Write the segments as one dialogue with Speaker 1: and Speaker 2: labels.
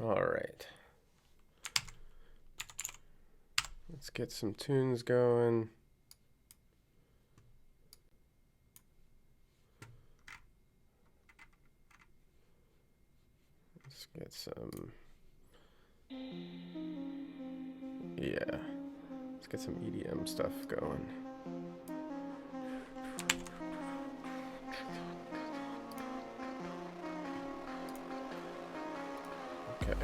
Speaker 1: All right. Let's get some tunes going. Let's get some, yeah, let's get some EDM stuff going. Okay.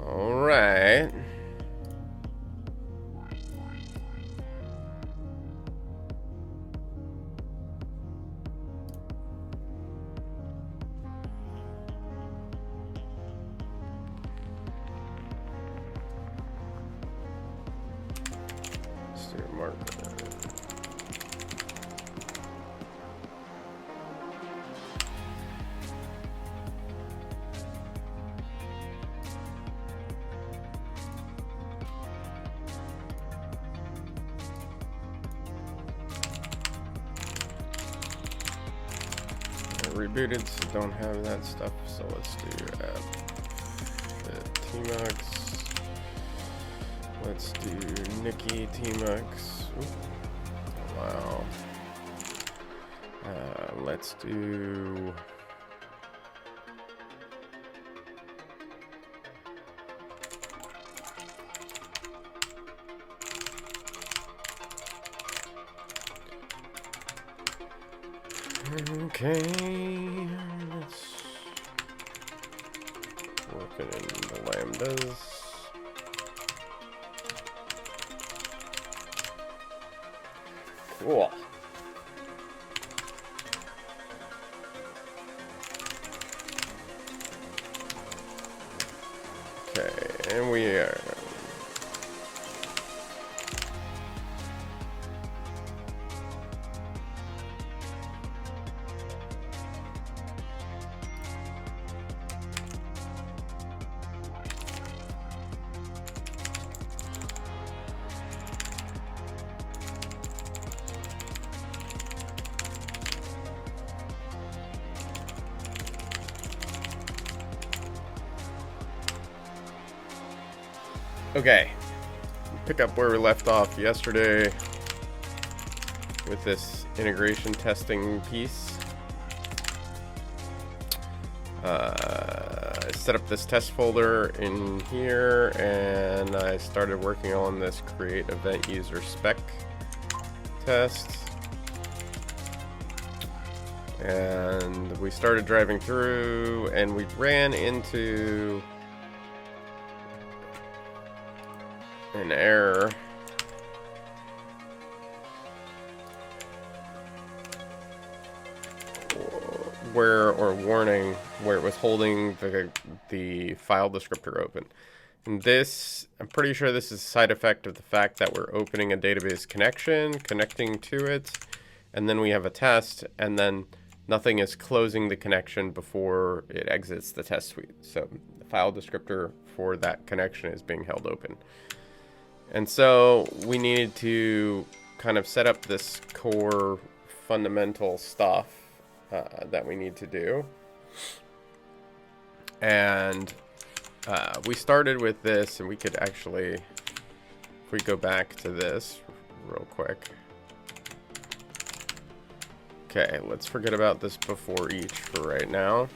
Speaker 1: All right. Let's do a marker. Rebooted, so don't have that stuff. So let's do tmux. Let's do Nikki tmux. Wow. Let's do. Okay, let's working in the lambdas. Cool. Okay, and we are. Okay, pick up where we left off yesterday with this integration testing piece. I set up this test folder in here and I started working on this create event user spec test. And we started driving through and we ran into an error warning where it was holding the file descriptor open. And this, I'm pretty sure this is a side effect of the fact that we're opening a database connection, connecting to it, and then we have a test, and then nothing is closing the connection before it exits the test suite. So the file descriptor for that connection is being held open. And so we needed to kind of set up this core fundamental stuff that we need to do. And we started with this, and we could actually, if we go back to this real quick. Okay, let's forget about this before each for right now.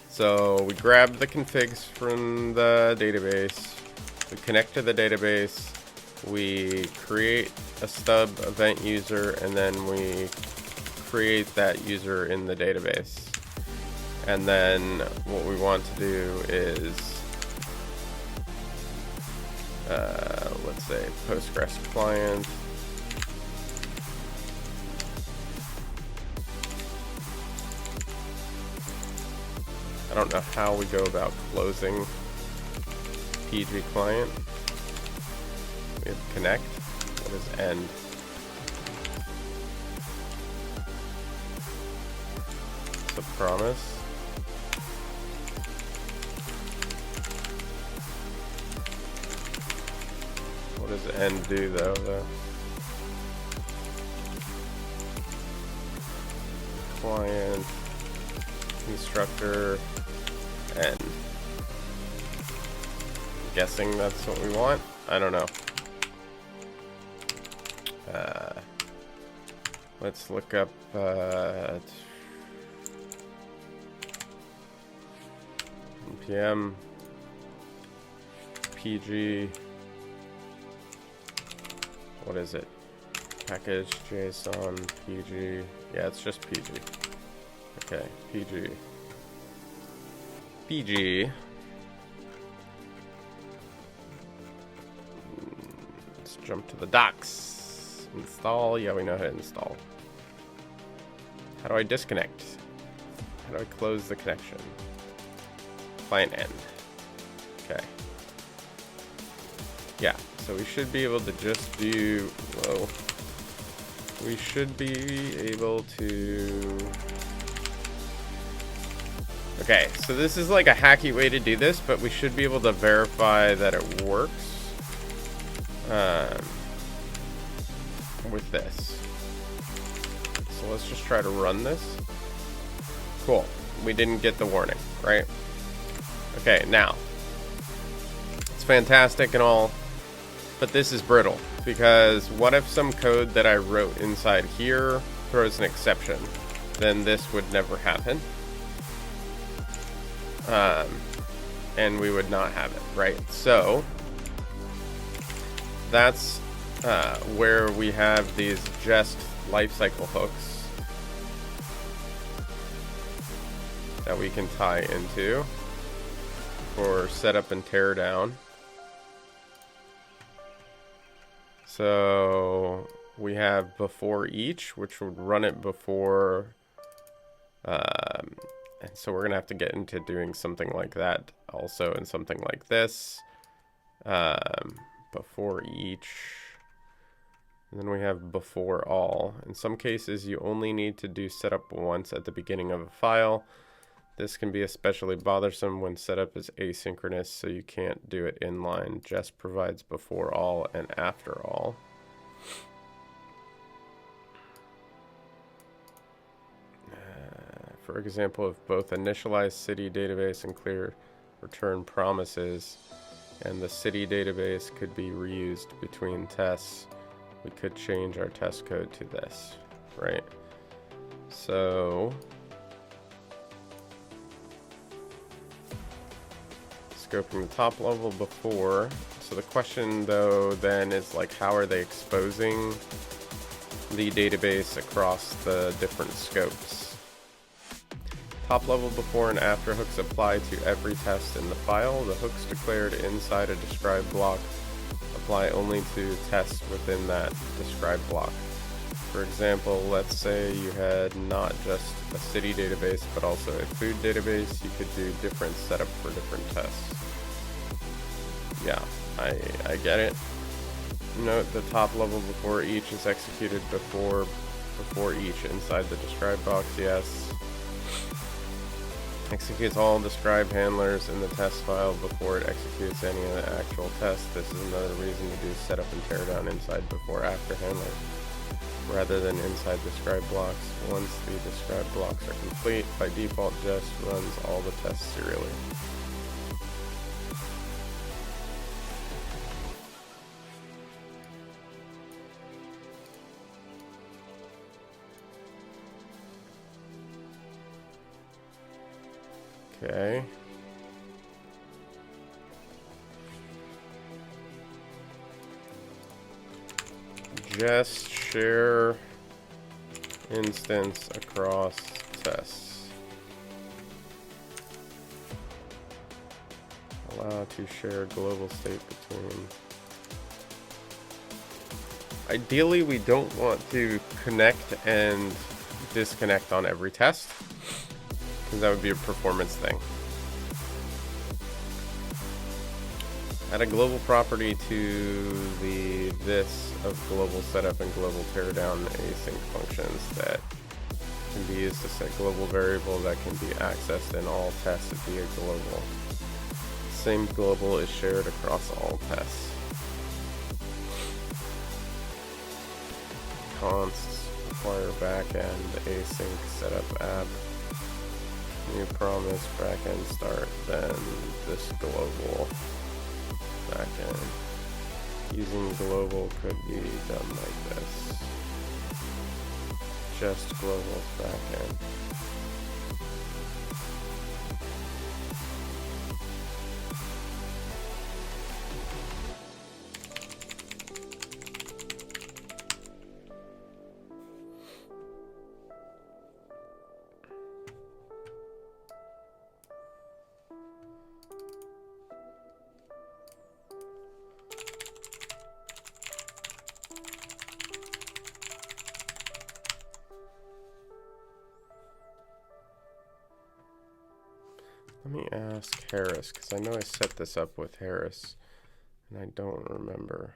Speaker 1: So we grab the configs from the database. We connect to the database, we create a stub event user, and then we create that user in the database. And then what we want to do is, let's say Postgres client. I don't know how we go about closing PG client. We have connect. What is end? It's a promise. What does end do though? Client, constructor, end. I'm guessing that's what we want. I don't know. Let's look up npm pg. What is it? Package JSON PG. Yeah, it's just PG. Okay, PG. PG. Let's jump to the docs. Install. Yeah, we know how to install. How do I disconnect? How do I close the connection? Client end. Okay. Yeah, so we should be able to just do, whoa. We should be able to, okay, so this is like a hacky way to do this, but we should be able to verify that it works with this. So let's just try to run this. Cool, we didn't get the warning, right? Okay, now, it's fantastic and all, but this is brittle, because what if some code that I wrote inside here throws an exception? Then this would never happen. And we would not have it, right? So that's where we have these jest lifecycle hooks that we can tie into for setup and tear down. So we have before each, which would run it before, and so we're gonna have to get into doing something like that also, and something like this, before each, and then we have before all. In some cases, you only need to do setup once at the beginning of a file. This can be especially bothersome when setup is asynchronous, so you can't do it inline. Jest provides before all and after all. For example, if both initialize city database and clear return promises, and the city database could be reused between tests, we could change our test code to this, right? So scoping the top level before. So the question though then is like, how are they exposing the database across the different scopes? Top level before and after hooks apply to every test in the file. The hooks declared inside a described block apply only to tests within that described block. For example, let's say you had not just a city database, but also a food database. You could do different setup for different tests. Yeah, I get it. Note the top level before each is executed before each inside the described box. Yes. Executes all described handlers in the test file before it executes any of the actual tests. This is another reason to do setup and tear down inside before after handlers, rather than inside described blocks. Once the described blocks are complete, by default Jest runs all the tests serially. Okay. Just share instance across tests. Allow to share global state between. Ideally, we don't want to connect and disconnect on every test, because that would be a performance thing. Add a global property to the this of global setup and global teardown async functions that can be used to set global variable that can be accessed in all tests via global. Same global is shared across all tests. Consts require backend async setup app. New promise backend start, then this global backend. Using global could be done like this. Just global backend. Let me ask Harris, because I know I set this up with Harris, and I don't remember.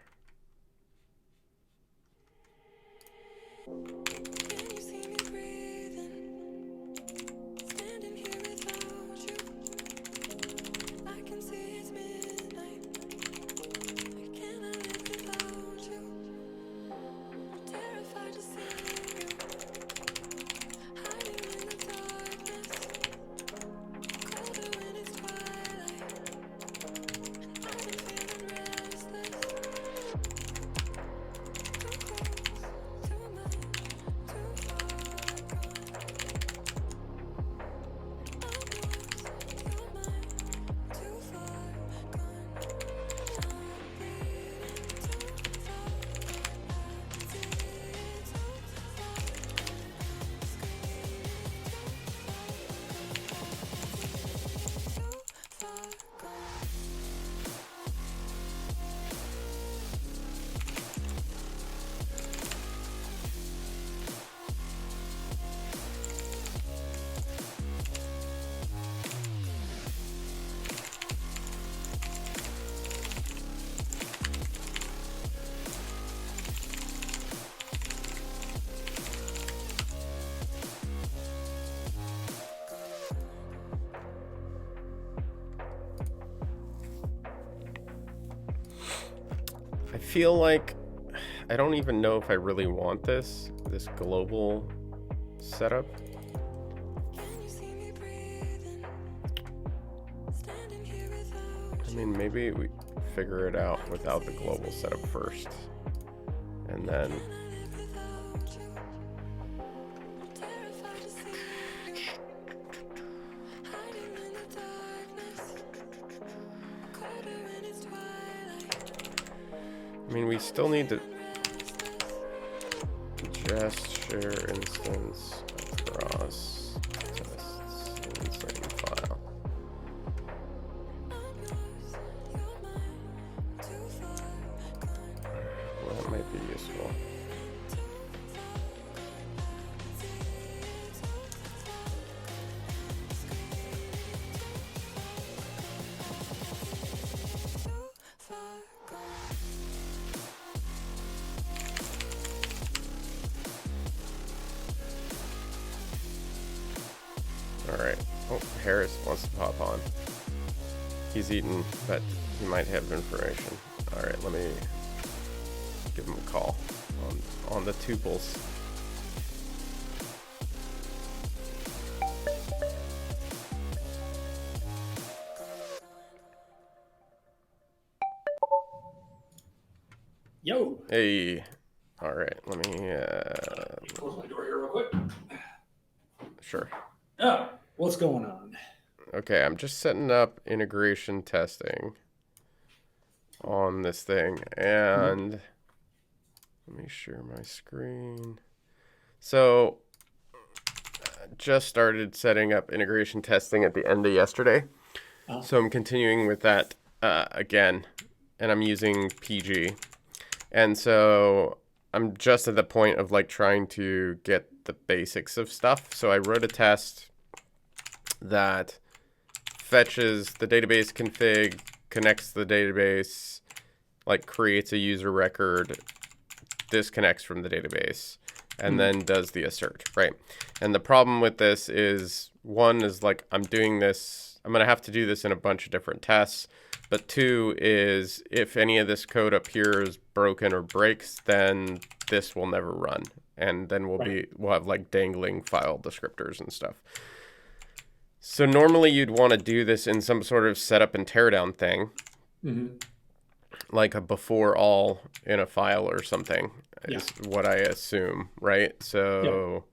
Speaker 1: I feel like I don't even know if I really want this global setup. I mean, maybe we figure it out without the global setup first, and then I mean, we still need to just share instance across tests in the same file. Well, that might be useful. Alright. Oh, Harris wants to pop on. He's eaten, but he might have information. Alright, let me give him a call on the tuples.
Speaker 2: Yo.
Speaker 1: Hey. Alright, let me
Speaker 2: Close my door here real quick.
Speaker 1: Sure.
Speaker 2: Oh, what's going on?
Speaker 1: Okay, I'm just setting up integration testing on this thing, and let me share my screen. So, just started setting up integration testing at the end of yesterday. So I'm continuing with that again, and I'm using PG. And so I'm just at the point of like trying to get the basics of stuff. So I wrote a test that fetches the database config, connects the database, like creates a user record, disconnects from the database, and then does the assert, right? And the problem with this is, one is like I'm doing this, I'm going to have to do this in a bunch of different tests. But two is if any of this code up here is broken or breaks, then this will never run. And then we'll have like dangling file descriptors and stuff. So normally you'd want to do this in some sort of setup and teardown thing. Like a before all in a file or something is what I assume, right? So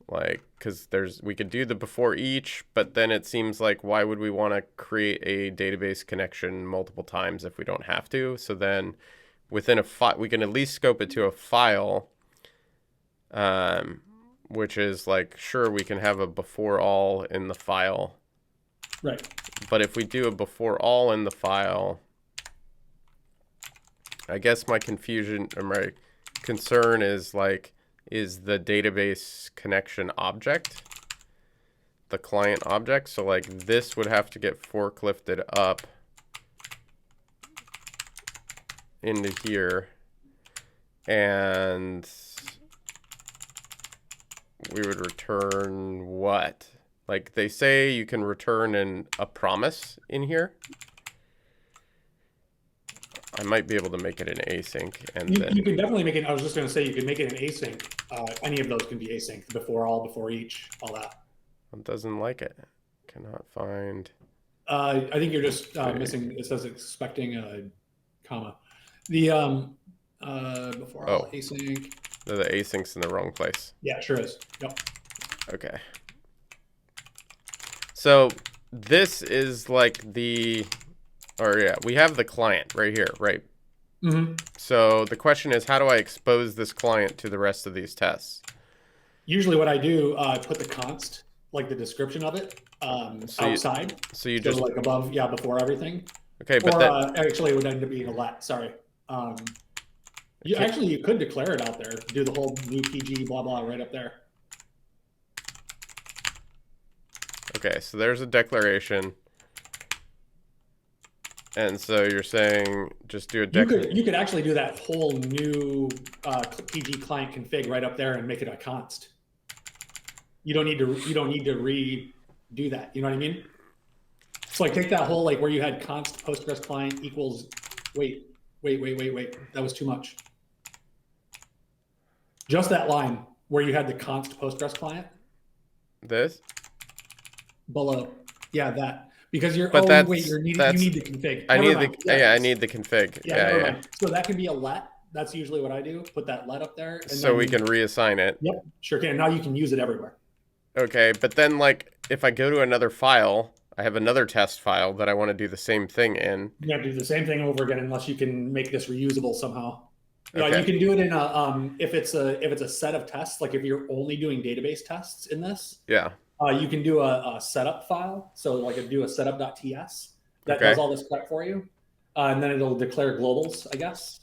Speaker 1: like, because we could do the before each, but then it seems like why would we want to create a database connection multiple times if we don't have to? So then within a file, we can at least scope it to a file, which is like, sure, we can have a before all in the file.
Speaker 2: Right.
Speaker 1: But if we do a before all in the file, I guess my confusion or my concern is like, is the database connection object the client object? So like this would have to get forklifted up into here, and we would return what? Like they say you can return a promise in here. I might be able to make it an async, and
Speaker 2: you can definitely make it. I was just going to say you can make it an async. Any of those can be async. Before all, before each, all that.
Speaker 1: It doesn't like it. Cannot find.
Speaker 2: I think you're just missing. It says expecting a comma. The before all async.
Speaker 1: The async's in the wrong place.
Speaker 2: Yeah, sure is. Yep.
Speaker 1: Okay. So this is like the. Or yeah, we have the client right here, right? So the question is, how do I expose this client to the rest of these tests?
Speaker 2: Usually what I do, put the const, like the description of it, outside.
Speaker 1: So you just
Speaker 2: like above, before everything.
Speaker 1: Okay, but
Speaker 2: actually it would end up being a let, sorry. You could declare it out there, do the whole new PG blah, blah, right up there.
Speaker 1: Okay, so there's a declaration. And so you're saying just do a
Speaker 2: you could actually do that whole new PG client config right up there and make it a const. You don't need to redo that. You know what I mean? So like take that whole like where you had const Postgres client equals wait. That was too much. Just that line where you had the const Postgres client.
Speaker 1: This?
Speaker 2: Below. Yeah, that. Because you're
Speaker 1: you
Speaker 2: need the config.
Speaker 1: I need the config. Yeah.
Speaker 2: So that can be a let. That's usually what I do. Put that let up there. And
Speaker 1: so we can reassign it.
Speaker 2: Yep, sure can. Now you can use it everywhere.
Speaker 1: Okay, but then like if I go to another file, I have another test file that I want to do the same thing in.
Speaker 2: You have to do the same thing over again unless you can make this reusable somehow.
Speaker 1: Okay.
Speaker 2: You can do it in a if it's a set of tests, like if you're only doing database tests in this.
Speaker 1: Yeah.
Speaker 2: You can do a setup file. So like do a setup.ts that does all this prep for you. And then it'll declare globals, I guess.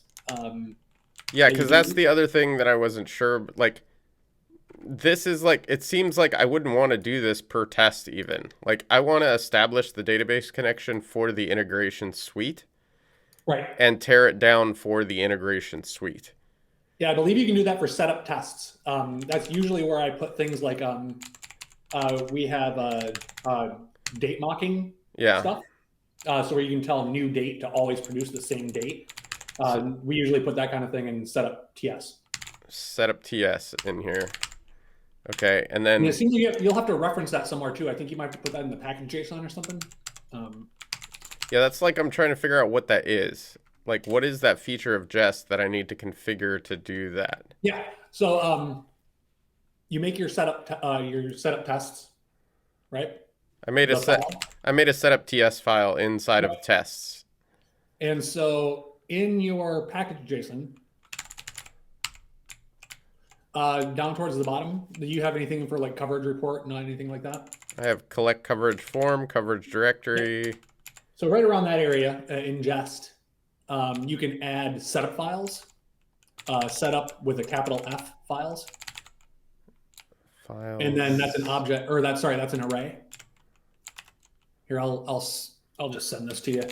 Speaker 1: Yeah, because that's the other thing that I wasn't sure. Like, this is like, it seems like I wouldn't want to do this per test even. Like, I want to establish the database connection for the integration suite.
Speaker 2: Right.
Speaker 1: And tear it down for the integration suite.
Speaker 2: Yeah, I believe you can do that for setup tests. That's usually where I put things like we have date mocking stuff. So where you can tell new date to always produce the same date. We usually put that kind of thing in setup TS.
Speaker 1: Setup TS in here. Okay, and then...
Speaker 2: it seems like you'll have to reference that somewhere too. I think you might have to put that in the package JSON or something.
Speaker 1: Yeah, that's like I'm trying to figure out what that is. Like, what is that feature of Jest that I need to configure to do that?
Speaker 2: Yeah, so you make your setup tests, right?
Speaker 1: I made a setup TS file inside of tests.
Speaker 2: And so in your package JSON, down towards the bottom, do you have anything for like coverage report, not anything like that?
Speaker 1: I have collect coverage form, coverage directory.
Speaker 2: Yeah. So right around that area in Jest, you can add setup files, setup with a capital F files. And then that's an object, or that's an array. Here, I'll I'll just send this to you.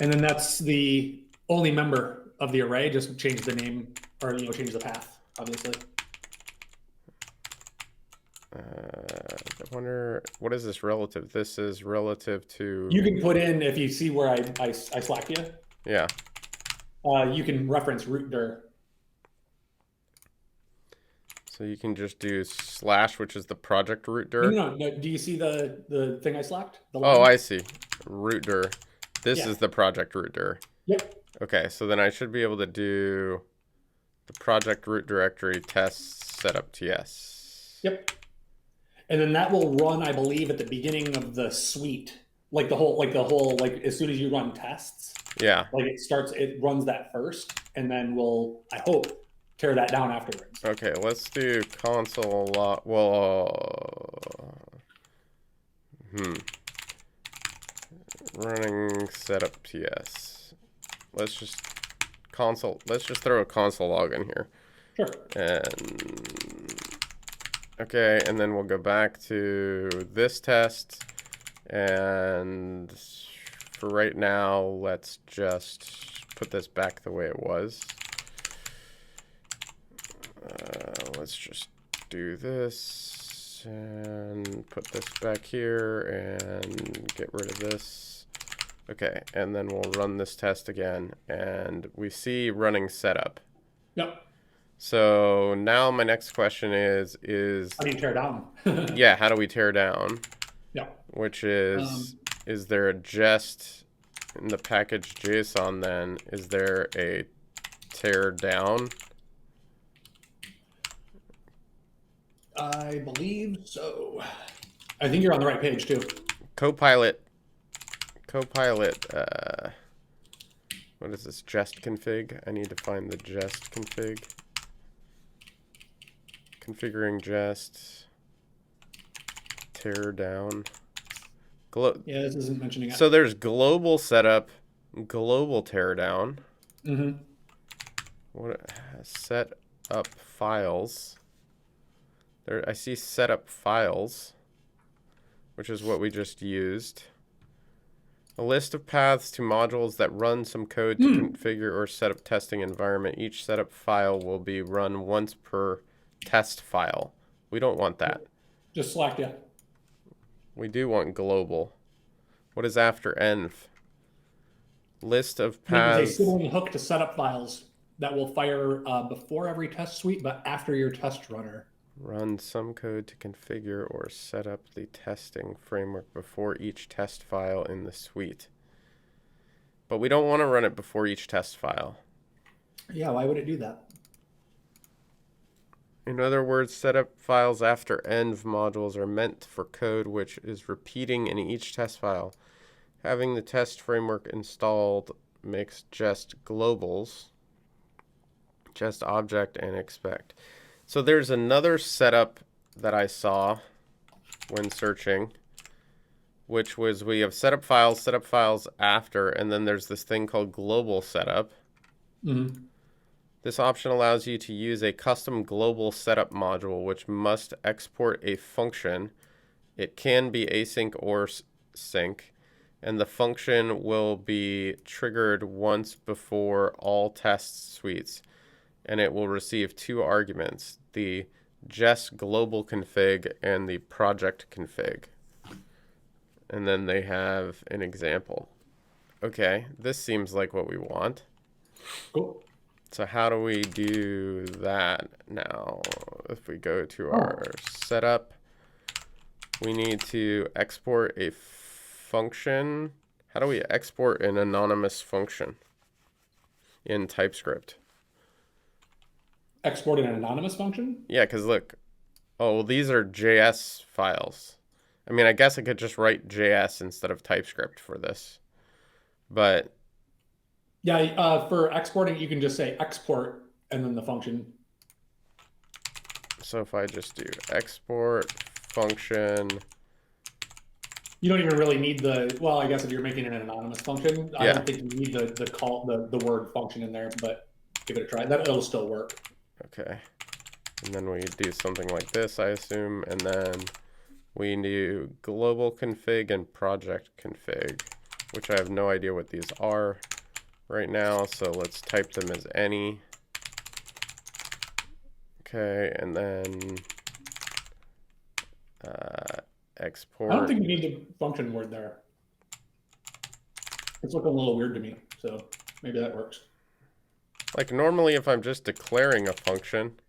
Speaker 2: And then that's the only member of the array. Just change the name, or change the path, obviously.
Speaker 1: I wonder, what is this relative? This is relative to...
Speaker 2: You can put in, if you see where I slack you.
Speaker 1: Yeah.
Speaker 2: You can reference root dir.
Speaker 1: So you can just do /, which is the project root dir.
Speaker 2: No. Do you see the thing I slacked?
Speaker 1: Oh, I see. Root dir. This
Speaker 2: Yeah.
Speaker 1: is the project root dir.
Speaker 2: Yep.
Speaker 1: Okay, so then I should be able to do the project root directory test setup TS.
Speaker 2: Yep. And then that will run, I believe, at the beginning of the suite, like as soon as you run tests.
Speaker 1: Yeah.
Speaker 2: Like it runs that first, and then we'll, I hope, tear that down afterwards.
Speaker 1: Okay, let's do console log. Well, running setup TS. Let's just throw a console log in here.
Speaker 2: Sure.
Speaker 1: And okay, and then we'll go back to this test, and for right now, let's just put this back the way it was. Let's just do this and put this back here and get rid of this. Okay, and then we'll run this test again, and we see running setup.
Speaker 2: Yep.
Speaker 1: So now my next question is
Speaker 2: how do you tear down?
Speaker 1: yeah, how do we tear down?
Speaker 2: Yeah.
Speaker 1: Which is there a jest in the package JSON then? Is there a tear down?
Speaker 2: I believe so. I think you're on the right page too.
Speaker 1: Copilot, what is this, jest config? I need to find the jest config. Configuring jest, tear down.
Speaker 2: Yeah, this isn't mentioning it.
Speaker 1: So there's global setup, global teardown. What, set up files. There, I see setup files, which is what we just used. A list of paths to modules that run some code to configure or set up testing environment. Each setup file will be run once per test file. We don't want that.
Speaker 2: Just select yeah.
Speaker 1: We do want global. What is after env? List of paths.
Speaker 2: There's a sibling hook to setup files that will fire before every test suite, but after your test runner.
Speaker 1: Run some code to configure or set up the testing framework before each test file in the suite. But we don't want to run it before each test file.
Speaker 2: Yeah, why would it do that?
Speaker 1: In other words, setup files after env modules are meant for code which is repeating in each test file. Having the test framework installed makes jest globals, jest object, and expect. So there's another setup that I saw when searching, which was we have setup files after, and then there's this thing called global setup. This option allows you to use a custom global setup module, which must export a function. It can be async or sync, and the function will be triggered once before all test suites. And it will receive two arguments, the jest global config and the project config. And then they have an example. Okay, this seems like what we want.
Speaker 2: Cool.
Speaker 1: So how do we do that now? If we go to our setup, we need to export a function. How do we export an anonymous function in TypeScript?
Speaker 2: Export an anonymous function?
Speaker 1: Yeah, because look, oh, well, these are JS files. I mean, I guess I could just write JS instead of TypeScript for this. But
Speaker 2: yeah, for exporting, you can just say export and then the function.
Speaker 1: So if I just do export function.
Speaker 2: You don't even really need the, well, I guess if you're making an anonymous function, I don't think you need the word function in there, but give it a try. It'll still work.
Speaker 1: Okay, and then we do something like this, I assume, and then we do global config and project config, which I have no idea what these are right now. So let's type them as any. Okay, and then export.
Speaker 2: I don't think you need the function word there. It's looking a little weird to me, so maybe that works.
Speaker 1: Like normally if I'm just declaring a function,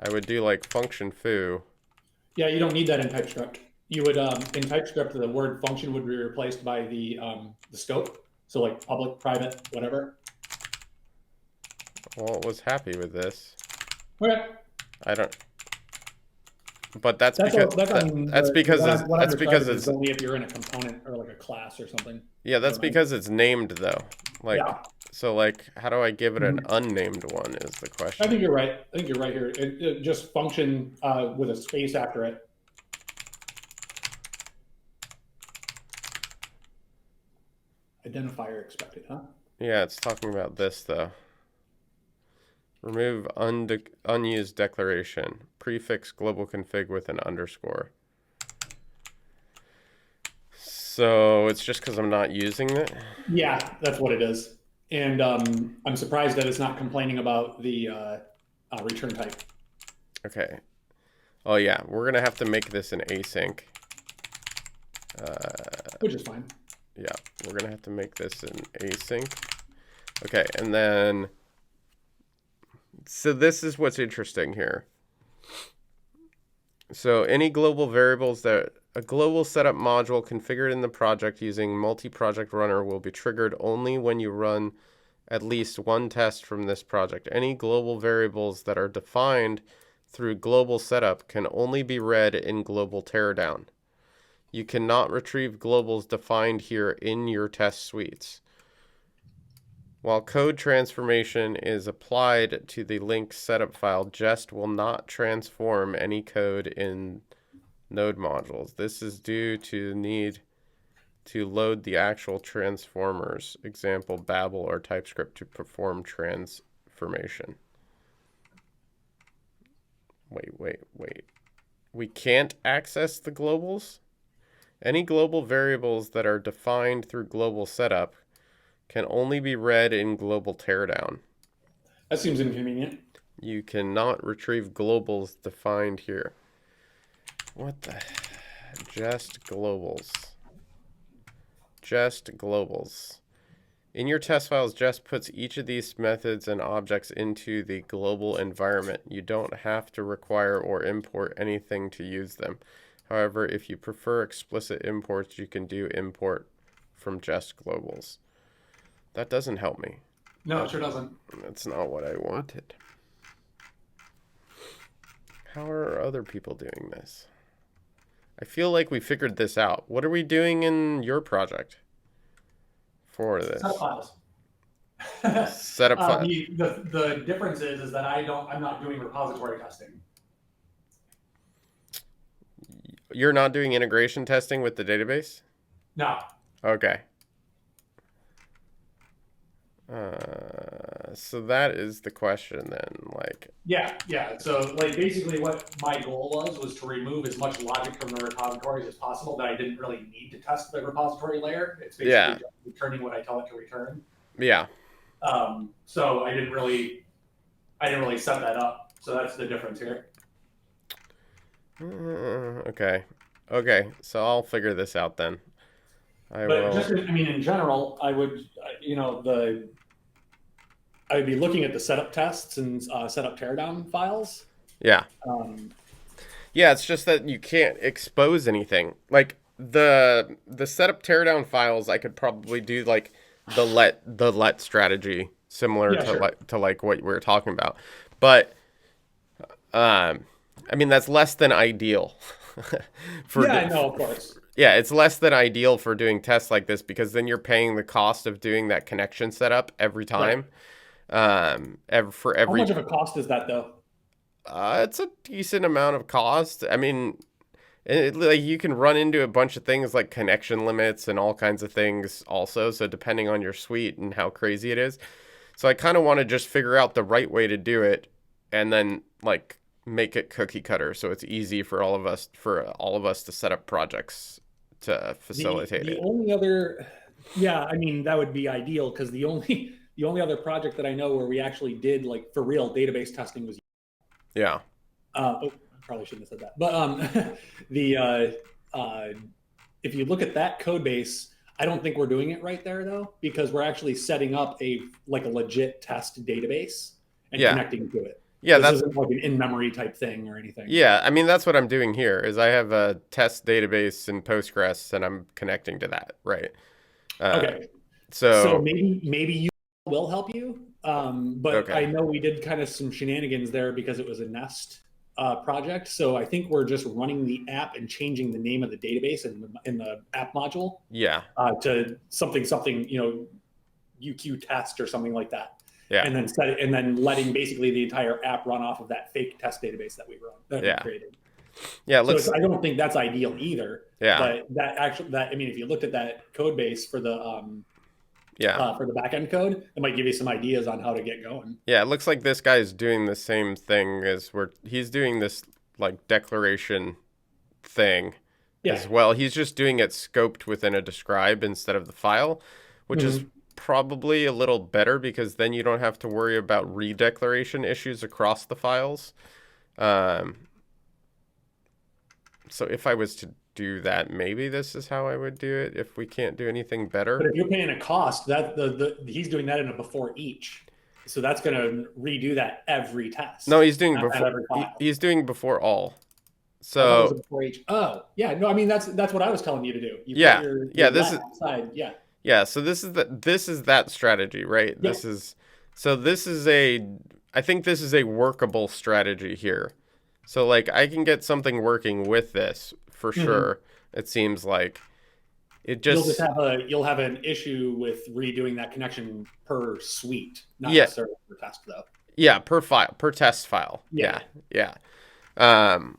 Speaker 1: I would do like function foo.
Speaker 2: Yeah, you don't need that in TypeScript. You would in TypeScript the word function would be replaced by the scope. So like public, private, whatever.
Speaker 1: Well, it was happy with this.
Speaker 2: Okay.
Speaker 1: I don't. But that's
Speaker 2: That's
Speaker 1: because
Speaker 2: that's
Speaker 1: because it's
Speaker 2: only if you're in a component or like a class or something.
Speaker 1: yeah, that's because it's named though. Like
Speaker 2: Yeah.
Speaker 1: so like how do I give it an unnamed one is the question.
Speaker 2: I think you're right. I think you're right here. It just function with a space after it. Identifier expected, huh?
Speaker 1: Yeah, it's talking about this though. Remove unused declaration. Prefix global config with an underscore. So it's just because I'm not using it?
Speaker 2: Yeah, that's what it is. And I'm surprised that it's not complaining about the return type.
Speaker 1: Okay. Oh yeah, we're gonna have to make this an async.
Speaker 2: Which is fine.
Speaker 1: Yeah, we're gonna have to make this an async. Okay, and then so this is what's interesting here. So any global variables that a global setup module configured in the project using multi-project runner will be triggered only when you run at least one test from this project. Any global variables that are defined through global setup can only be read in global teardown. You cannot retrieve globals defined here in your test suites. While code transformation is applied to the link setup file, Jest will not transform any code in node modules. This is due to the need to load the actual transformers, example Babel or TypeScript, to perform transformation. Wait. We can't access the globals? Any global variables that are defined through global setup can only be read in global teardown.
Speaker 2: That seems inconvenient.
Speaker 1: You cannot retrieve globals defined here. What the? Just globals. Just globals. In your test files, Jest puts each of these methods and objects into the global environment. You don't have to require or import anything to use them. However, if you prefer explicit imports, you can do import from Jest globals. That doesn't help me.
Speaker 2: No, it sure doesn't.
Speaker 1: That's not what I wanted. How are other people doing this? I feel like we figured this out. What are we doing in your project for this?
Speaker 2: Setup files.
Speaker 1: Setup files.
Speaker 2: The difference is that I'm not doing repository testing.
Speaker 1: You're not doing integration testing with the database?
Speaker 2: No.
Speaker 1: Okay. So that is the question then, like.
Speaker 2: Yeah. So like basically what my goal was to remove as much logic from the repositories as possible that I didn't really need to test the repository layer. It's basically just returning what I tell it to return. Yeah. So I didn't really set that up. So that's the difference here.
Speaker 1: Okay. So I'll figure this out then.
Speaker 2: In general, I would, I would be looking at the setup tests and setup teardown files.
Speaker 1: Yeah. Yeah, it's just that you can't expose anything. Like the setup teardown files, I could probably do like the let strategy, similar to like what we were talking about. But that's less than ideal.
Speaker 2: Of course.
Speaker 1: Yeah, it's less than ideal for doing tests like this because then you're paying the cost of doing that connection setup every time.
Speaker 2: Right. How much of a cost is that though?
Speaker 1: It's a decent amount of cost. You can run into a bunch of things like connection limits and all kinds of things also. So depending on your suite and how crazy it is. So I kind of want to just figure out the right way to do it and then like make it cookie cutter so it's easy for all of us to set up projects to facilitate
Speaker 2: The
Speaker 1: it.
Speaker 2: only other, yeah, I mean that would be ideal because the only other project that I know where we actually did like for real database testing was
Speaker 1: Yeah.
Speaker 2: oh, I probably shouldn't have said that. But the if you look at that code base, I don't think we're doing it right there though, because we're actually setting up a like a legit test database and
Speaker 1: Yeah.
Speaker 2: connecting to it.
Speaker 1: Yeah,
Speaker 2: This
Speaker 1: that's
Speaker 2: isn't like an in-memory type thing or anything.
Speaker 1: yeah, I mean that's what I'm doing here is I have a test database in Postgres and I'm connecting to that, right?
Speaker 2: Okay. So
Speaker 1: So
Speaker 2: maybe you will help you. But I
Speaker 1: okay.
Speaker 2: know we did kind of some shenanigans there because it was a Nest project. So I think we're just running the app and changing the name of the database in the app module
Speaker 1: Yeah.
Speaker 2: to something, UQ test or something like that.
Speaker 1: Yeah.
Speaker 2: And then set it, and then letting basically the entire app run off of that fake test database that we
Speaker 1: Yeah.
Speaker 2: created.
Speaker 1: Yeah, it
Speaker 2: So
Speaker 1: looks
Speaker 2: I don't think that's ideal either.
Speaker 1: yeah.
Speaker 2: But I mean, if you looked at that code base for the backend code, it might give you some ideas on how to get going.
Speaker 1: Yeah, it looks like this guy's doing the same thing as he's doing this like declaration thing as well. He's just doing it scoped within a describe instead of the file, which is probably a little better because then you don't have to worry about redeclaration issues across the files. So if I was to do that, maybe this is how I would do it if we can't do anything better.
Speaker 2: But if you're paying a cost, that he's doing that in a before each. So that's going to redo that every test.
Speaker 1: No, he's doing
Speaker 2: not
Speaker 1: before
Speaker 2: every file.
Speaker 1: he's doing before all.
Speaker 2: I thought it was
Speaker 1: So
Speaker 2: before each. Oh, yeah. No, I mean that's what I was telling you to do. You
Speaker 1: Yeah.
Speaker 2: put your
Speaker 1: Yeah, this
Speaker 2: left side. Yeah.
Speaker 1: yeah, so this is that strategy, right?
Speaker 2: Yeah.
Speaker 1: I think this is a workable strategy here. So like I can get something working with this for sure. It seems like it just
Speaker 2: you'll have an issue with redoing that connection per suite, not
Speaker 1: Yeah.
Speaker 2: necessarily per test though.
Speaker 1: yeah, per test file.
Speaker 2: Yeah.
Speaker 1: Yeah.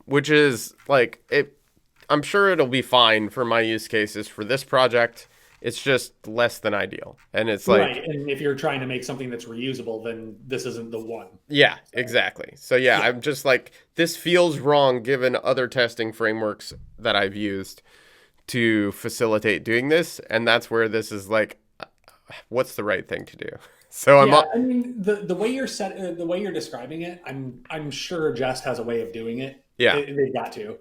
Speaker 1: Which is like I'm sure it'll be fine for my use cases for this project. It's just less than ideal. And it's like
Speaker 2: Right. And if you're trying to make something that's reusable, then this isn't the one.
Speaker 1: Yeah, exactly. So yeah, I'm just like, this feels wrong given other testing frameworks that I've used to facilitate doing this, and that's where this is like, what's the right thing to do? So
Speaker 2: I mean the way the way you're describing it, I'm sure Jest has a way of doing it.
Speaker 1: Yeah.
Speaker 2: They've got to.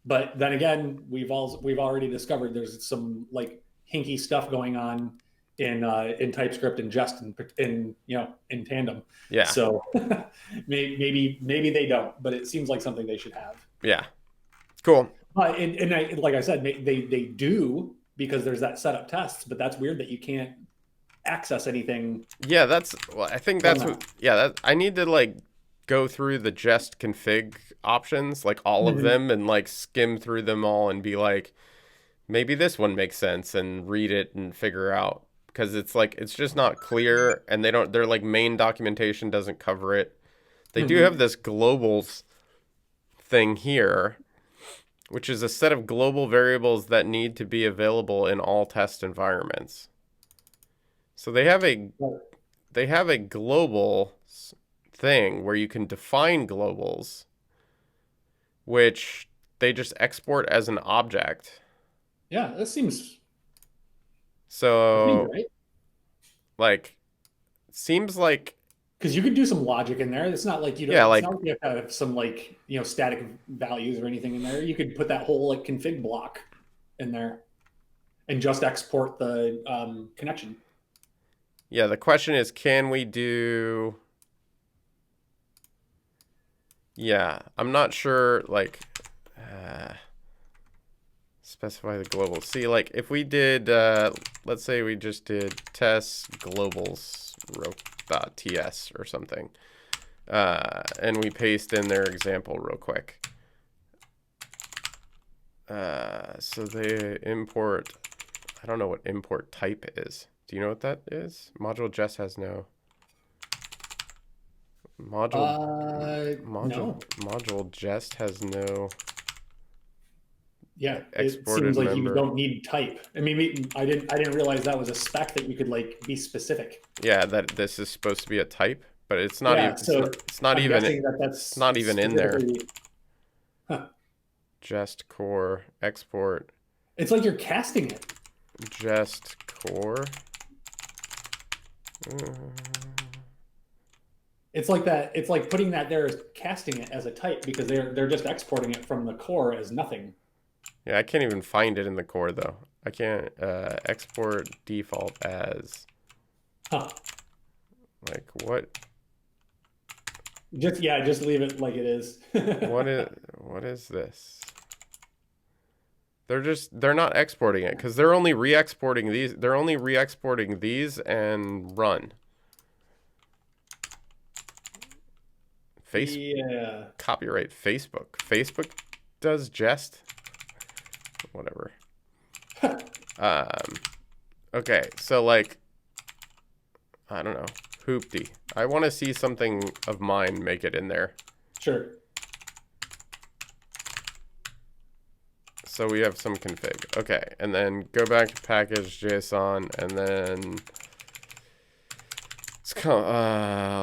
Speaker 2: But then again, we've already discovered there's some like hinky stuff going on in TypeScript and Jest in tandem.
Speaker 1: Yeah.
Speaker 2: So maybe they don't, but it seems like something they should have.
Speaker 1: Yeah. Cool.
Speaker 2: Like I said, they do because there's that setup tests, but that's weird that you can't access anything.
Speaker 1: Yeah, I think that's what, I need to like go through the Jest config options, like all of them, and like skim through them all and be like, maybe this one makes sense, and read it and figure out, because it's like it's just not clear, and their like main documentation doesn't cover it. They do have this globals thing here, which is a set of global variables that need to be available in all test environments. So they have a global thing where you can define globals, which they just export as an object.
Speaker 2: Yeah, that seems
Speaker 1: so
Speaker 2: right.
Speaker 1: Like, seems like
Speaker 2: because you could do some logic in there. It's not like you don't.
Speaker 1: Yeah,
Speaker 2: it's not like you have to have some like static values or anything in there. You could put that whole like config block in there, and just export the connection.
Speaker 1: Yeah, the question is, can we do? Yeah, I'm not sure. Like, specify the global. See, like if we did, let's say we just did test globals .ts or something, and we paste in their example real quick. So they import. I don't know what import type is. Do you know what that is? Module Jest has no. Module
Speaker 2: No.
Speaker 1: Module Jest has no.
Speaker 2: Yeah,
Speaker 1: exported
Speaker 2: it seems like
Speaker 1: member.
Speaker 2: you don't need type. I mean, I didn't realize that was a spec that you could like be specific.
Speaker 1: Yeah, that this is supposed to be a type, but it's not
Speaker 2: Yeah,
Speaker 1: even.
Speaker 2: so
Speaker 1: It's not
Speaker 2: I'm
Speaker 1: even.
Speaker 2: guessing that
Speaker 1: It's not even in there.
Speaker 2: specifically- Huh.
Speaker 1: Jest core export.
Speaker 2: It's like you're casting it.
Speaker 1: Jest core.
Speaker 2: It's like that. It's like putting that there as casting it as a type because they're just exporting it from the core as nothing.
Speaker 1: Yeah, I can't even find it in the core though. I can't export default as.
Speaker 2: Huh.
Speaker 1: Like what?
Speaker 2: Just leave it like it is.
Speaker 1: What is this? They're not exporting it because they're only re-exporting these. They're only re-exporting these and run.
Speaker 2: Yeah.
Speaker 1: Copyright Facebook. Facebook does jest. Whatever. Okay, so like, I don't know. Hoopty. I want to see something of mine make it in there.
Speaker 2: Sure.
Speaker 1: So we have some config. Okay, and then go back to package JSON, and then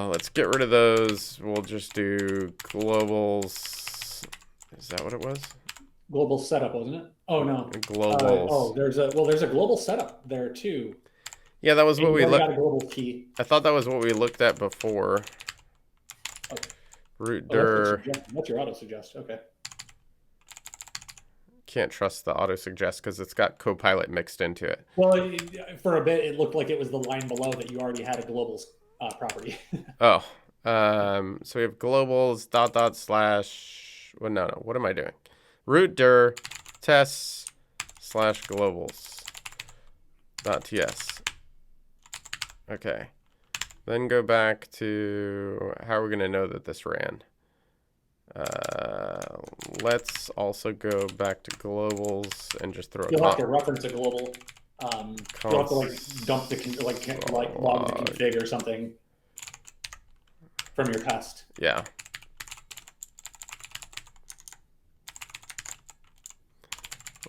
Speaker 1: let's get rid of those. We'll just do globals. Is that what it was?
Speaker 2: Global setup, wasn't it? Oh no.
Speaker 1: Globals.
Speaker 2: There's a global setup there too.
Speaker 1: Yeah, that was what we
Speaker 2: looked.
Speaker 1: looked.
Speaker 2: Got a global key.
Speaker 1: I thought that was what we looked at before.
Speaker 2: Oh.
Speaker 1: Root
Speaker 2: Oh,
Speaker 1: dir.
Speaker 2: that's your auto suggest. Okay.
Speaker 1: Can't trust the auto suggest because it's got Copilot mixed into it.
Speaker 2: Well, for a bit, it looked like it was the line below that you already had a globals property.
Speaker 1: Oh, so we have globals dot slash. Well, no. What am I doing? Root dir tests slash globals dot ts. Okay. Then go back to how are we going to know that this ran? Let's also go back to globals and just throw.
Speaker 2: You'll have to reference a global. You'll have to like dump the log the config or something from your test.
Speaker 1: Yeah.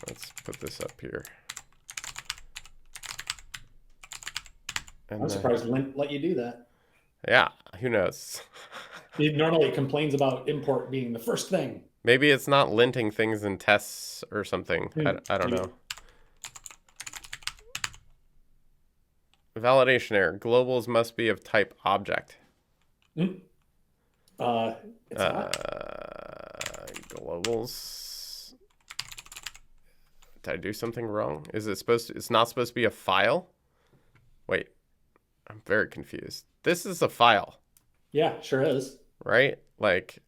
Speaker 1: Let's put this up here. And
Speaker 2: I'm surprised Lint let you do that.
Speaker 1: Yeah, who knows?
Speaker 2: It normally complains about import being the first thing.
Speaker 1: Maybe it's not linting things in tests or something. I don't know. Validation error. Globals must be of type object.
Speaker 2: It's not.
Speaker 1: Globals. Did I do something wrong? Is it supposed to? It's not supposed to be a file? Wait, I'm very confused. This is a file.
Speaker 2: Yeah, sure is.
Speaker 1: Right? Like,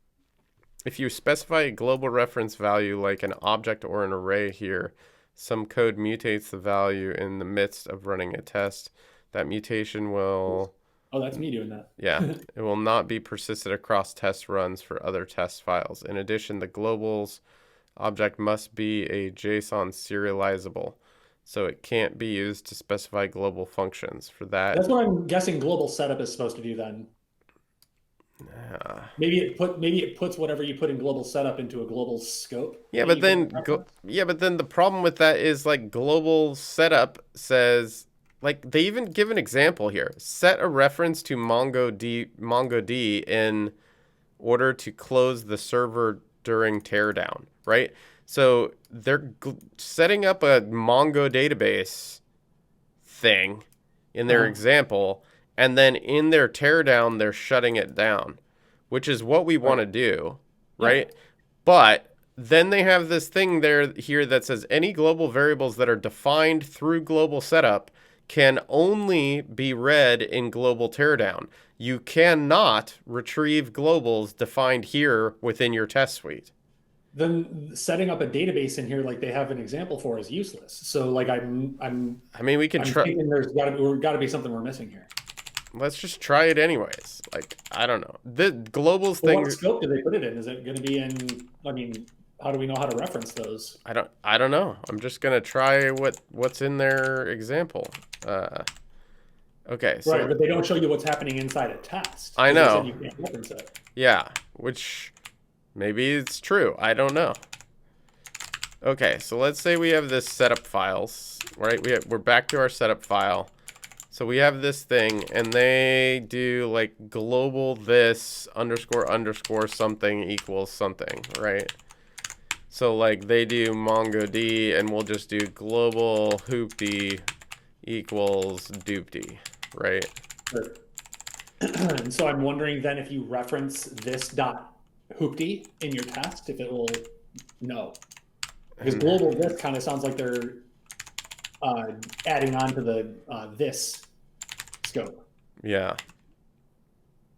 Speaker 1: if you specify a global reference value like an object or an array here, some code mutates the value in the midst of running a test. That mutation will...
Speaker 2: Oh, that's me doing that.
Speaker 1: Yeah, it will not be persisted across test runs for other test files. In addition, the globals object must be a JSON serializable, so it can't be used to specify global functions. For that...
Speaker 2: That's what I'm guessing global setup is supposed to do then. Maybe it puts whatever you put in global setup into a global scope.
Speaker 1: Yeah, but then the problem with that is like global setup says, like, they even give an example here. Set a reference to MongoD in order to close the server during teardown, right? So they're setting up a Mongo database thing in their example, and then in their teardown, they're shutting it down, which is what we want to do, right? Yeah. But then they have this thing here that says any global variables that are defined through global setup can only be read in global teardown. You cannot retrieve globals defined here within your test suite.
Speaker 2: Then setting up a database in here like they have an example for is useless. So like I mean we can try. There's got to be something we're missing here.
Speaker 1: Let's just try it anyways. Like, I don't know. The globals thing.
Speaker 2: What scope do they put it in? Is it going to be in? I mean, how do we know how to reference those?
Speaker 1: I don't know. I'm just gonna try what's in their example. Okay. So,
Speaker 2: right, but they don't show you what's happening inside a test.
Speaker 1: I know.
Speaker 2: You can't reference it.
Speaker 1: Yeah, which maybe it's true. I don't know. Okay, so let's say we have this setup files, right? We're back to our setup file. So we have this thing, and they do like global this underscore underscore something equals something, right? So like they do MongoD, and we'll just do global hoopty equals doopty, right?
Speaker 2: Sure. And so I'm wondering then if you reference this dot hoopty in your test, if it will know. Because global this kind of sounds like they're adding on to the this scope.
Speaker 1: Yeah.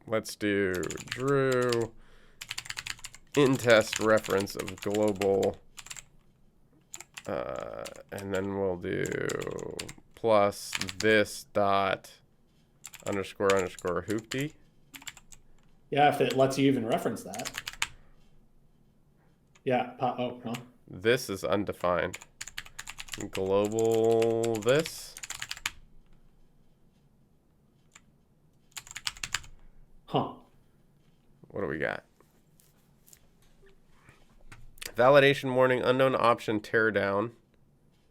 Speaker 1: Let's do Drew in test reference of global, and then we'll do plus this dot underscore underscore hoopty.
Speaker 2: Yeah, if it lets you even reference that. Yeah. Oh, no.
Speaker 1: This is undefined. Global this.
Speaker 2: Huh.
Speaker 1: What do we got? Validation warning, unknown option, tear down.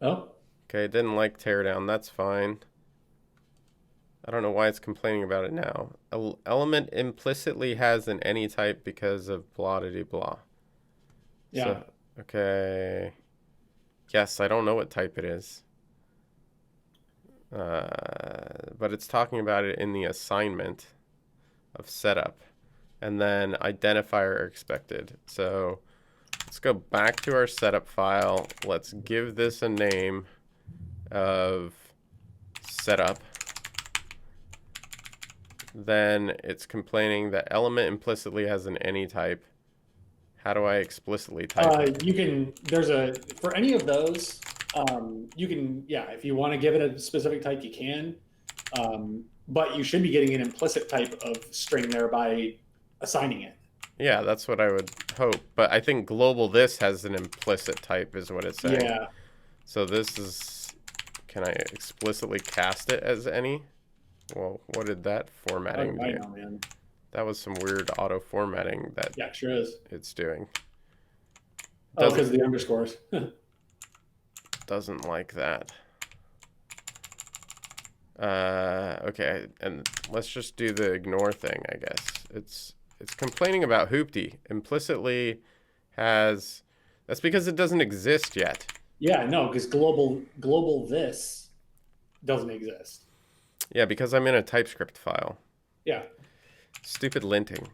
Speaker 2: Oh.
Speaker 1: Okay, didn't like tear down. That's fine. I don't know why it's complaining about it now. Element implicitly has an any type because of blah de blah.
Speaker 2: Yeah.
Speaker 1: So, okay. Yes, I don't know what type it is. But it's talking about it in the assignment of setup. And then identifier expected. So let's go back to our setup file. Let's give this a name of setup. Then it's complaining that element implicitly has an any type. How do I explicitly type it?
Speaker 2: You can, there's a, for any of those, you can, yeah, if you want to give it a specific type, you can. But you should be getting an implicit type of string there by assigning it.
Speaker 1: Yeah, that's what I would hope. But I think global this has an implicit type is what it's saying.
Speaker 2: Yeah.
Speaker 1: So this is, can I explicitly cast it as any? Well, what did that formatting do?
Speaker 2: I know, man.
Speaker 1: That was some weird auto formatting that
Speaker 2: Yeah, sure is.
Speaker 1: it's doing.
Speaker 2: Oh, because of the underscores.
Speaker 1: Doesn't like that. Okay, and let's just do the ignore thing, I guess. It's complaining about hoopty. Implicitly has, that's because it doesn't exist yet.
Speaker 2: Yeah, no, because global this doesn't exist.
Speaker 1: Yeah, because I'm in a TypeScript file.
Speaker 2: Yeah.
Speaker 1: Stupid linting.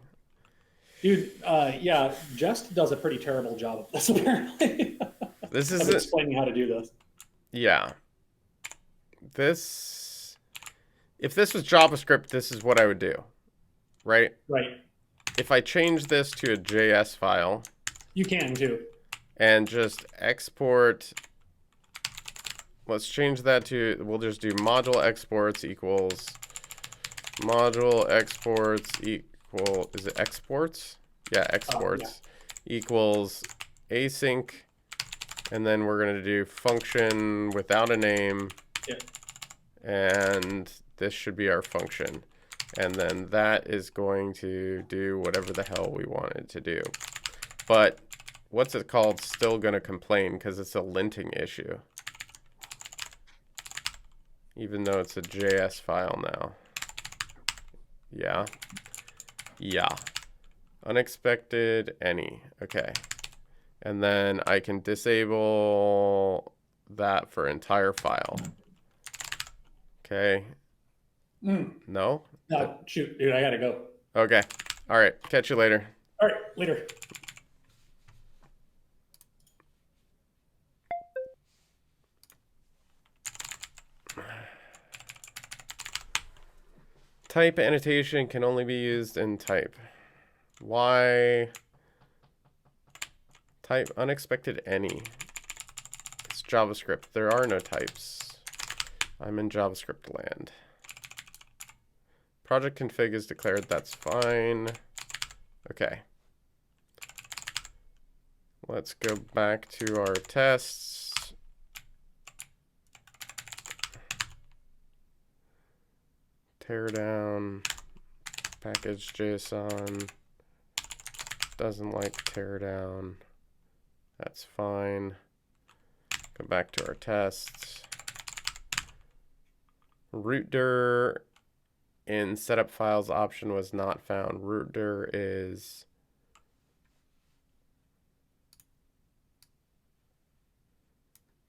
Speaker 2: Dude, yeah, Jest does a pretty terrible job of this, apparently.
Speaker 1: This
Speaker 2: of
Speaker 1: is
Speaker 2: explaining how to do this.
Speaker 1: Yeah. This, if this was JavaScript, this is what I would do, right?
Speaker 2: Right.
Speaker 1: If I change this to a JS file.
Speaker 2: You can too.
Speaker 1: And just export, let's change that to, we'll just do module exports equals module exports equal, is it exports? Yeah, exports equals async. And then we're going to do function without a name.
Speaker 2: Yeah.
Speaker 1: And this should be our function. And then that is going to do whatever the hell we want it to do. But what's it called? Still going to complain because it's a linting issue. Even though it's a JS file now. Yeah. Yeah. Unexpected any. Okay. And then I can disable that for entire file. Okay. No?
Speaker 2: No, shoot, dude, I gotta go.
Speaker 1: Okay. All right. Catch you later.
Speaker 2: All right, later.
Speaker 1: Type annotation can only be used in type. Why? Type unexpected any. It's JavaScript. There are no types. I'm in JavaScript land. Project config is declared. That's fine. Okay. Let's go back to our tests. Tear down. Package JSON. Doesn't like tear down. That's fine. Go back to our tests. rootdir in setup files option was not found. Rootdir is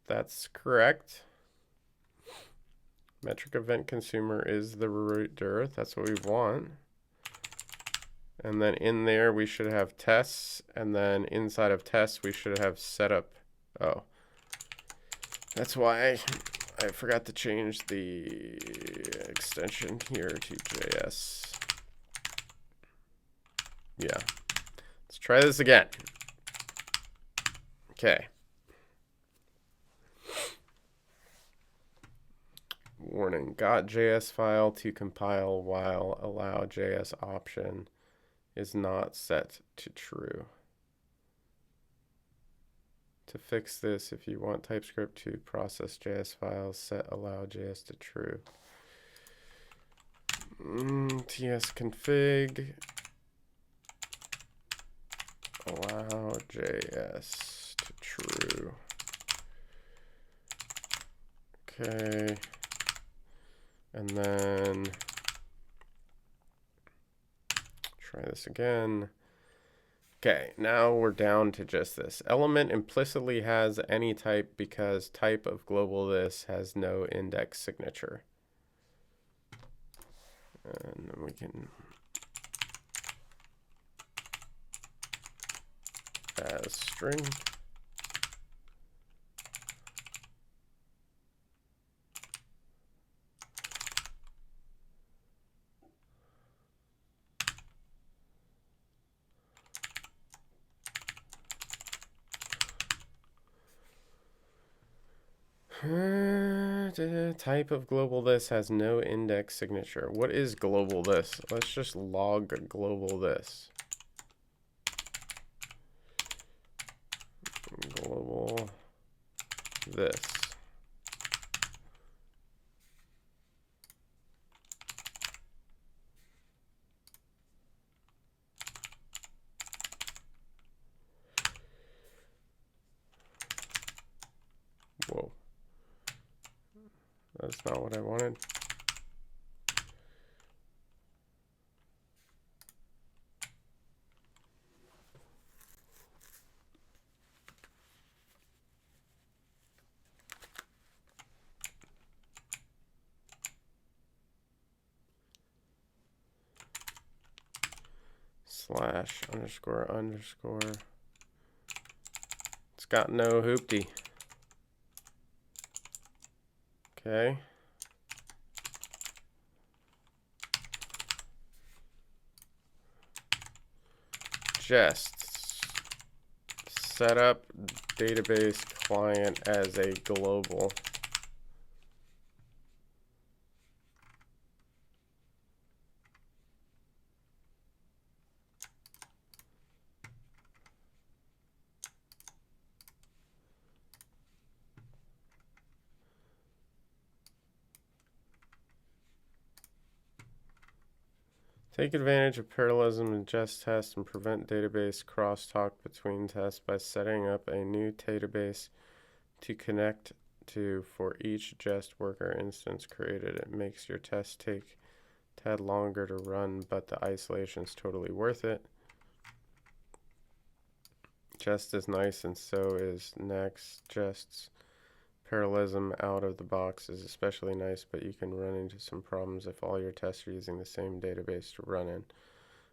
Speaker 1: that's correct. Metric event consumer is the rootdir. That's what we want. And then in there we should have tests, and then inside of tests we should have setup. Oh, that's why I forgot to change the extension here to JS. Yeah, let's try this again. Okay. Warning, got.js file to compile while allow.js option is not set to true. To fix this, if you want TypeScript to process JS files, set allow.js to true. tsconfig allow.js to true. Okay. And then try this again. Okay, now we're down to just this. Element implicitly has any type because type of global this has no index signature. And then we can as string. Type of global this has no index signature. What is global this? Let's just log global this. Global this. Whoa. That's not what I wanted. Slash underscore underscore. It's got no hoopty. Okay. Just set up database client as a global. Take advantage of parallelism in jest test and prevent database crosstalk between tests by setting up a new database to connect to for each jest worker instance created. It makes your test take a tad longer to run, but the isolation is totally worth it. Jest is nice, and so is Next. Jest's parallelism out of the box is especially nice, but you can run into some problems if all your tests are using the same database to run in.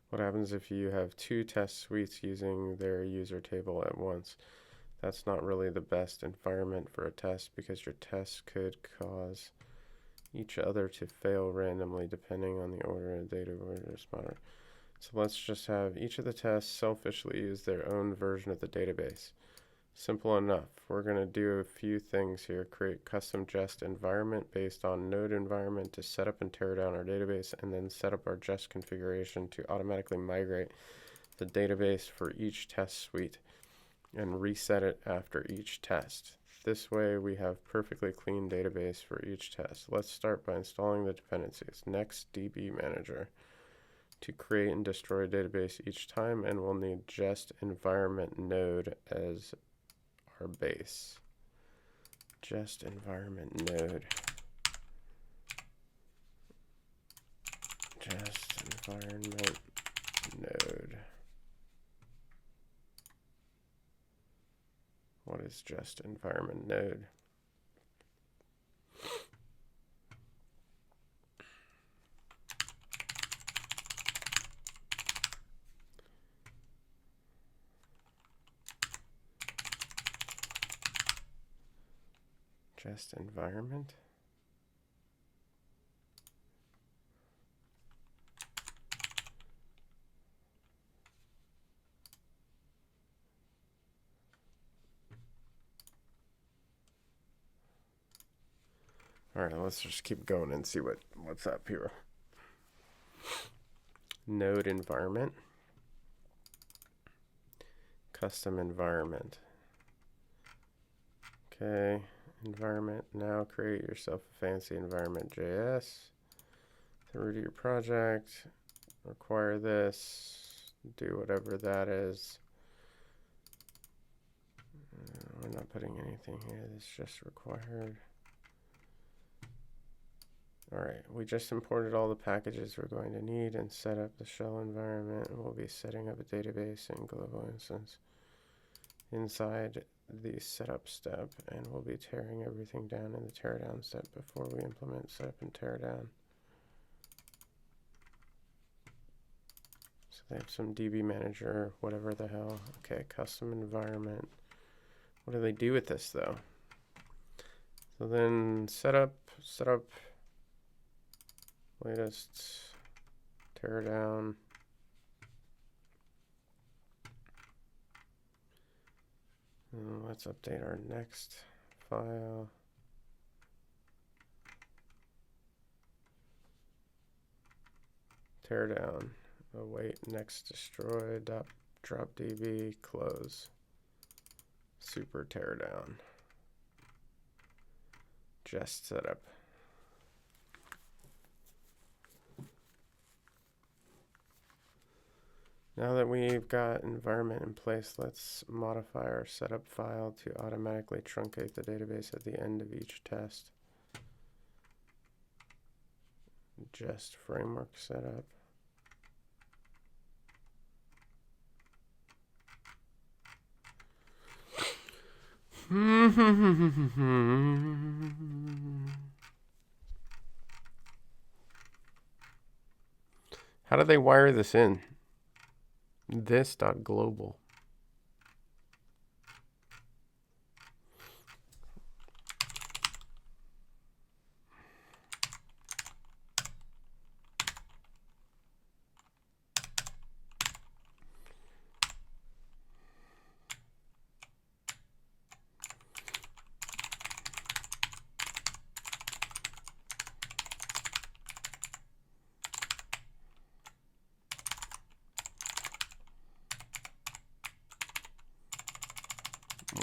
Speaker 1: What happens if you have two test suites using their user table at once? That's not really the best environment for a test because your tests could cause each other to fail randomly depending on the order of data responder. So let's just have each of the tests selfishly use their own version of the database. Simple enough. We're going to do a few things here. Create custom jest environment based on node environment to set up and tear down our database, and then set up our jest configuration to automatically migrate the database for each test suite and reset it after each test. This way we have perfectly clean database for each test. Let's start by installing the dependencies. Next DB manager to create and destroy a database each time, and we'll need jest environment node as our base. Jest environment node. Just environment node. What is just environment node? Just environment. All right, let's just keep going and see what's up here. Node environment. Custom environment. Okay, environment. Now create yourself a fancy environment JS. To root your project. Require this. Do whatever that is. We're not putting anything here. This is just required. Alright, we just imported all the packages we're going to need and set up the shell environment. We'll be setting up a database and global instance inside the setup step, and we'll be tearing everything down in the teardown step before we implement setup and teardown. So they have some DB manager, whatever the hell. Okay, custom environment. What do they do with this though? So then setup. Latest teardown. Let's update our next file. Teardown. Await next destroy. Drop DB. Close. Super teardown. Just setup. Now that we've got environment in place, let's modify our setup file to automatically truncate the database at the end of each test. Just framework setup. How do they wire this in? This.global.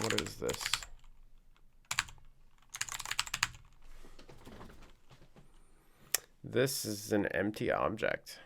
Speaker 1: What is this? This is an empty object.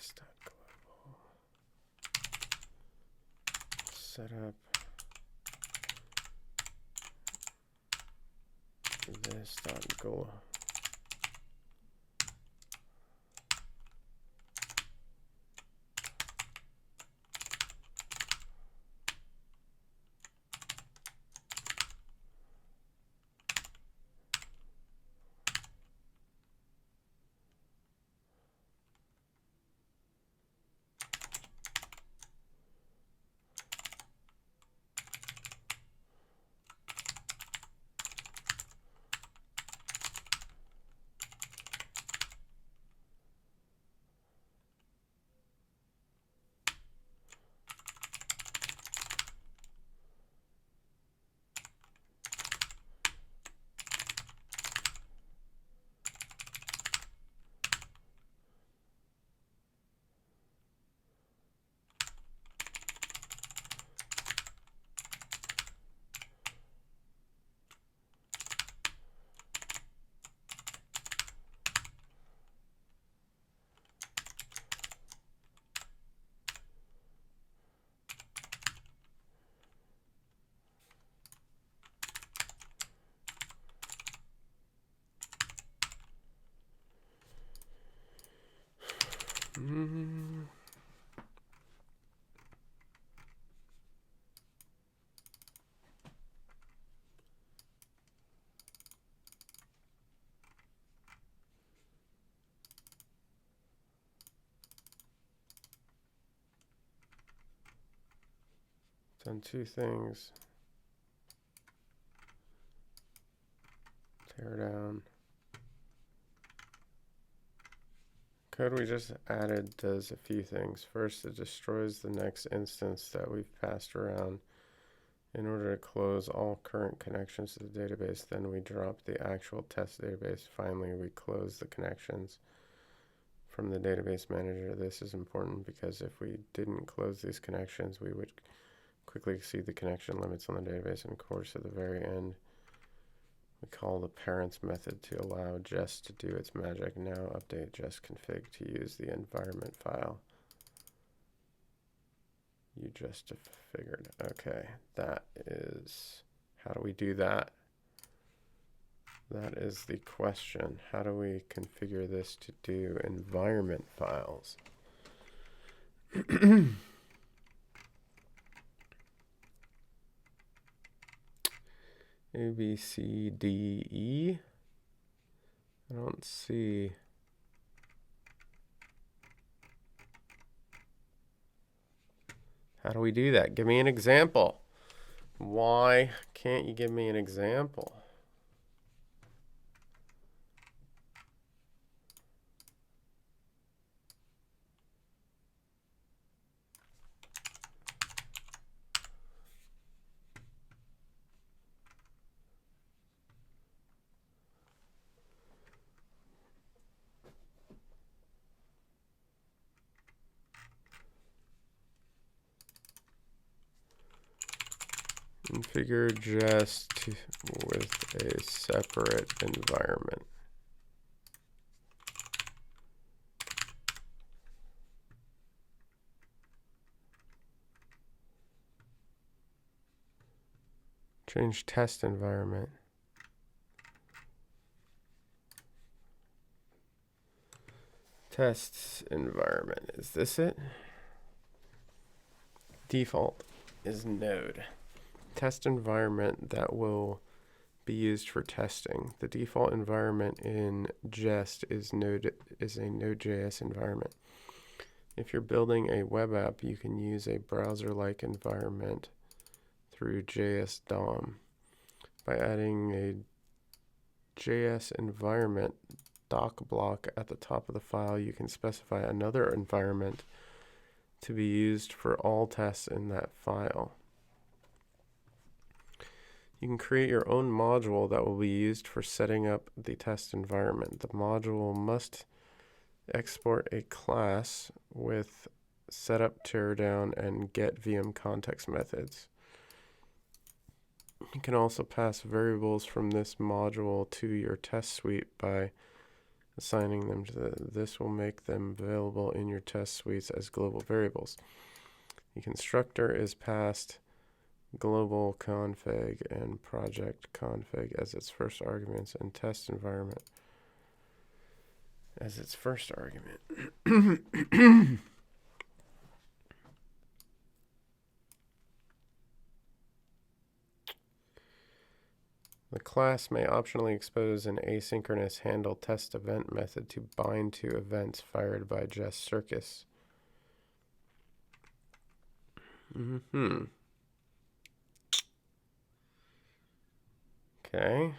Speaker 1: This.global. Setup. This.global. Done two things. Tear down. Code we just added does a few things. First, it destroys the next instance that we've passed around in order to close all current connections to the database. Then we drop the actual test database. Finally, we close the connections from the database manager. This is important because if we didn't close these connections, we would quickly exceed the connection limits on the database. And of course, at the very end, we call the parents method to allow Jest to do its magic. Now update Jest config to use the environment file you just figured. Okay, that is, how do we do that? That is the question. How do we configure this to do environment files? A, B, C, D, E. I don't see. How do we do that? Give me an example. Why can't you give me an example? Configure Jest with a separate environment. Change test environment. Tests environment. Is this it? Default is Node. Test environment that will be used for testing. The default environment in Jest is a Node.js environment. If you're building a web app, you can use a browser-like environment through JS DOM. By adding a JS environment doc block at the top of the file, you can specify another environment to be used for all tests in that file. You can create your own module that will be used for setting up the test environment. The module must export a class with setup, teardown, and get VM context methods. You can also pass variables from this module to your test suite by assigning them to this will make them available in your test suites as global variables. The constructor is passed global config and project config as its first arguments and test environment as its first argument. The class may optionally expose an asynchronous handle test event method to bind to events fired by Jest Circus. Okay.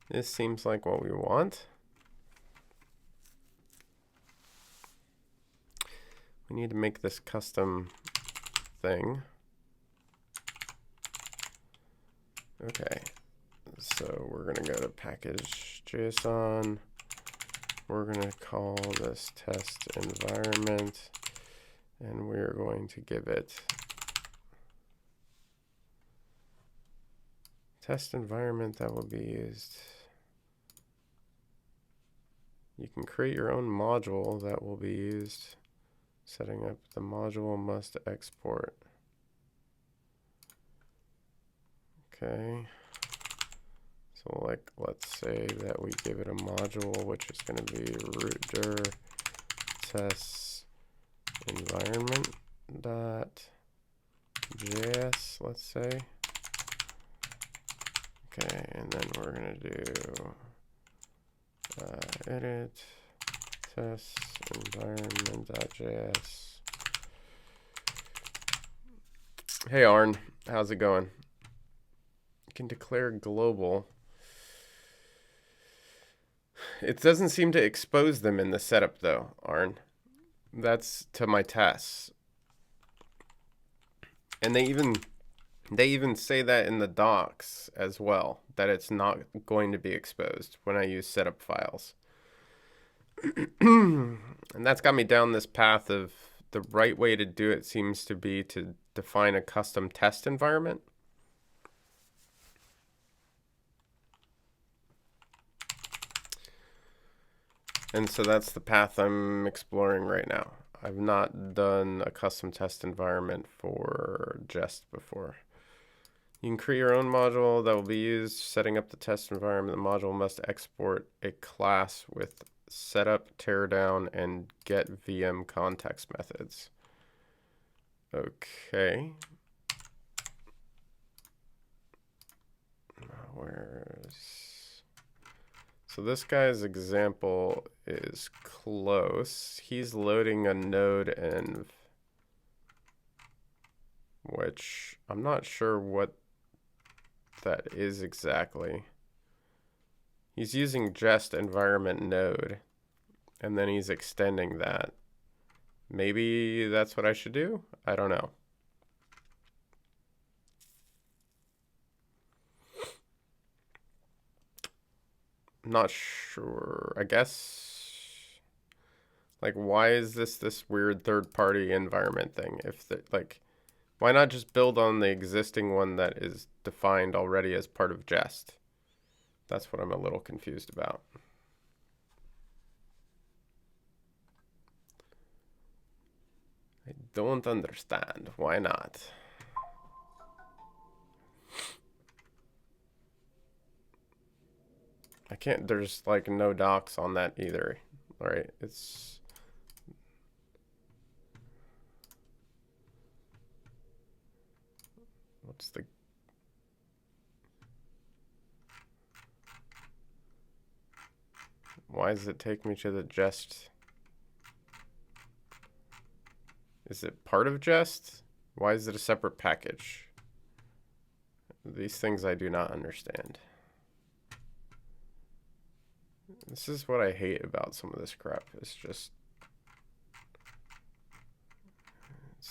Speaker 1: This seems like what we want. We need to make this custom thing. Okay. So we're going to go to package.json. We're going to call this test environment, and we're going to give it test environment that will be used. You can create your own module that will be used. Setting up the module must export Okay. So like, let's say that we give it a module, which is going to be root dir tests environment dot JS, let's say. Okay, and then we're going to do edit test environment.js. Hey Arn, how's it going? You can declare global. It doesn't seem to expose them in the setup though, Arn. That's to my tests. And they even say that in the docs as well, that it's not going to be exposed when I use setup files. And that's got me down this path of the right way to do it seems to be to define a custom test environment. And so that's the path I'm exploring right now. I've not done a custom test environment for Jest before. You can create your own module that will be used setting up the test environment. The module must export a class with setup, teardown, and get VM context methods. Okay. So this guy's example is close. He's loading a node env, which I'm not sure what that is exactly. He's using Jest environment node, and then he's extending that. Maybe that's what I should do? I don't know. Not sure. I guess, like, why is this weird third-party environment thing? If the, like, why not just build on the existing one that is defined already as part of Jest? That's what I'm a little confused about. I don't understand. Why not? I can't, there's like no docs on that either, right? It's, what's the, why does it take me to the Jest? Is it part of Jest? Why is it a separate package? These things I do not understand. This is what I hate about some of this crap. It's just,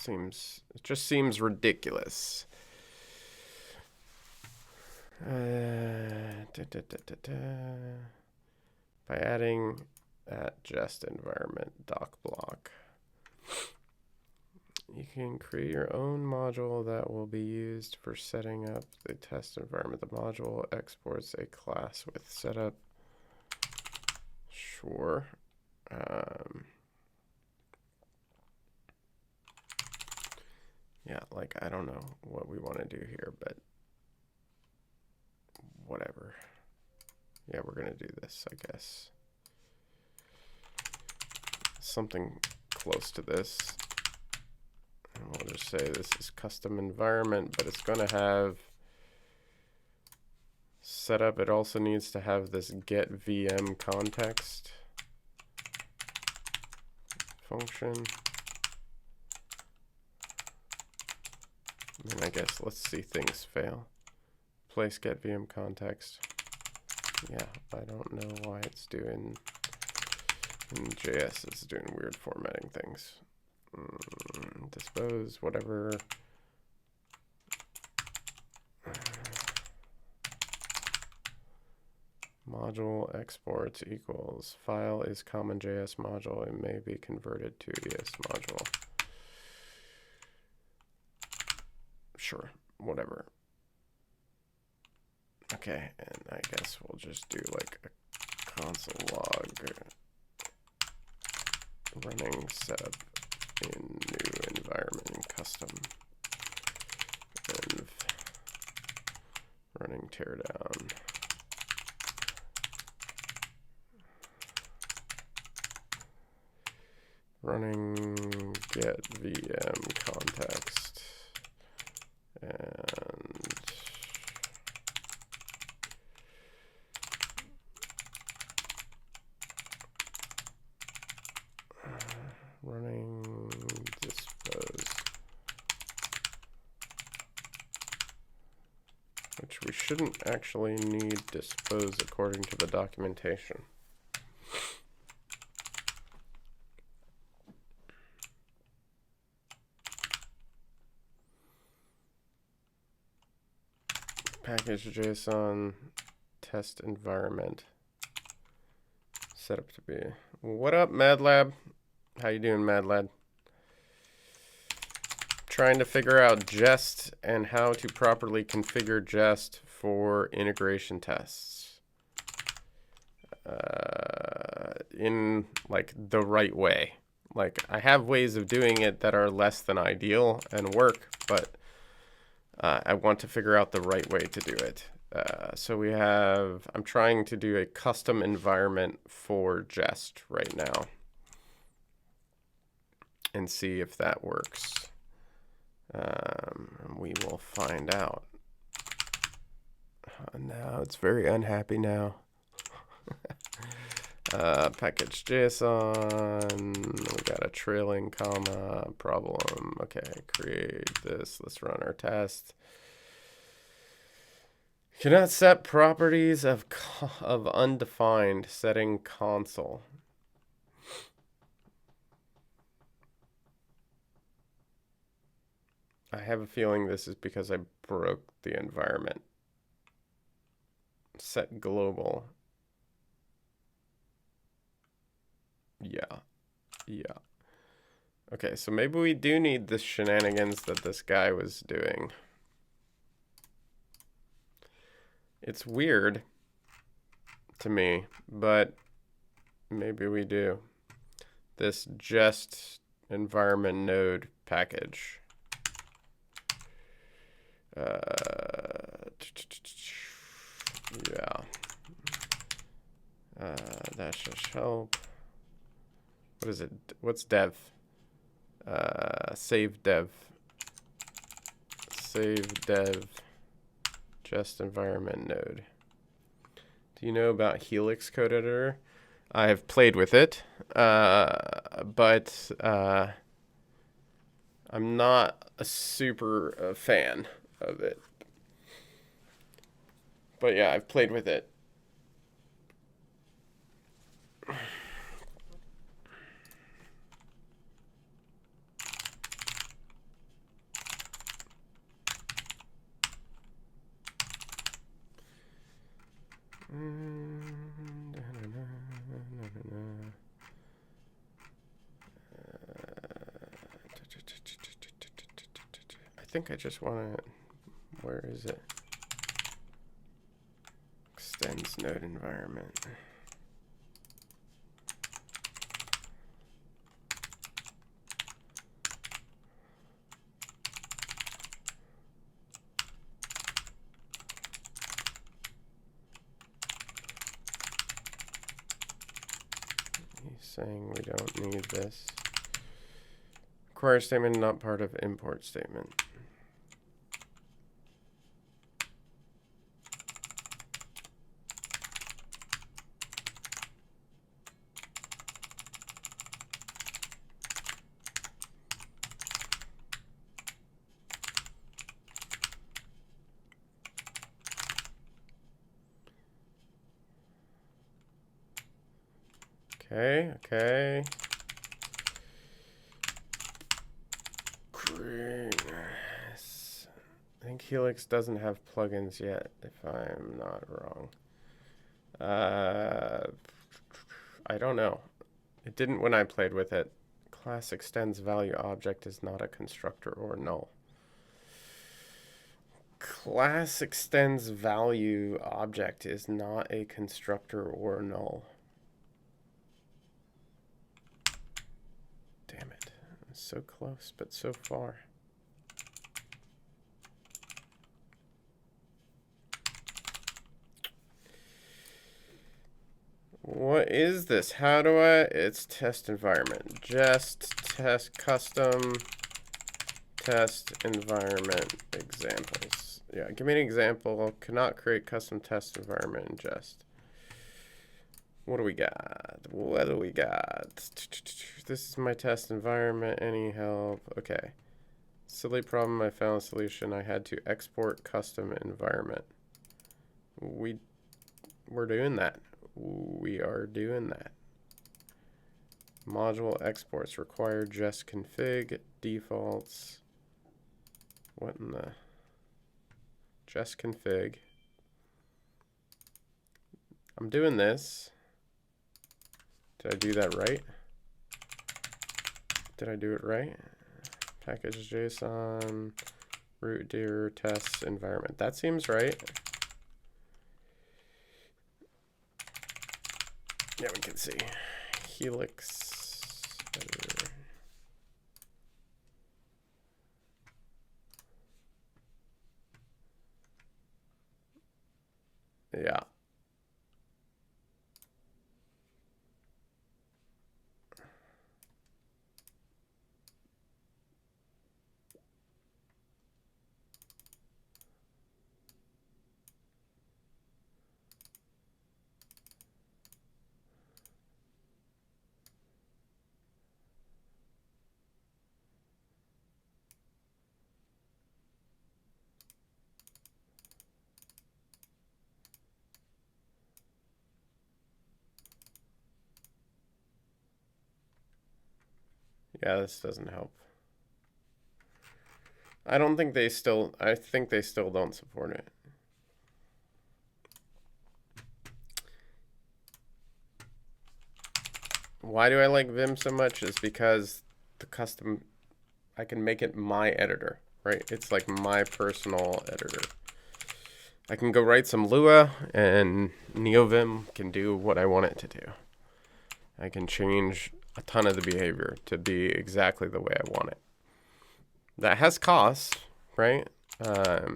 Speaker 1: it just seems ridiculous. By adding at Jest environment doc block, you can create your own module that will be used for setting up the test environment. The module exports a class with setup. Sure. Yeah, like, I don't know what we want to do here, but whatever. Yeah, we're going to do this, I guess. Something close to this. And we'll just say this is custom environment, but it's going to have setup. It also needs to have this get VM context function. And then I guess let's see things fail. Place get VM context. Yeah, I don't know why it's doing in JS. It's doing weird formatting things. Dispose, whatever. Module exports equals file is common JS module. It may be converted to ES module. Sure, whatever. Okay, and I guess we'll just do like a console log running setup in new environment in custom env Running teardown. Running get VM context. And running dispose, which we shouldn't actually need dispose according to the documentation. Package JSON test environment set up to be. What up, MadLab? How you doing, MadLab? Trying to figure out Jest and how to properly configure Jest for integration tests in like the right way. Like I have ways of doing it that are less than ideal and work, but I want to figure out the right way to do it. So we have, I'm trying to do a custom environment for Jest right now and see if that works. We will find out. Now it's very unhappy now. Package JSON, we got a trailing comma problem. Okay, create this. Let's run our test. Cannot set properties of undefined setting console. I have a feeling this is because I broke the environment. Set global. Yeah. Okay, so maybe we do need the shenanigans that this guy was doing. It's weird to me, but maybe we do. This Jest environment node package. Yeah. Dash help. What is it? What's dev? Save dev. Save dev. Jest environment node. Do you know about Helix code editor? I have played with it, but I'm not a super fan of it. But yeah, I've played with it. I think I just want to, where is it? Extends node environment. He's saying we don't need this. Require statement not part of import statement. Okay. Great. I think Helix doesn't have plugins yet, if I'm not wrong. I don't know. It didn't when I played with it. Class extends value object is not a constructor or null. Class extends value object is not a constructor or null. Damn it. I'm so close, but so far. What is this? How do I? It's test environment. Just test custom test environment examples. Yeah, give me an example. Cannot create custom test environment in Jest. What do we got? What do we got? This is my test environment. Any help? Okay. Silly problem. I found a solution. I had to export custom environment. We're doing that. We are doing that. Module exports require Jest config defaults. What in the Jest config? I'm doing this. Did I do that right? Did I do it right? Package JSON root dir test environment. That seems right. Yeah, we can see. Helix editor. Yeah. Yeah, this doesn't help. I think they still don't support it. Why do I like Vim so much? Is because the custom, I can make it my editor, right? It's like my personal editor. I can go write some Lua and NeoVim can do what I want it to do. I can change a ton of the behavior to be exactly the way I want it. That has costs, right? But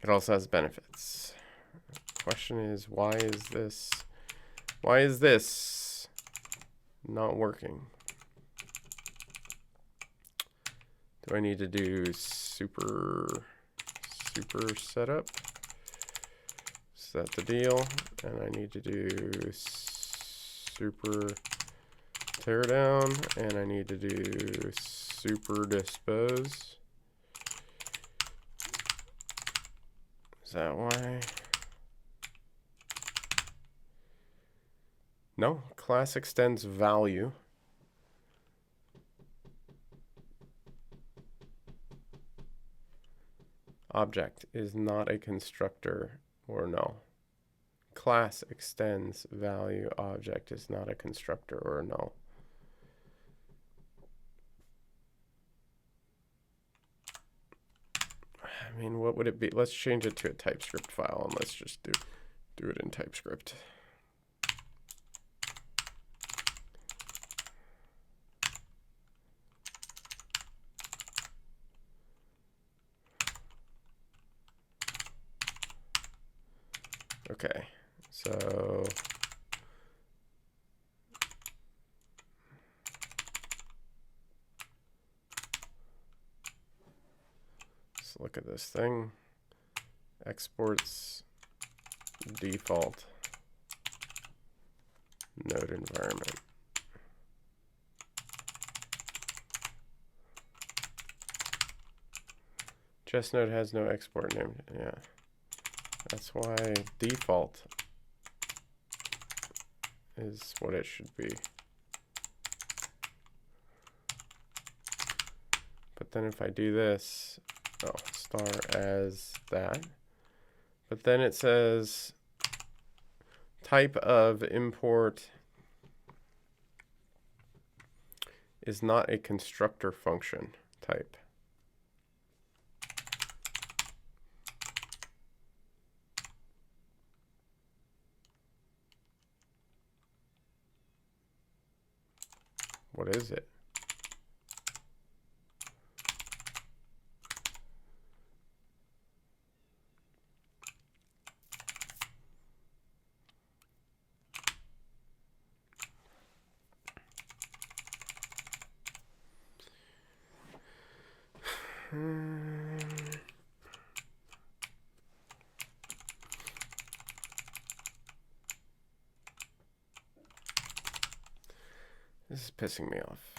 Speaker 1: it also has benefits. Question is, why is this not working? Do I need to do super setup? Is that the deal? And I need to do super teardown, and I need to do super dispose. Is that why? No, class extends value. Object is not a constructor, or no. Class extends value. Object is not a constructor, or no. I mean, what would it be? Let's change it to a TypeScript file, and let's just do it in TypeScript. Okay, so let's look at this thing. Exports default node environment. Jest node has no export name. Yeah. That's why default is what it should be. But then if I do this, oh, star as that. But then it says type of import is not a constructor function type. What is it? This is pissing me off.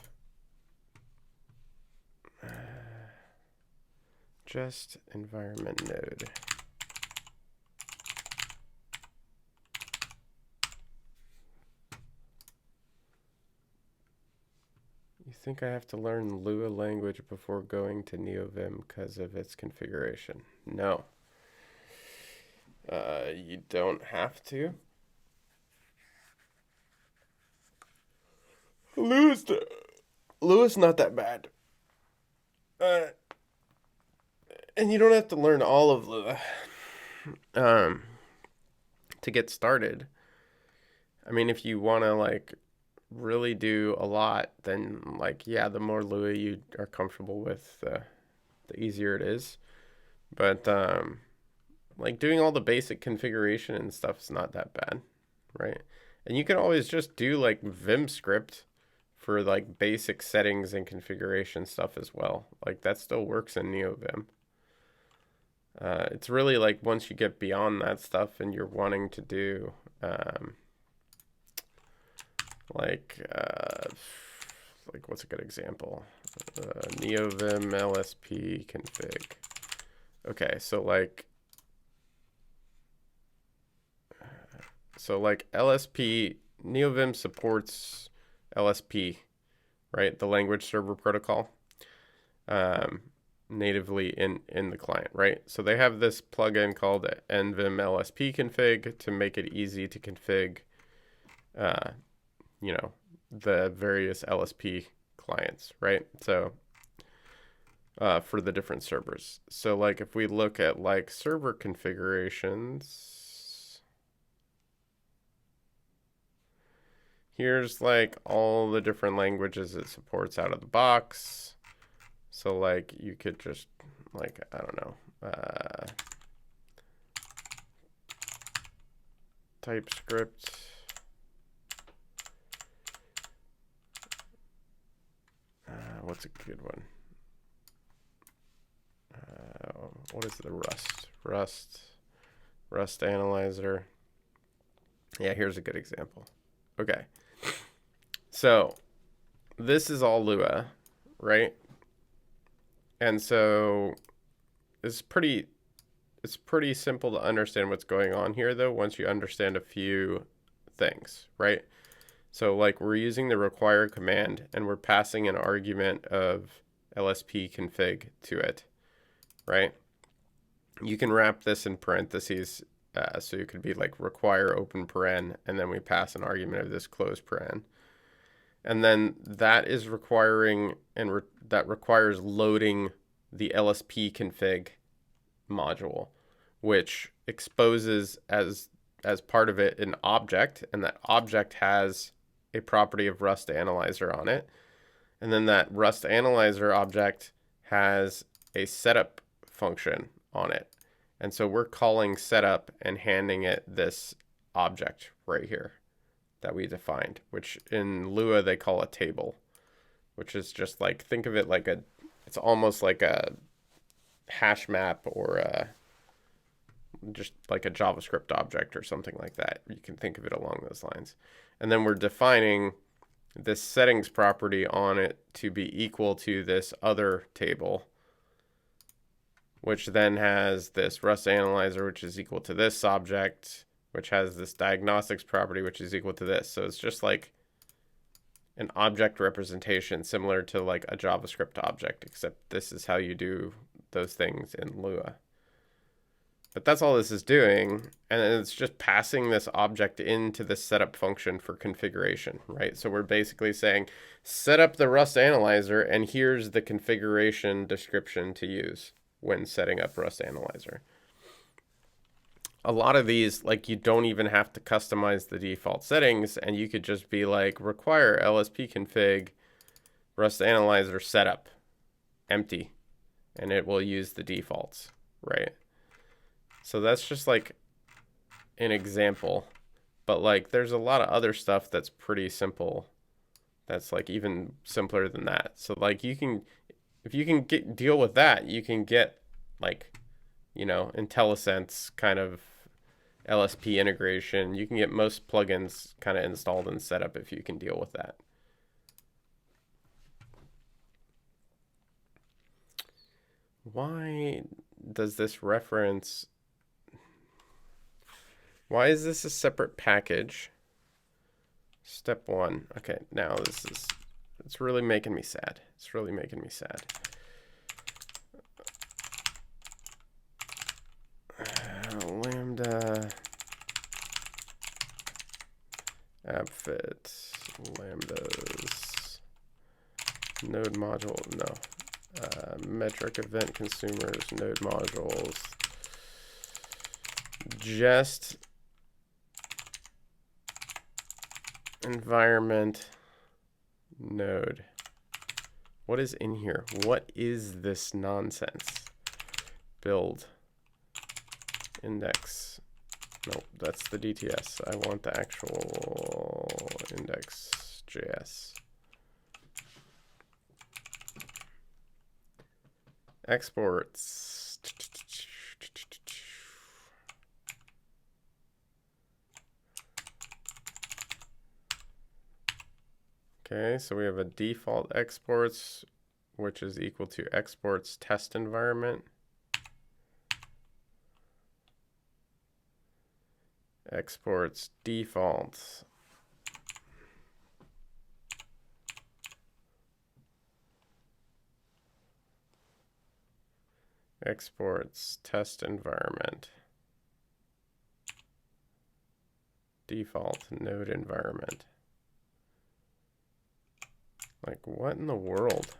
Speaker 1: Just environment node. You think I have to learn Lua language before going to NeoVim because of its configuration? No. You don't have to. Lua's not that bad. And you don't have to learn all of Lua to get started. I mean, if you want to like really do a lot, then like, yeah, the more Lua you are comfortable with, the easier it is. But like doing all the basic configuration and stuff is not that bad, right? And you can always just do like Vim script for like basic settings and configuration stuff as well. Like that still works in NeoVim. It's really like once you get beyond that stuff and you're wanting to do like what's a good example? NeoVim LSP config. Okay, so like LSP, NeoVim supports LSP, right? The language server protocol, natively in the client, right? So they have this plugin called NVim LSP config to make it easy to config, you know, the various LSP clients, right? So for the different servers. So like if we look at like server configurations, here's like all the different languages it supports out of the box. So like you could just like, I don't know, TypeScript. What's a good one? What is the Rust analyzer? Yeah, here's a good example. Okay. So this is all Lua, right? And so it's pretty simple to understand what's going on here though, once you understand a few things, right? So like we're using the require command and we're passing an argument of LSP config to it, right? You can wrap this in parentheses, so you could be like require open paren, and then we pass an argument of this close paren. And then that is requiring, and that requires loading the LSP config module, which exposes as part of it an object, and that object has a property of Rust Analyzer on it. And then that Rust Analyzer object has a setup function on it. And so we're calling setup and handing it this object right here that we defined, which in Lua they call a table, which is just like, think of it like it's almost like a hash map or just like a JavaScript object or something like that. You can think of it along those lines. And then we're defining this settings property on it to be equal to this other table, which then has this Rust Analyzer, which is equal to this object, which has this diagnostics property, which is equal to this. So it's just like an object representation similar to like a JavaScript object, except this is how you do those things in Lua. But that's all this is doing, and it's just passing this object into the setup function for configuration, right? So we're basically saying, set up the Rust Analyzer, and here's the configuration description to use when setting up Rust Analyzer. A lot of these, like, you don't even have to customize the default settings, and you could just be like, require LSP config Rust Analyzer setup empty, and it will use the defaults, right? So that's just like an example, but like there's a lot of other stuff that's pretty simple. That's like even simpler than that. So like you can, if you can deal with that, you can get like, you know, IntelliSense kind of LSP integration. You can get most plugins kind of installed and set up if you can deal with that. Why does this reference... Why is this a separate package? Step 1. Okay, now this is... It's really making me sad. It's really making me sad. Lambda... appfit... lambdas... node module... No. Metric event consumers, node modules... just... environment node. What is in here? What is this nonsense? Build index. Nope, that's the DTS. I want the actual index.js. Exports. Okay, so we have a default exports, which is equal to exports test environment. Exports default. Exports test environment. Default node environment. Like, what in the world?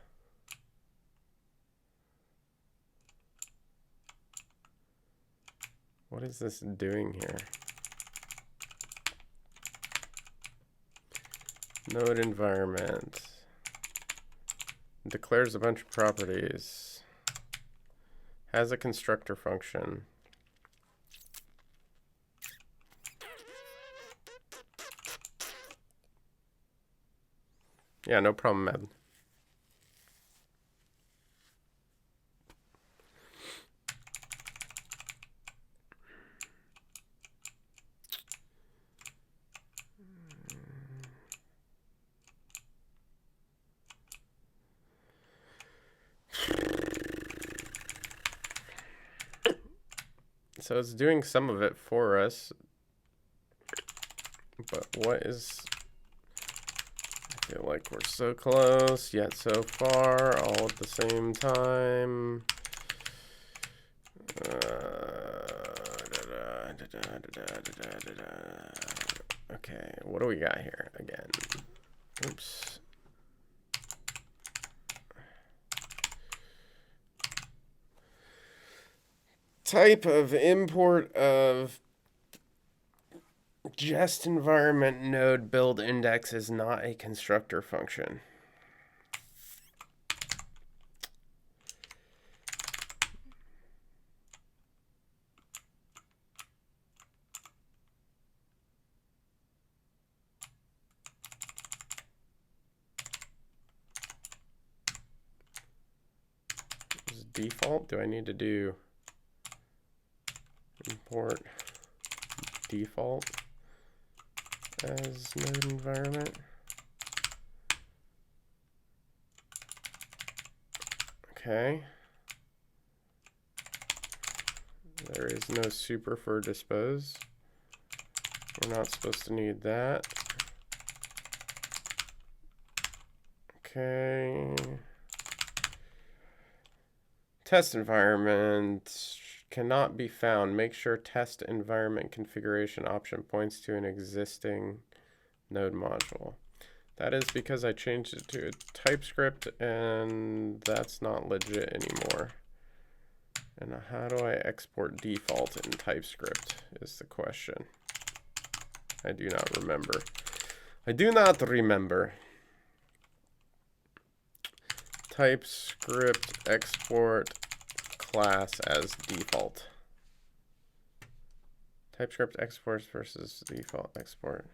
Speaker 1: What is this doing here? Node environment. Declares a bunch of properties. Has a constructor function. Yeah, no problem, man. So it's doing some of it for us. But what is... I feel like we're so close, yet so far, all at the same time. Okay, what do we got here again? Oops. Type of import of just environment node build index is not a constructor function. Is default? Do I need to do import default as node environment? Okay. There is no super for dispose. We're not supposed to need that. Okay. Test environment cannot be found. Make sure test environment configuration option points to an existing node module. That is because I changed it to a TypeScript and that's not legit anymore. And how do I export default in TypeScript is the question. I do not remember. I do not remember. TypeScript export class as default. TypeScript exports versus default export.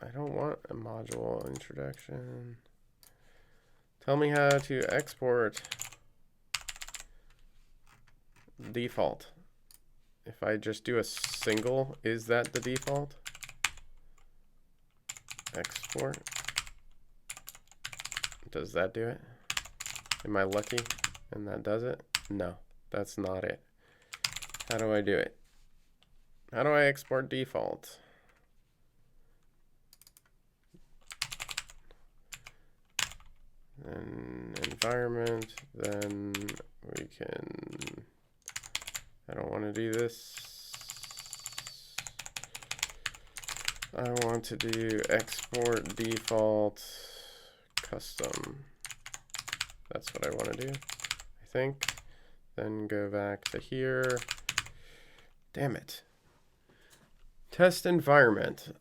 Speaker 1: I don't want a module introduction. Tell me how to export default. If I just do a single, is that the default? Export. Does that do it? Am I lucky? And that does it? No, that's not it. How do I do it? How do I export default? Then environment, then we can, I don't want to do this. I want to do export default custom. That's what I want to do, I think. Then go back to here. Damn it. Test environment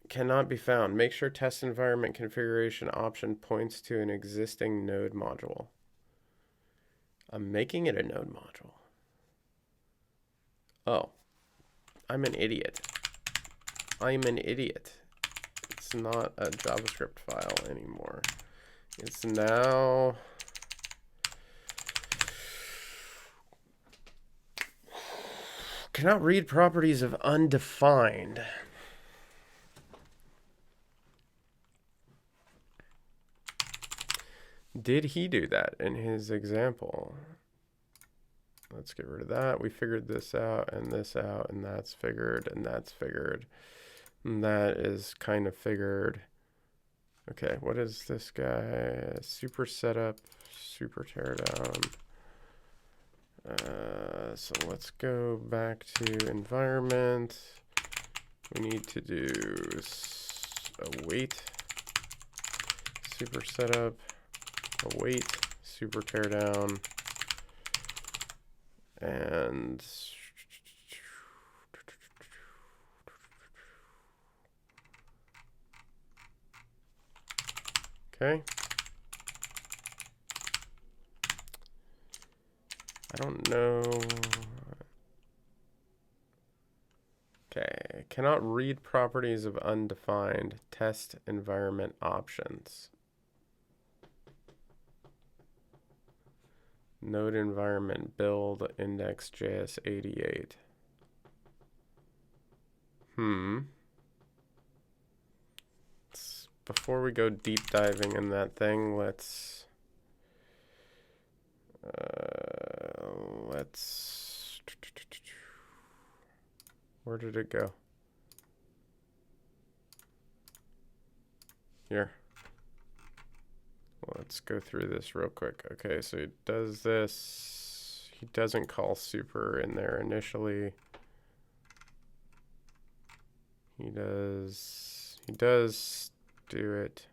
Speaker 1: cannot be found. Make sure test environment configuration option points to an existing node module. I'm making it a node module. Oh, I'm an idiot. I'm an idiot. It's not a JavaScript file anymore. It's now cannot read properties of undefined. Did he do that in his example? Let's get rid of that. We figured this out, and that's figured, and that's figured. And that is kind of figured. Okay, what is this guy? Super setup, super teardown. So let's go back to environment. We need to do await super setup, await super teardown, and okay. I don't know. Okay, cannot read properties of undefined test environment options. Node environment build index.js 88. Before we go deep diving in that thing, let's where did it go? Here. Let's go through this real quick. Okay, so he does this. He doesn't call super in there initially. He does do it.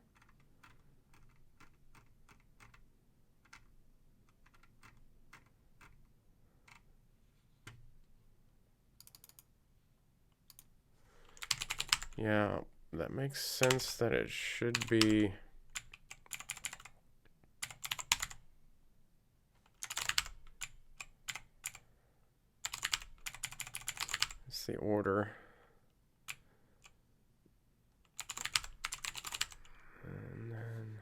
Speaker 1: Yeah, that makes sense that it should be. It's the order. And then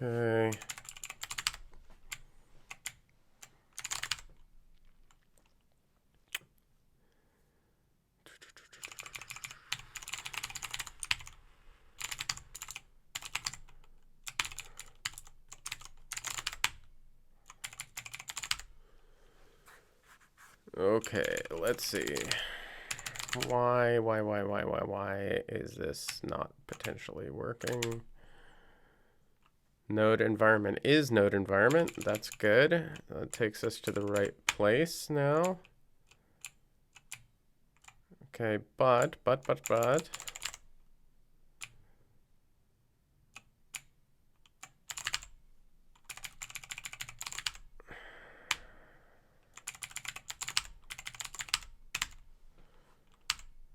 Speaker 1: okay. Okay, let's see. Why is this not potentially working? Node environment is node environment. That's good. That takes us to the right place now. Okay, but.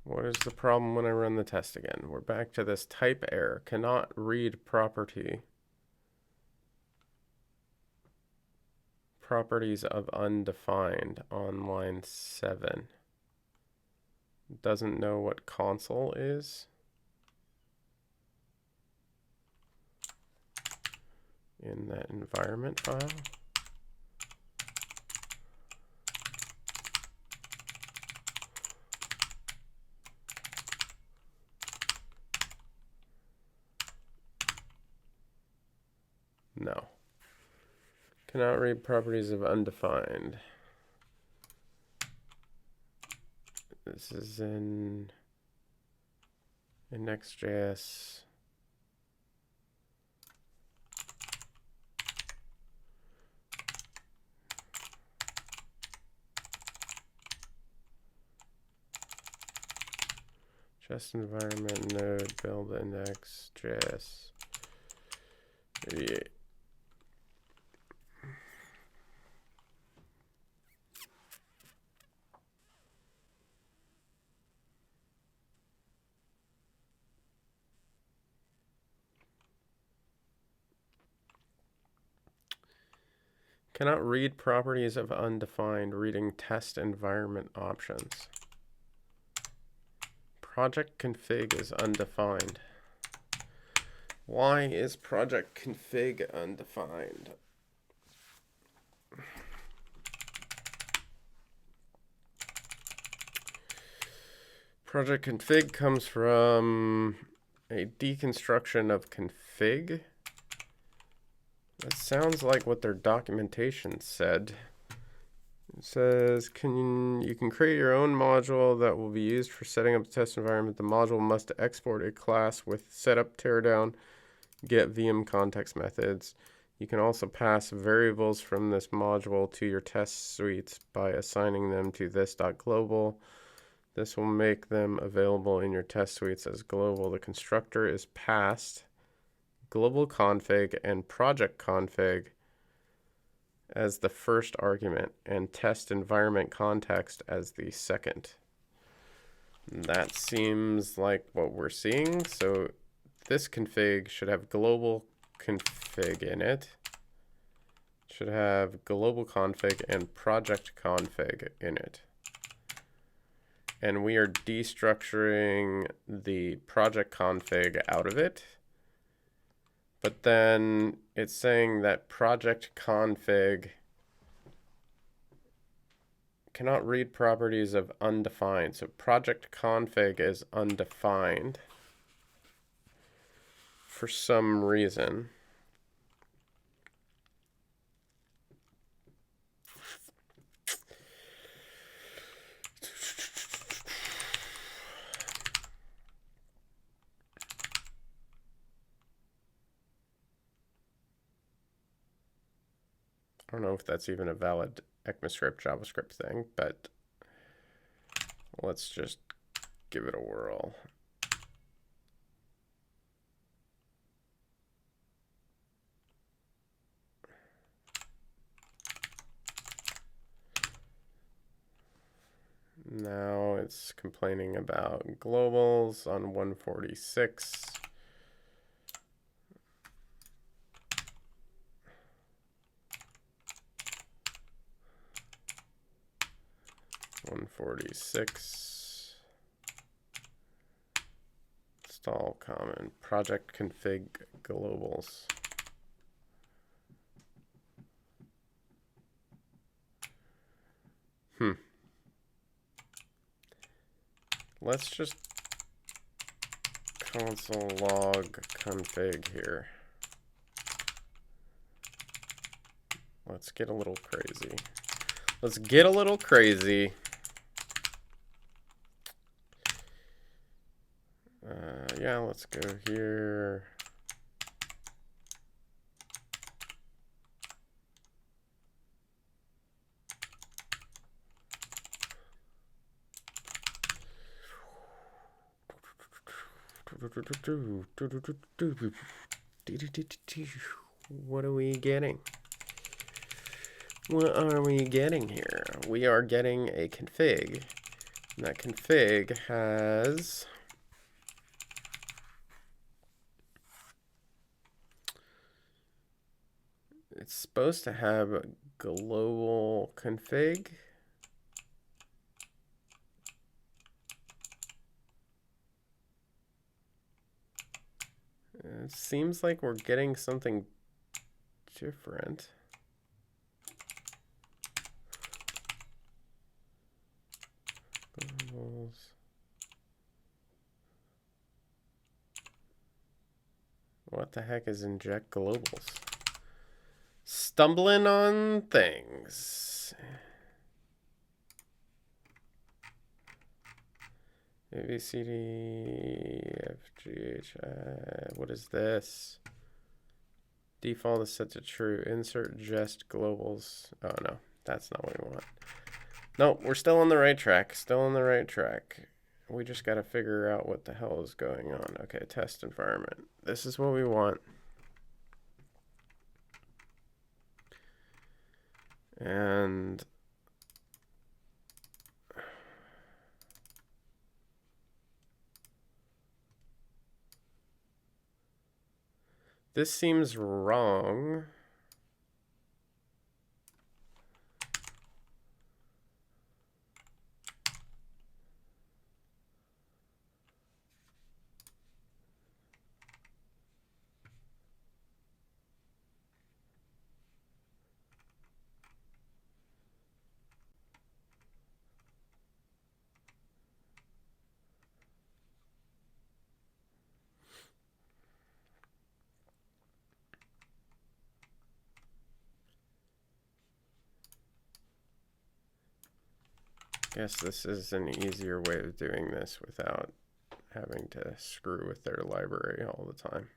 Speaker 1: What is the problem when I run the test again? We're back to this type error. Cannot read property. properties of undefined on line 7. Doesn't know what console is. In that environment file. No. Cannot read properties of undefined. This is in Next.js. Just environment node build index.js. 88. Cannot read properties of undefined, reading test environment options. Project config is undefined. Why is project config undefined? Project config comes from a deconstruction of config. That sounds like what their documentation said. It says, you can create your own module that will be used for setting up the test environment. The module must export a class with setup, teardown, get VM context methods. You can also pass variables from this module to your test suites by assigning them to this.global. This will make them available in your test suites as global. The constructor is passed global config and project config as the first argument and test environment context as the second. That seems like what we're seeing. So this config should have global config in it. Should have global config and project config in it. And we are destructuring the project config out of it. But then it's saying that project config cannot read properties of undefined. So project config is undefined for some reason. I don't know if that's even a valid ECMAScript JavaScript thing, but let's just give it a whirl. Now it's complaining about globals on 146. Install common project config globals. Let's just console log config here. Let's get a little crazy. Let's get a little crazy. Yeah, let's go here. What are we getting? What are we getting here? We are getting a config. And that config has it's supposed to have global config. It seems like we're getting something different. Globals. What the heck is inject globals? Stumbling on things. A, B, C, D, F, G, H, I. What is this? Default is set to true. Insert jest globals. Oh, no. That's not what we want. No, we're still on the right track. Still on the right track. We just got to figure out what the hell is going on. Okay, test environment. This is what we want. And this seems wrong. Guess this is an easier way of doing this without having to screw with their library all the time.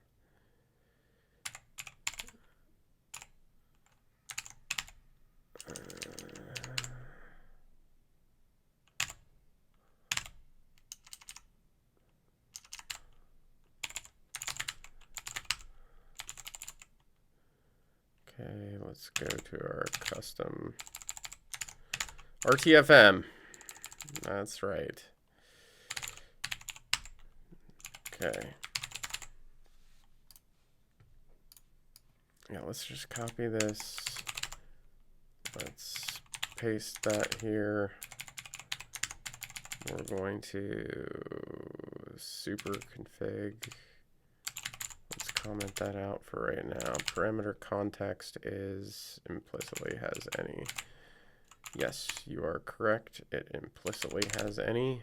Speaker 1: Okay, let's go to our custom RTFM. That's right. Okay. Yeah, let's just copy this. Let's paste that here. We're going to super config. Let's comment that out for right now. Parameter context is implicitly has any. Yes, you are correct. It implicitly has any.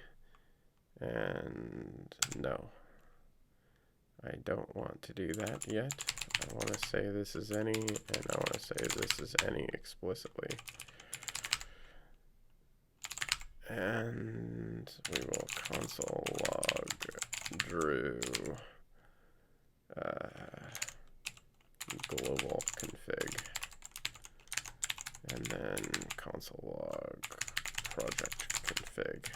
Speaker 1: And no, I don't want to do that yet. I want to say this is any, and I want to say this is any explicitly. And we will console log drew global config. And then console log project config.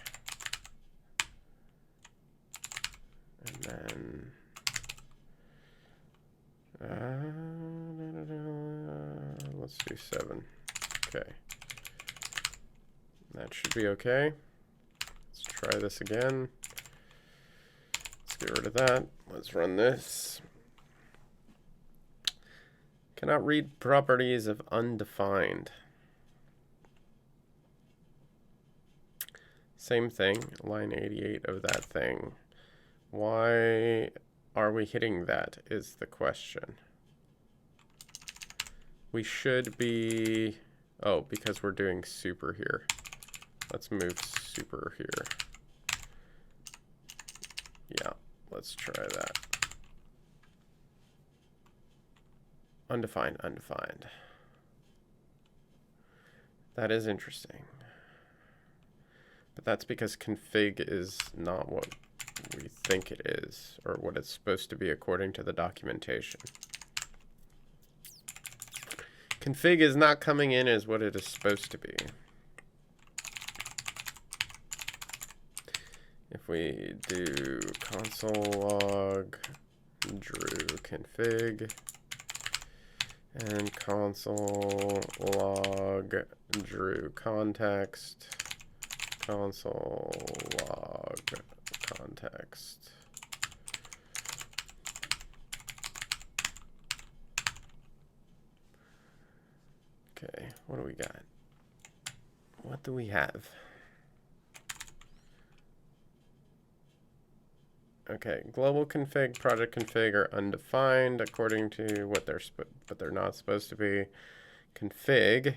Speaker 1: And then let's do 7. Okay. That should be okay. Let's try this again. Let's get rid of that. Let's run this. Cannot read properties of undefined. Same thing, line 88 of that thing. Why are we hitting that is the question. We should be, oh, because we're doing super here. Let's move super here. Yeah, let's try that. Undefined, undefined. That is interesting. But that's because config is not what we think it is, or what it's supposed to be according to the documentation. Config is not coming in as what it is supposed to be. If we do console log drew config and console log drew context, console log context. Okay, what do we got? What do we have? Okay, global config, project config are undefined according to what they're not supposed to be. Config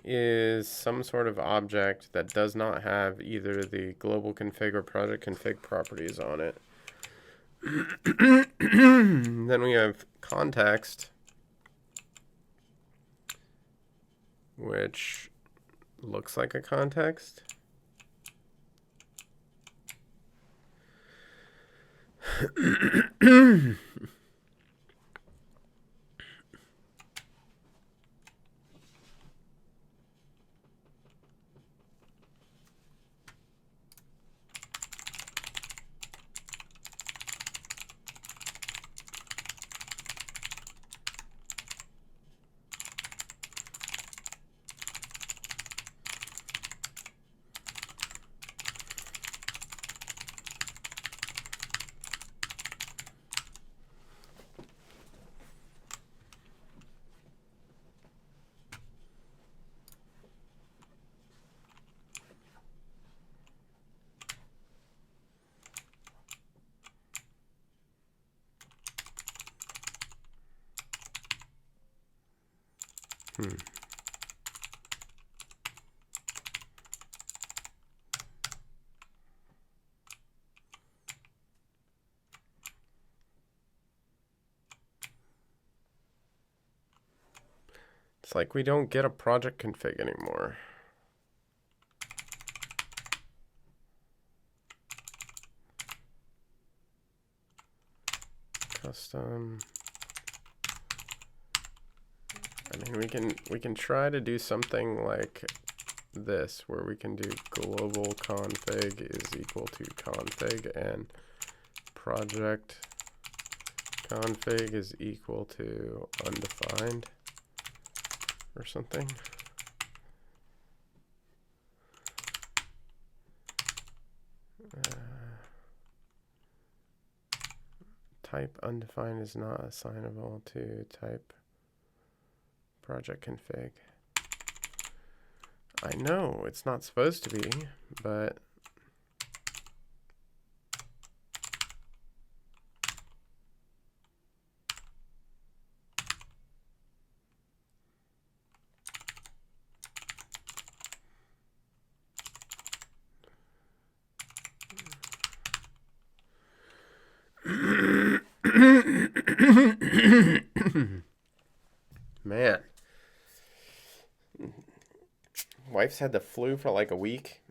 Speaker 1: is some sort of object that does not have either the global config or project config properties on it. Then we have context, which looks like a context. It's like we don't get a project config anymore. Custom. I mean, we can try to do something like this, where we can do global config is equal to config and project config is equal to undefined or something. Type undefined is not assignable to type project config. I know it's not supposed to be, but man, wife's had the flu for like a week.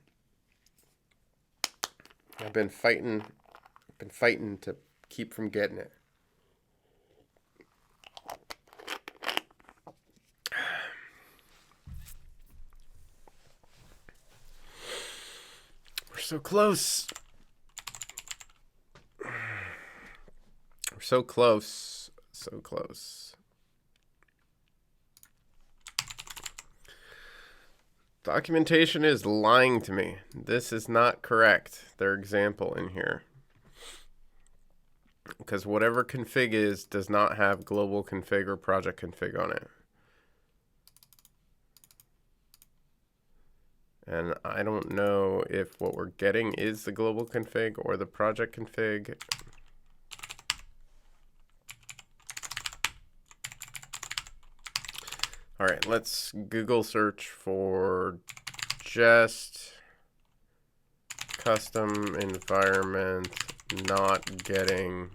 Speaker 1: I've been fighting to keep from getting it. We're so close. We're so close. So close. Documentation is lying to me. This is not correct. Their example in here. Because whatever config is does not have global config or project config on it. And I don't know if what we're getting is the global config or the project config. All right, let's Google search for just custom environment not getting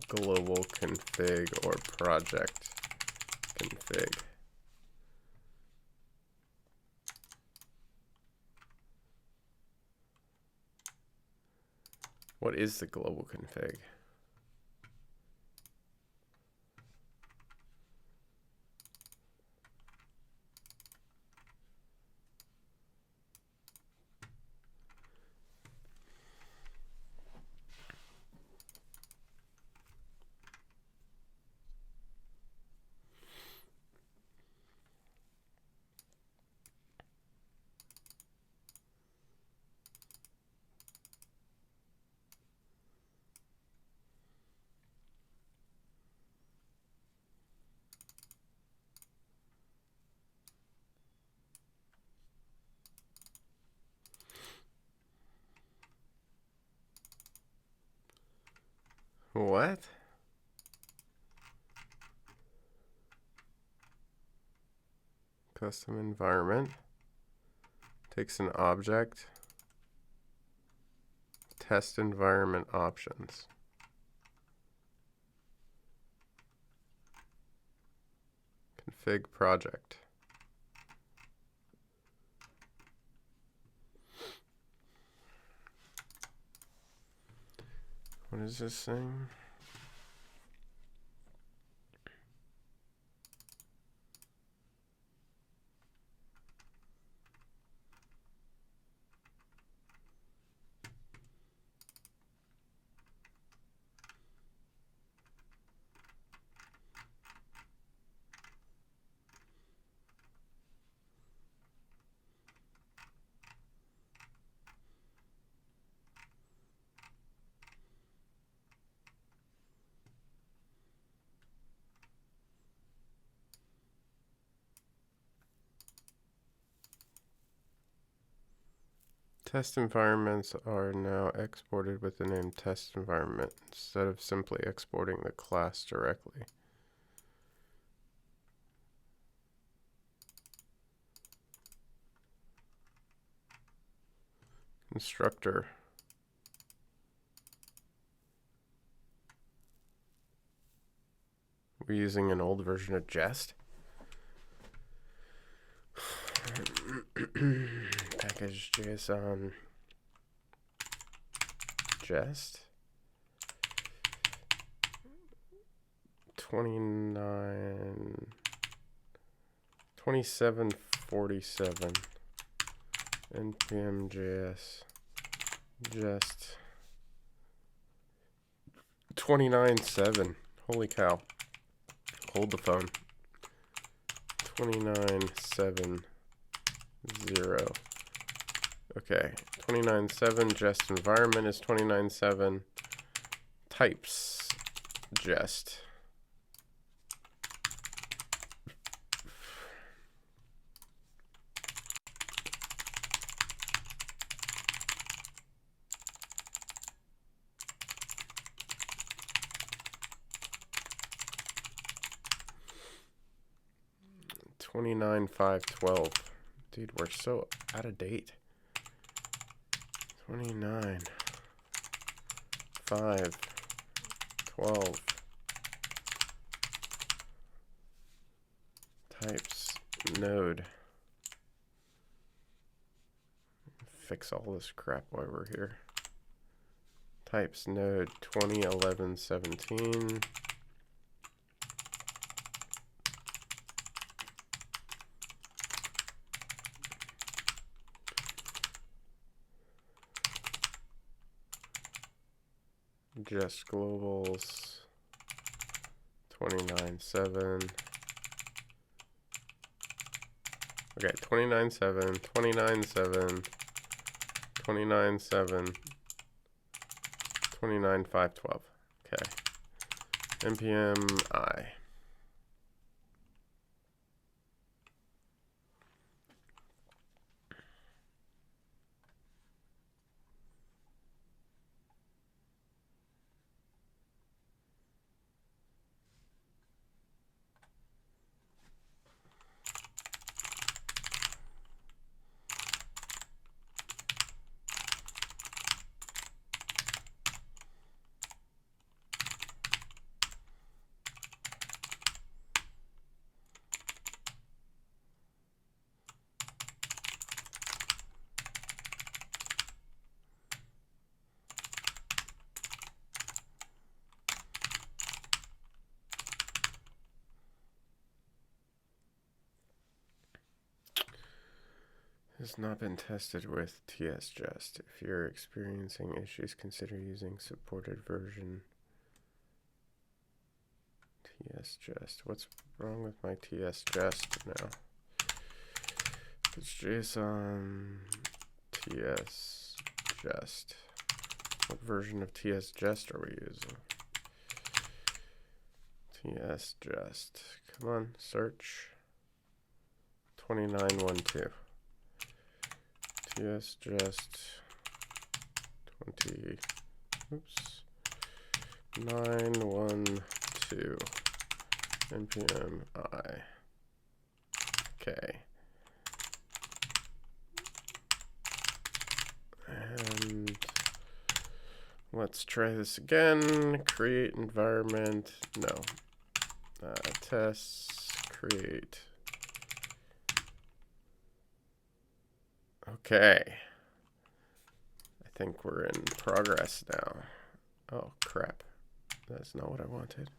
Speaker 1: global config or project config. What is the global config? What? Custom environment. Takes an object. Test environment options. Config project. What is this thing? Test environments are now exported with the name test environment instead of simply exporting the class directly. Constructor. We're using an old version of Jest. Package JSON Jest 2747 npm JS Jest 29.7. Holy cow. Hold the phone. 29.7.0. Okay, 29.7 Jest environment is 29.7. Types Jest. $29.5.12. Dude, we're so out of date. 29.5.12. Types node. Fix all this crap while we're here. Types node 2011-17. Jest globals 29.7. Okay, 29.7, 29.7, 29.7, 29.5.12. Okay. npm I. Has not been tested with TS-Jest. If you're experiencing issues, consider using supported version. TS-Jest. What's wrong with my TS-Jest now? It's JSON TS-Jest. What version of TS-Jest are we using? TS-Jest. Come on, search. 29.1.2. TS-Jest 20. Oops. 912 npm I. Okay. And let's try this again. Create environment. No. Tests. Create. Okay. I think we're in progress now. Oh, crap. That's not what I wanted.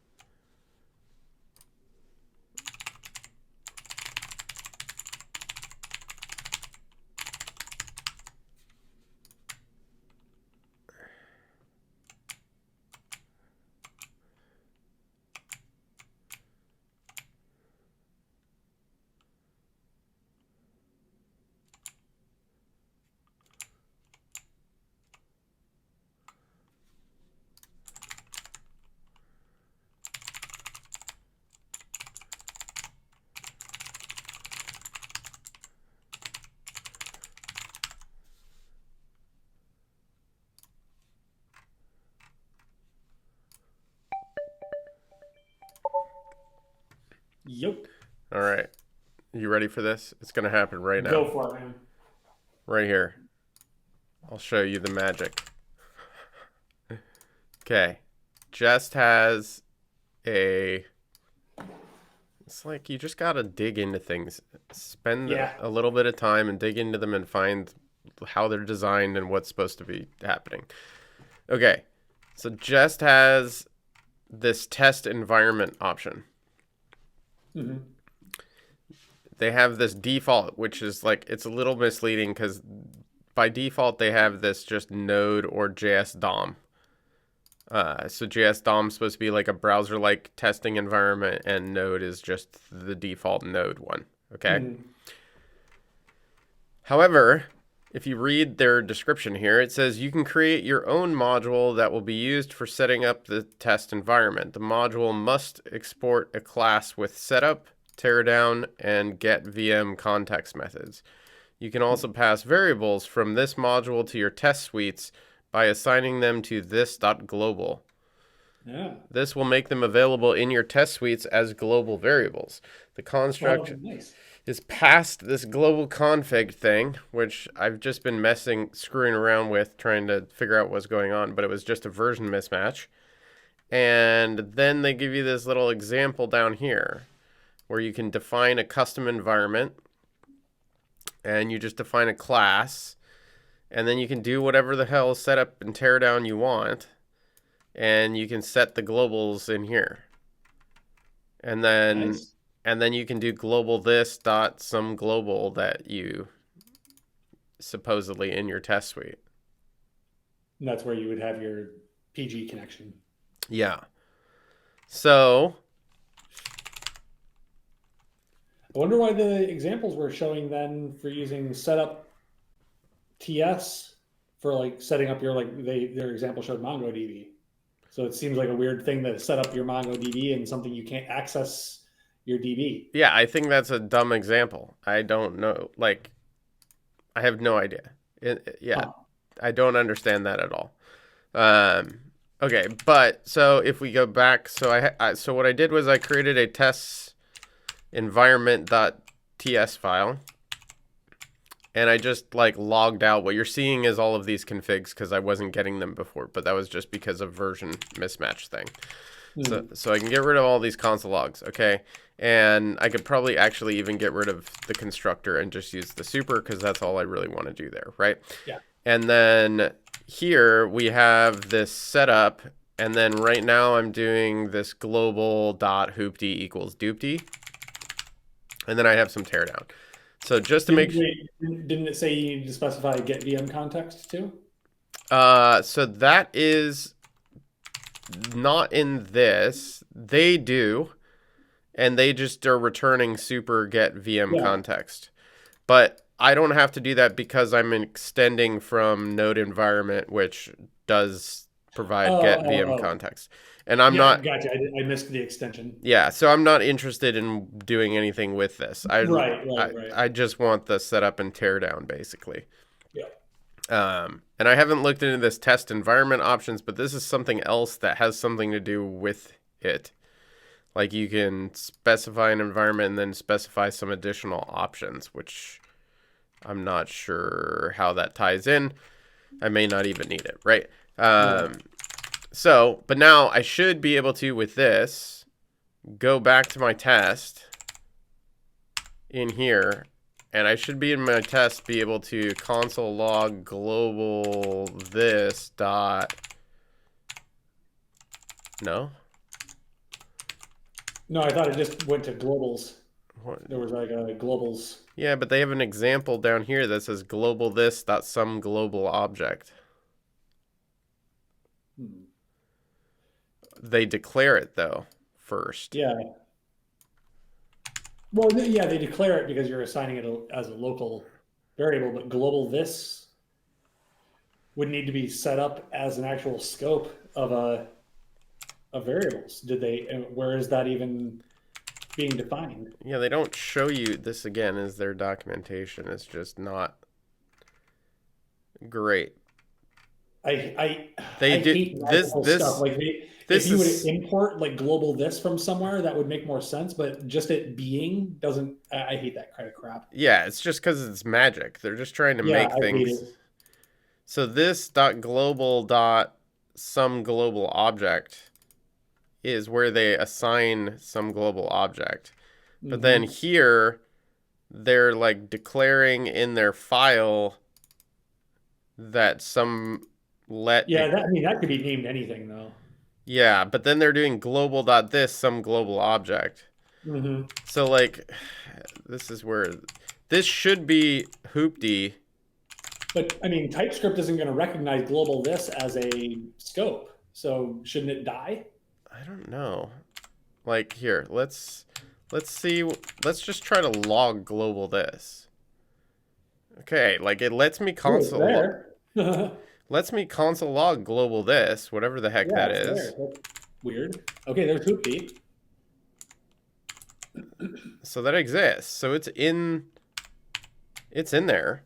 Speaker 2: Yep.
Speaker 1: All right. You ready for this? It's going to happen right now.
Speaker 2: Go for it, man.
Speaker 1: Right here. I'll show you the magic. Okay. Jest has a... It's like you just got to dig into things. Spend a little bit of time and dig into them and find how they're designed and what's supposed to be happening. Okay. So Jest has this test environment option.
Speaker 2: Mm-hmm.
Speaker 1: They have this default, which is like, it's a little misleading because by default they have this just Node or JS DOM. So JS DOM is supposed to be like a browser-like testing environment, and Node is just the default Node one. Okay. Mm. However, if you read their description here, it says you can create your own module that will be used for setting up the test environment. The module must export a class with setup, teardown, and get VM context methods. You can also pass variables from this module to your test suites by assigning them to this.global.
Speaker 2: Yeah.
Speaker 1: This will make them available in your test suites as global variables. The construct is past this global config thing, which I've just been screwing around with, trying to figure out what's going on, but it was just a version mismatch. And then they give you this little example down here where you can define a custom environment, and you just define a class, and then you can do whatever the hell setup and teardown you want, and you can set the globals in here. And then nice. And then you can do global this dot some global that you supposedly in your test suite.
Speaker 2: And that's where you would have your PG connection.
Speaker 1: Yeah. So
Speaker 2: I wonder why the examples were showing then for using setup TS for like setting up your their example showed MongoDB. So it seems like a weird thing to set up your MongoDB and something you can't access your DB.
Speaker 1: Yeah, I think that's a dumb example. I don't know. Like, I have no idea. I don't understand that at all. Okay, but so if we go back, so so what I did was I created a test environment.ts file, and I just like logged out. What you're seeing is all of these configs because I wasn't getting them before, but that was just because of version mismatch thing. So I can get rid of all these console logs, okay? And I could probably actually even get rid of the constructor and just use the super because that's all I really want to do there, right?
Speaker 2: Yeah.
Speaker 1: And then here we have this setup, and then right now I'm doing this global dot hoopty equals doopty, and then I have some teardown. So just to make sure,
Speaker 2: didn't it say you need to specify get VM context too?
Speaker 1: So that is not in this. They do, and they just are returning super get VM context. But I don't have to do that because I'm extending from node environment, which does provide get VM context. And I'm not...
Speaker 2: Gotcha. I missed the extension.
Speaker 1: Yeah, so I'm not interested in doing anything with this.
Speaker 2: Right.
Speaker 1: I just want the setup and teardown, basically.
Speaker 2: Yeah.
Speaker 1: And I haven't looked into this test environment options, but this is something else that has something to do with it. Like you can specify an environment and then specify some additional options, which I'm not sure how that ties in. I may not even need it, right? So, but now I should be able to, with this, go back to my test in here, and I should be in my test be able to console log global this dot. No?
Speaker 2: No, I thought it just went to globals.
Speaker 1: What?
Speaker 2: There was like a globals.
Speaker 1: Yeah, but they have an example down here that says global this dot some global object. They declare it though first.
Speaker 2: Yeah. Well, yeah, they declare it because you're assigning it as a local variable, but global this would need to be set up as an actual scope of variables. Did they? Where is that even being defined?
Speaker 1: Yeah, they don't show you this again as their documentation. It's just not great.
Speaker 2: They
Speaker 1: do this.
Speaker 2: Stuff. Like
Speaker 1: this
Speaker 2: if you
Speaker 1: is,
Speaker 2: would import like global this from somewhere, that would make more sense. But just it being doesn't. I hate that kind of crap.
Speaker 1: yeah, it's just because it's magic. They're just trying to make things. So this dot global dot some global object is where they assign some global object. But then here, they're like declaring in their file that some
Speaker 2: Yeah, that could be named anything though.
Speaker 1: Yeah, but then they're doing global dot this some global object. So like, this is where this should be hoopty.
Speaker 2: But I mean, TypeScript isn't going to recognize global this as a scope, so shouldn't it die?
Speaker 1: I don't know. Like here, let's see. Let's just try to log global this. Okay, like it lets me console. Lets me console log global this, whatever the heck that is.
Speaker 2: That's weird. Okay, there's hoopty.
Speaker 1: So that exists. So it's in there.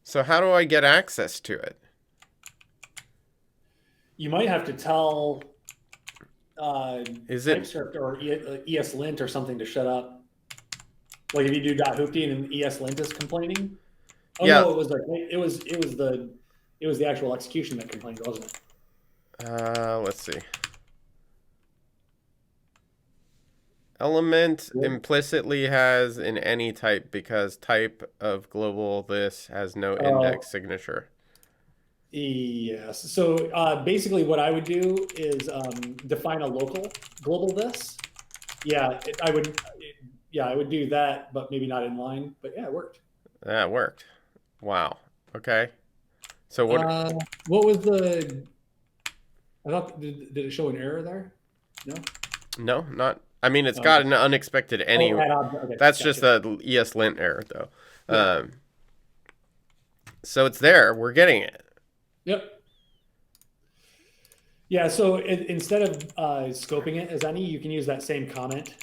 Speaker 1: So how do I get access to it?
Speaker 2: You might have to tell
Speaker 1: is it
Speaker 2: TypeScript or ESLint or something to shut up. Like if you do .hoopty and ESLint is complaining. Oh yeah. No, it was the actual execution that complained, wasn't it?
Speaker 1: Let's see. Element implicitly has an any type because type of global this has no index signature.
Speaker 2: Yes. So basically what I would do is define a local global this. Yeah, I would do that, but maybe not in line. But yeah, it worked.
Speaker 1: That worked. Wow. Okay. So what
Speaker 2: was the? I thought did it show an error there? No.
Speaker 1: No, not. I mean, it's got an unexpected any. Okay, that's just the ESLint error, though. Yeah. So it's there. We're getting it.
Speaker 2: Yep. Yeah. So instead of scoping it as any, you can use that same comment.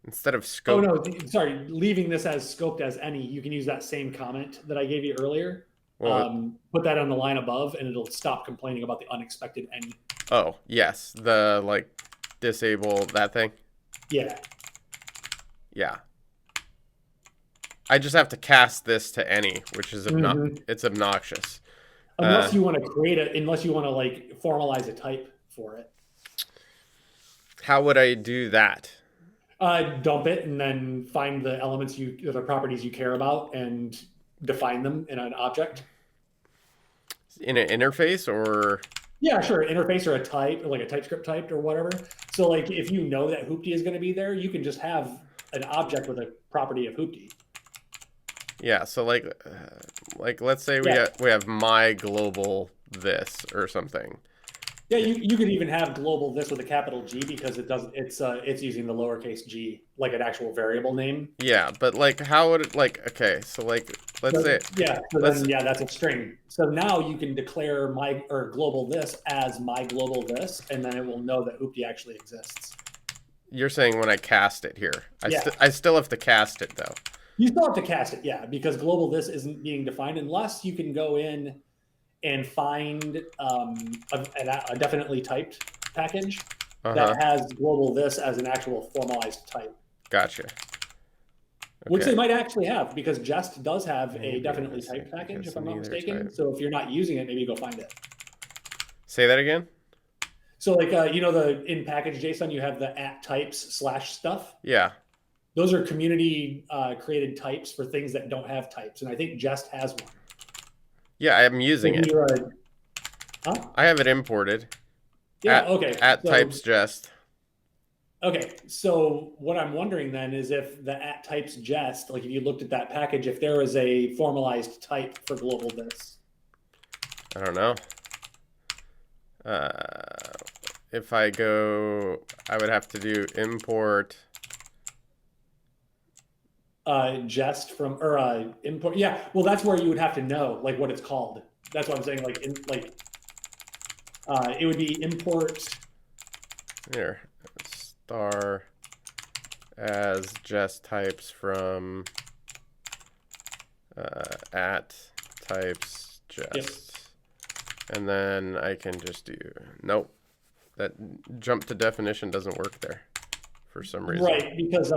Speaker 1: Instead of scope.
Speaker 2: Oh no, sorry. Leaving this as scoped as any, you can use that same comment that I gave you earlier. Well, put that on the line above, and it'll stop complaining about the unexpected any.
Speaker 1: Oh yes, the like disable that thing.
Speaker 2: Yeah.
Speaker 1: Yeah. I just have to cast this to any, which is it's obnoxious.
Speaker 2: Unless you want to unless you want to like formalize a type for it.
Speaker 1: How would I do that?
Speaker 2: Dump it and then find the elements the properties you care about and define them in an object.
Speaker 1: In an interface or?
Speaker 2: Yeah, sure. Interface or a type, or like a TypeScript type or whatever. So like if you know that hoopty is going to be there, you can just have an object with a property of hoopty.
Speaker 1: Yeah. So like let's say we have my global this or something.
Speaker 2: Yeah, you could even have global this with a capital G because it's using the lowercase g like an actual variable name.
Speaker 1: Yeah, but like how would it okay, so like let's say
Speaker 2: that's a string. So now you can declare global this as my global this, and then it will know that hoopty actually exists.
Speaker 1: You're saying when I cast it here. I still have to cast it though.
Speaker 2: You still have to cast it, yeah, because global this isn't being defined unless you can go in and find a definitely typed package
Speaker 1: Uh-huh.
Speaker 2: that has global this as an actual formalized type,
Speaker 1: Gotcha.
Speaker 2: which
Speaker 1: Okay.
Speaker 2: they might actually have because Jest does have a
Speaker 1: Maybe
Speaker 2: definitely
Speaker 1: missing
Speaker 2: typed package,
Speaker 1: because
Speaker 2: if I'm not
Speaker 1: neither
Speaker 2: mistaken.
Speaker 1: type.
Speaker 2: So if you're not using it, maybe go find it.
Speaker 1: Say that again?
Speaker 2: So like the in package JSON you have the at types / stuff.
Speaker 1: Yeah.
Speaker 2: Those are community created types for things that don't have types, and I think Jest has one.
Speaker 1: Yeah, I'm using
Speaker 2: So
Speaker 1: it.
Speaker 2: huh?
Speaker 1: I have it imported.
Speaker 2: Yeah. Okay.
Speaker 1: At
Speaker 2: So
Speaker 1: types Jest.
Speaker 2: okay. So what I'm wondering then is if the at types Jest, like if you looked at that package, if there is a formalized type for global this.
Speaker 1: I don't know. If I go, I would have to do import.
Speaker 2: Jest from or import. Yeah. Well, that's where you would have to know like what it's called. That's what I'm saying. It would be import.
Speaker 1: Here, star as Jest types from at types Jest.
Speaker 2: Yep.
Speaker 1: And then I can just do, nope, that jump to definition doesn't work there for some reason.
Speaker 2: Right, because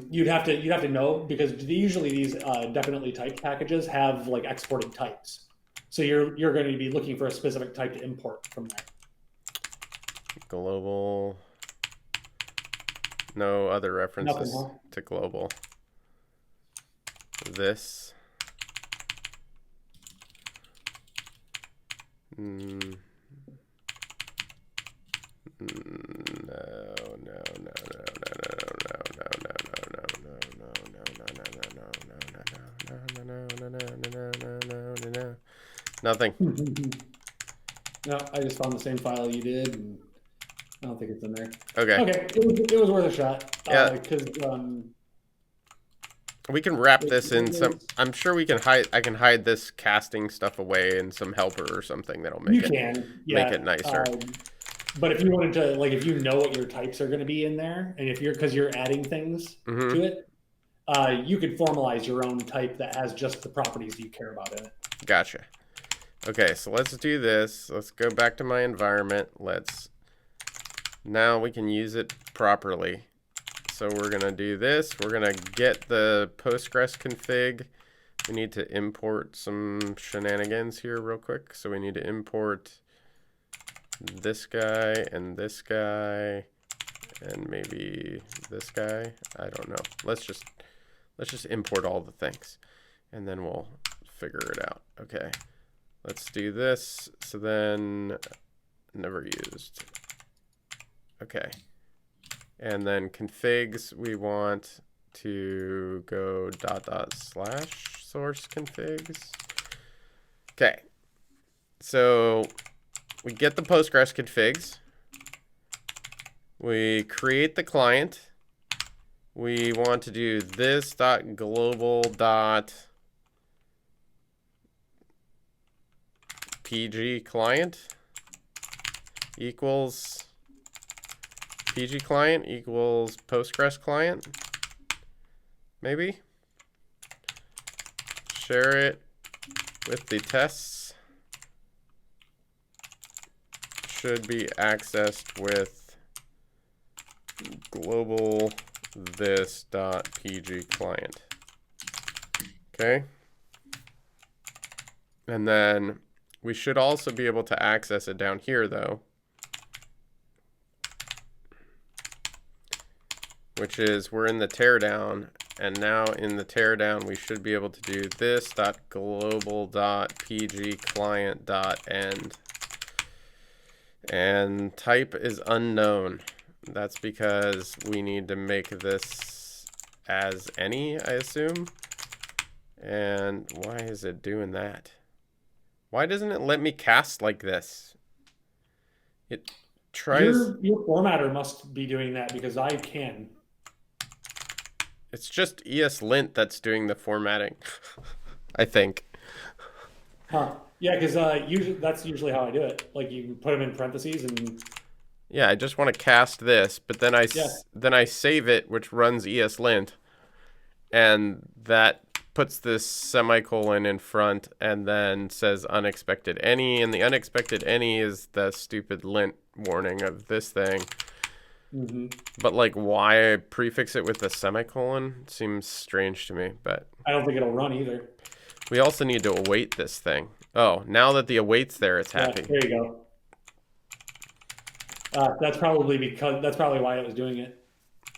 Speaker 2: you'd have to know because usually these definitely typed packages have like exported types. So you're going to be looking for a specific type to import from there.
Speaker 1: Global, no other references
Speaker 2: Nothing, huh?
Speaker 1: to global. This. No. Nothing.
Speaker 2: No, I just found the same file you did, and I don't think it's in there.
Speaker 1: Okay.
Speaker 2: Okay, it was worth a shot.
Speaker 1: Yeah.
Speaker 2: Because
Speaker 1: we can wrap this in some. I'm sure we can hide. I can hide this casting stuff away in some helper or something that'll make make it nicer.
Speaker 2: But if you wanted to, like, if you know what your types are going to be in there, and if because you're adding things to it, you could formalize your own type that has just the properties you care about in it.
Speaker 1: Gotcha. Okay, so let's do this. Let's go back to my environment. Now we can use it properly. So we're going to do this. We're going to get the Postgres config. We need to import some shenanigans here real quick. So we need to import this guy and maybe this guy. I don't know. Let's just import all the things and then we'll figure it out. Okay. Let's do this. So then never used. Okay. And then configs, we want to go .. source configs. Okay. So we get the Postgres configs. We create the client. We want to do this .global .pg client equals PG client equals Postgres client. Maybe. Share it with the tests. Should be accessed with global this.pg client. Okay. And then we should also be able to access it down here though, which is we're in the teardown, and now in the teardown we should be able to do this.global.pg client.end, and type is unknown. That's because we need to make this as any, I assume. And why is it doing that? Why doesn't it let me cast like this? It tries.
Speaker 2: Your formatter must be doing that because I can.
Speaker 1: It's just ESLint that's doing the formatting, I think.
Speaker 2: Huh. Yeah, because that's usually how I do it. Like you put them in parentheses and.
Speaker 1: Yeah, I just want to cast this, but then I save it, which runs ESLint, and that puts this semicolon in front and then says unexpected any, and the unexpected any is the stupid lint warning of this thing. But like, why prefix it with a semicolon seems strange to me. But
Speaker 2: I don't think it'll run either.
Speaker 1: we also need to await this thing. Oh, now that the await's there, it's happy.
Speaker 2: There you go. That's probably why it was doing it.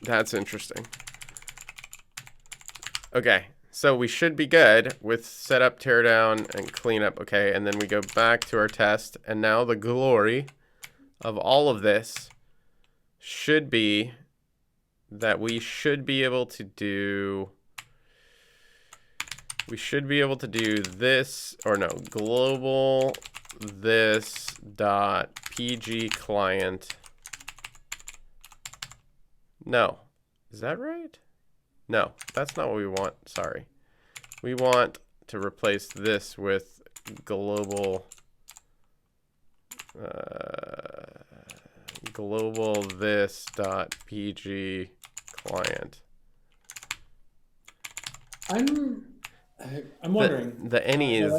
Speaker 1: That's interesting. Okay, so we should be good with setup, teardown, and cleanup. Okay, and then we go back to our test, and now the glory of all of this should be that we should be able to do this, or no, global this dot pg client. No, is that right? No, that's not what we want. Sorry. We want to replace this with global global this dot pg client.
Speaker 2: I'm wondering.
Speaker 1: The any is.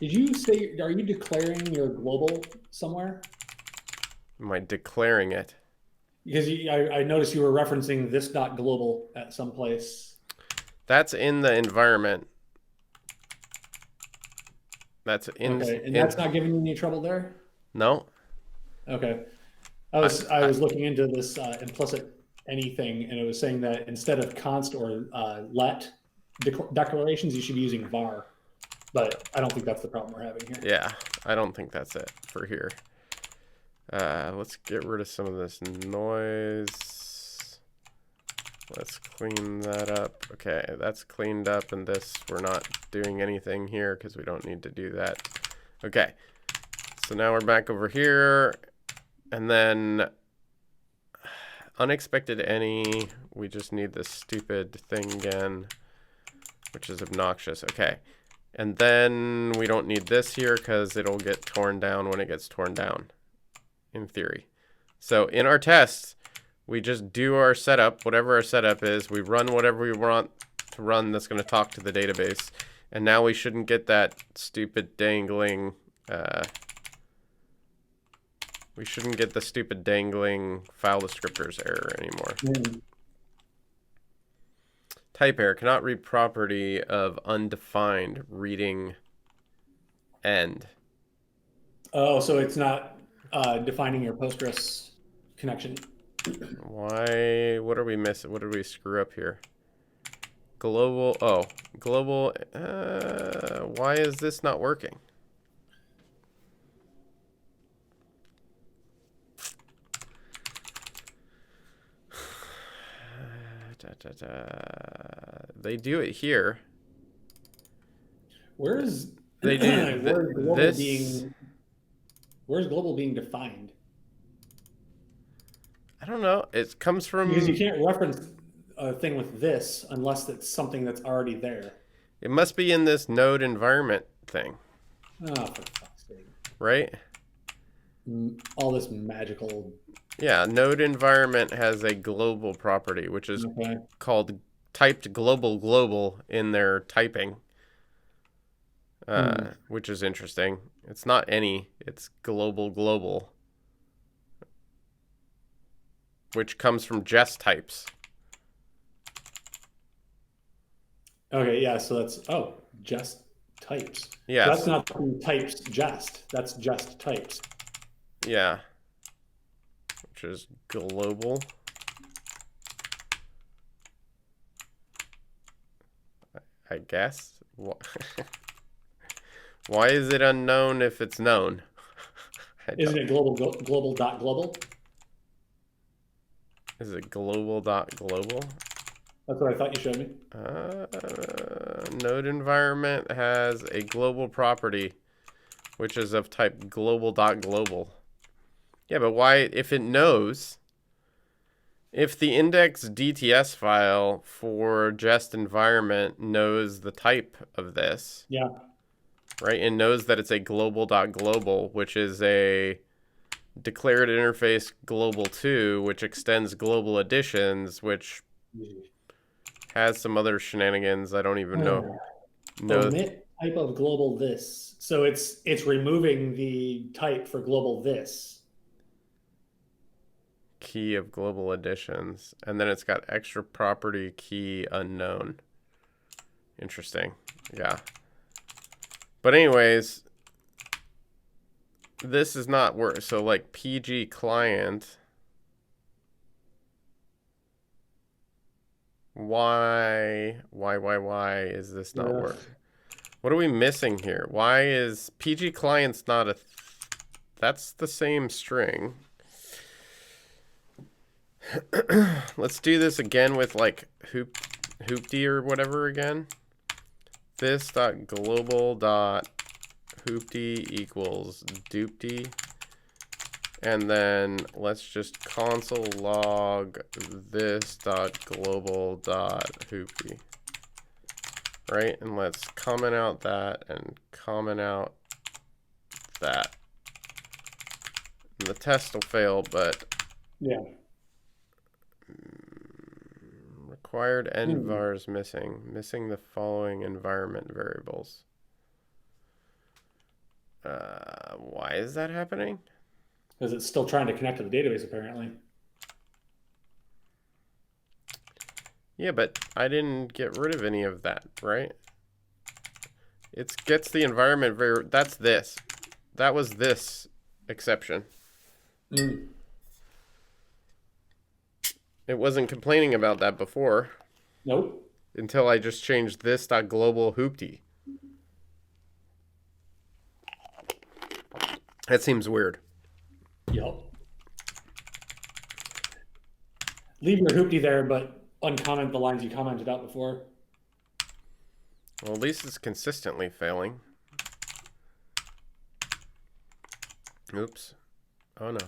Speaker 2: Did you say? Are you declaring your global somewhere?
Speaker 1: Am I declaring it?
Speaker 2: Because I noticed you were referencing this dot global at some place.
Speaker 1: That's in the environment. That's in.
Speaker 2: Okay, and that's not giving you any trouble there?
Speaker 1: No.
Speaker 2: Okay. I was looking into this implicit anything, and it was saying that instead of const or let declarations, you should be using var. But I don't think that's the problem we're having here.
Speaker 1: Yeah, I don't think that's it for here. Let's get rid of some of this noise. Let's clean that up. Okay, that's cleaned up, and this, we're not doing anything here because we don't need to do that. Okay, so now we're back over here, and then unexpected any, we just need this stupid thing again, which is obnoxious. Okay, and then we don't need this here because it'll get torn down when it gets torn down, in theory. So in our tests, we just do our setup, whatever our setup is. We run whatever we want to run that's going to talk to the database. And now we shouldn't get that stupid dangling, we shouldn't get the stupid dangling file descriptors error anymore. Type error, cannot read property of undefined reading end.
Speaker 2: Oh, so it's not defining your Postgres connection.
Speaker 1: Why? What are we missing? What did we screw up here? Global. Oh, global. Why is this not working? They do it here.
Speaker 2: Where's
Speaker 1: they do
Speaker 2: where's global being defined?
Speaker 1: I don't know. It comes from,
Speaker 2: because you can't reference a thing with this unless it's something that's already there.
Speaker 1: It must be in this node environment thing.
Speaker 2: Oh, for fuck's sake!
Speaker 1: Right?
Speaker 2: All this magical.
Speaker 1: Yeah, node environment has a global property, which is called typed global in their typing, which is interesting. It's not any, it's global, which comes from jest types.
Speaker 2: Okay, yeah, so that's, jest types.
Speaker 1: Yeah.
Speaker 2: That's not types jest, that's just types.
Speaker 1: Yeah. Which is global. I guess. Why is it unknown if it's known?
Speaker 2: Isn't it global?
Speaker 1: Is it global.global?
Speaker 2: That's what I thought you showed me.
Speaker 1: Node environment has a global property, which is of type global.global. Yeah, but why, if it knows, if the index DTS file for jest environment knows the type of this,
Speaker 2: yeah,
Speaker 1: right, and knows that it's a global.global, which is a declared interface global 2, which extends global additions, which has some other shenanigans I don't even know.
Speaker 2: Omit type of global this. So it's removing the type for global this.
Speaker 1: Key of global additions, and then it's got extra property key unknown. Interesting. Yeah. But anyways, this is not work. So like PG client. Why is this not working? What are we missing here? Why is PG client's not a... That's the same string. Let's do this again with like hoopty or whatever again. This dot global dot hoopty equals doopty. And then let's just console log this dot global dot hoopty. Right? And let's comment out that and comment out that. And the test will fail, but
Speaker 2: yeah.
Speaker 1: Required envars missing the following environment variables. Why is that happening?
Speaker 2: Because it's still trying to connect to the database, apparently.
Speaker 1: Yeah, but I didn't get rid of any of that, right? It gets the environment variable. That's this. That was this exception. It wasn't complaining about that before.
Speaker 2: Nope.
Speaker 1: Until I just changed this dot global hoopty. That seems weird.
Speaker 2: Yep. Leave your hoopty there, but uncomment the lines you commented out before.
Speaker 1: Well, at least it's consistently failing. Oops. Oh no.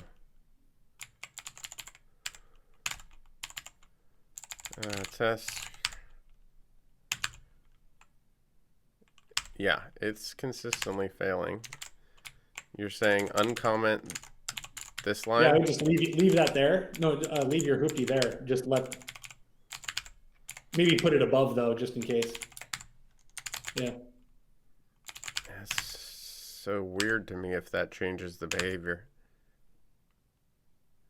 Speaker 1: Test. Yeah, it's consistently failing. You're saying uncomment this line?
Speaker 2: Yeah, I would just leave that there. No, leave your hoopty there. Just maybe put it above though, just in case. Yeah.
Speaker 1: That's so weird to me if that changes the behavior.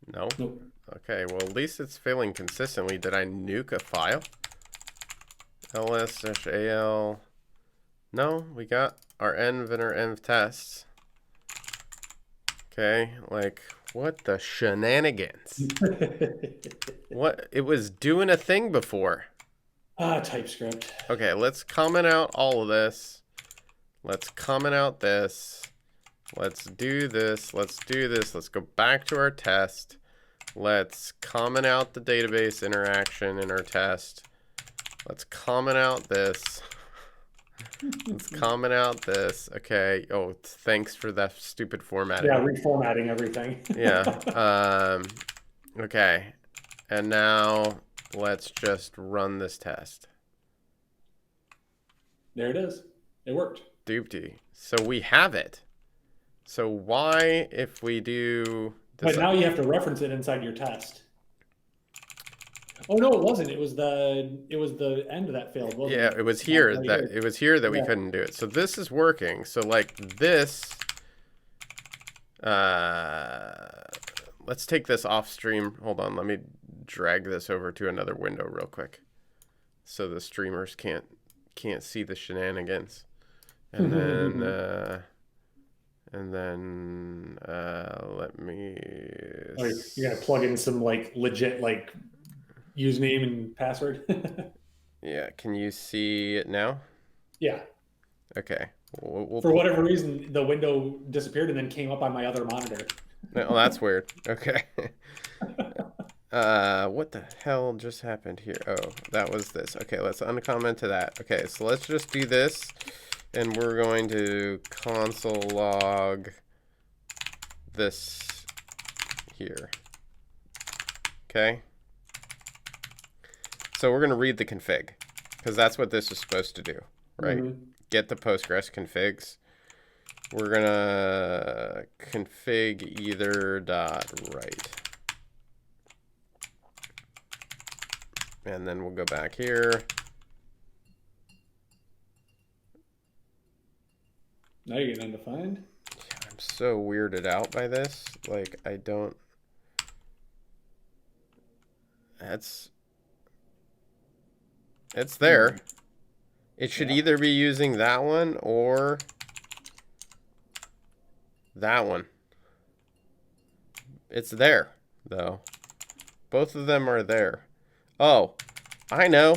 Speaker 1: No?
Speaker 2: Nope.
Speaker 1: Okay, well at least it's failing consistently. Did I nuke a file? ls-al. No, we got our env and our env tests. Okay, like what the shenanigans? What? It was doing a thing before.
Speaker 2: TypeScript.
Speaker 1: Okay, let's comment out all of this. Let's comment out this. Let's do this. Let's do this. Let's go back to our test. Let's comment out the database interaction in our test. Let's comment out this. Let's comment out this. Okay. Oh, thanks for that stupid formatting.
Speaker 2: Yeah, reformatting everything.
Speaker 1: Yeah. Okay. And now let's just run this test.
Speaker 2: There it is. It worked.
Speaker 1: Doopty. So we have it. So why, if we do this,
Speaker 2: but now you have to reference it inside your test. Oh no, it wasn't. It was the end that failed, wasn't
Speaker 1: yeah,
Speaker 2: it?
Speaker 1: it was here that we couldn't do it. So this is working. So like this, let's take this off stream. Hold on, let me drag this over to another window real quick, so the streamers can't see the shenanigans. And then let me.
Speaker 2: Oh, you gotta plug in some like legit like username and password.
Speaker 1: Yeah, can you see it now?
Speaker 2: Yeah.
Speaker 1: Okay.
Speaker 2: For whatever reason, the window disappeared and then came up on my other monitor.
Speaker 1: Oh, that's weird. Okay. What the hell just happened here? Oh, that was this. Okay, let's uncomment to that. Okay, so let's just do this, and we're going to console log this here. Okay. So we're going to read the config, because that's what this is supposed to do, right? Get the Postgres configs. we're gonna config either dot write. And then we'll go back here.
Speaker 2: Now you're getting undefined.
Speaker 1: I'm so weirded out by this. Like, I don't. It's there. It should either be using that one or that one. It's there, though. Both of them are there. Oh, I know.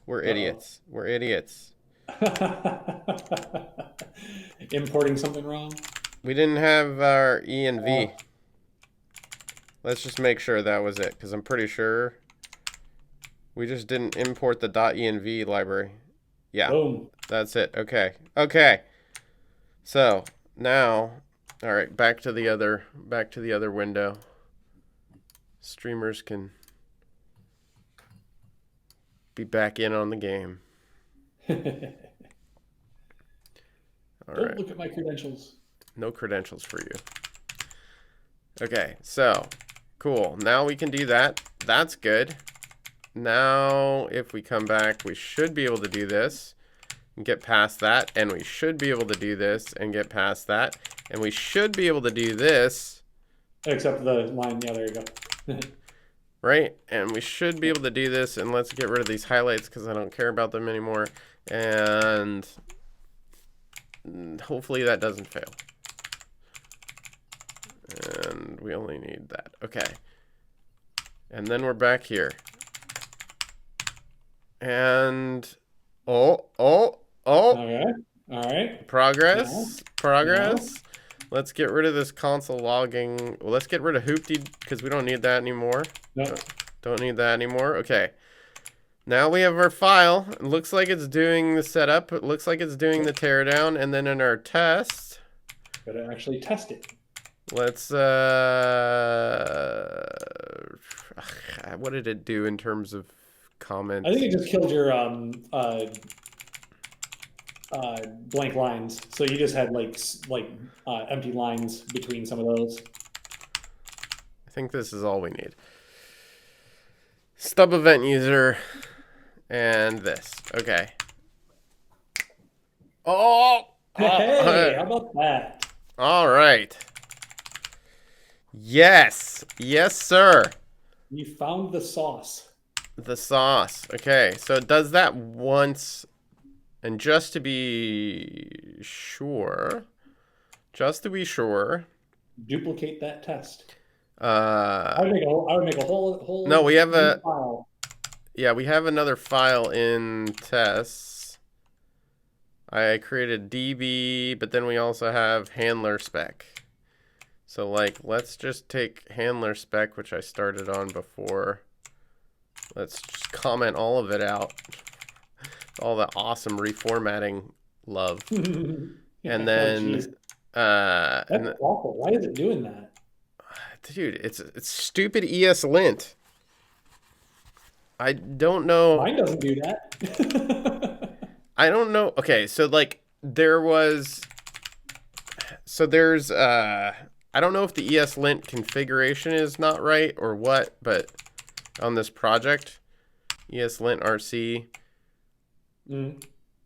Speaker 1: We're idiots. We're idiots.
Speaker 2: Importing something wrong?
Speaker 1: We didn't have our env. Let's just make sure that was it, because I'm pretty sure we just didn't import the .env library. Yeah,
Speaker 2: Boom.
Speaker 1: That's it. Okay. Okay. So now, all right, back to the other window. Streamers can be back in on the game. All
Speaker 2: Don't look at my credentials.
Speaker 1: No credentials for you. Okay, so cool. Now we can do that. That's good. Now, if we come back, we should be able to do this and get past that. And we should be able to do this and get past that. And we should be able to do this.
Speaker 2: Except the line. Yeah, there you go.
Speaker 1: Right? And we should be able to do this. And let's get rid of these highlights because I don't care about them anymore. And hopefully that doesn't fail. And we only need that. Okay. And then we're back here. And
Speaker 2: Okay. All right.
Speaker 1: Progress. Let's get rid of this console logging. Well, let's get rid of Hoopty because we don't need that anymore.
Speaker 2: Nope.
Speaker 1: Don't need that anymore. Okay. Now we have our file. It looks like it's doing the setup. It looks like it's doing the teardown. And then in our test,
Speaker 2: Gotta actually test it.
Speaker 1: let's what did it do in terms of comments?
Speaker 2: I think it just killed your blank lines. So you just had like empty lines between some of those.
Speaker 1: I think this is all we need. Stub event user and this. Okay.
Speaker 2: Hey, how about that?
Speaker 1: All right. Yes. Yes, sir.
Speaker 2: You found the sauce.
Speaker 1: The sauce. Okay. So it does that once. And just to be sure,
Speaker 2: Duplicate that test.
Speaker 1: I
Speaker 2: would make a whole
Speaker 1: no, we have a
Speaker 2: file.
Speaker 1: Yeah, we have another file in tests. I created DB, but then we also have handler spec. So like, let's just take handler spec, which I started on before. Let's just comment all of it out. All the awesome reformatting love. And then
Speaker 2: that's awful. Why is it doing that?
Speaker 1: Dude, it's stupid ESLint. I don't know.
Speaker 2: Mine doesn't do that.
Speaker 1: I don't know. Okay, so like there's I don't know if the ESLint configuration is not right or what, but on this project, ESLint RC,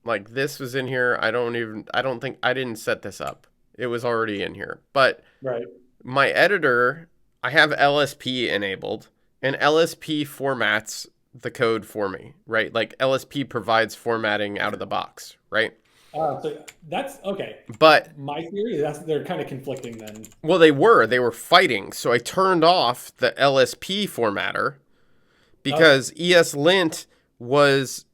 Speaker 1: like this was in here. I don't think I didn't set this up. It was already in here, but
Speaker 2: right.
Speaker 1: My editor, I have LSP enabled, and LSP formats the code for me, right? Like LSP provides formatting out of the box, right?
Speaker 2: So that's okay.
Speaker 1: But
Speaker 2: my theory is they're kind of conflicting then.
Speaker 1: Well, they were fighting. So I turned off the LSP formatter because ESLint was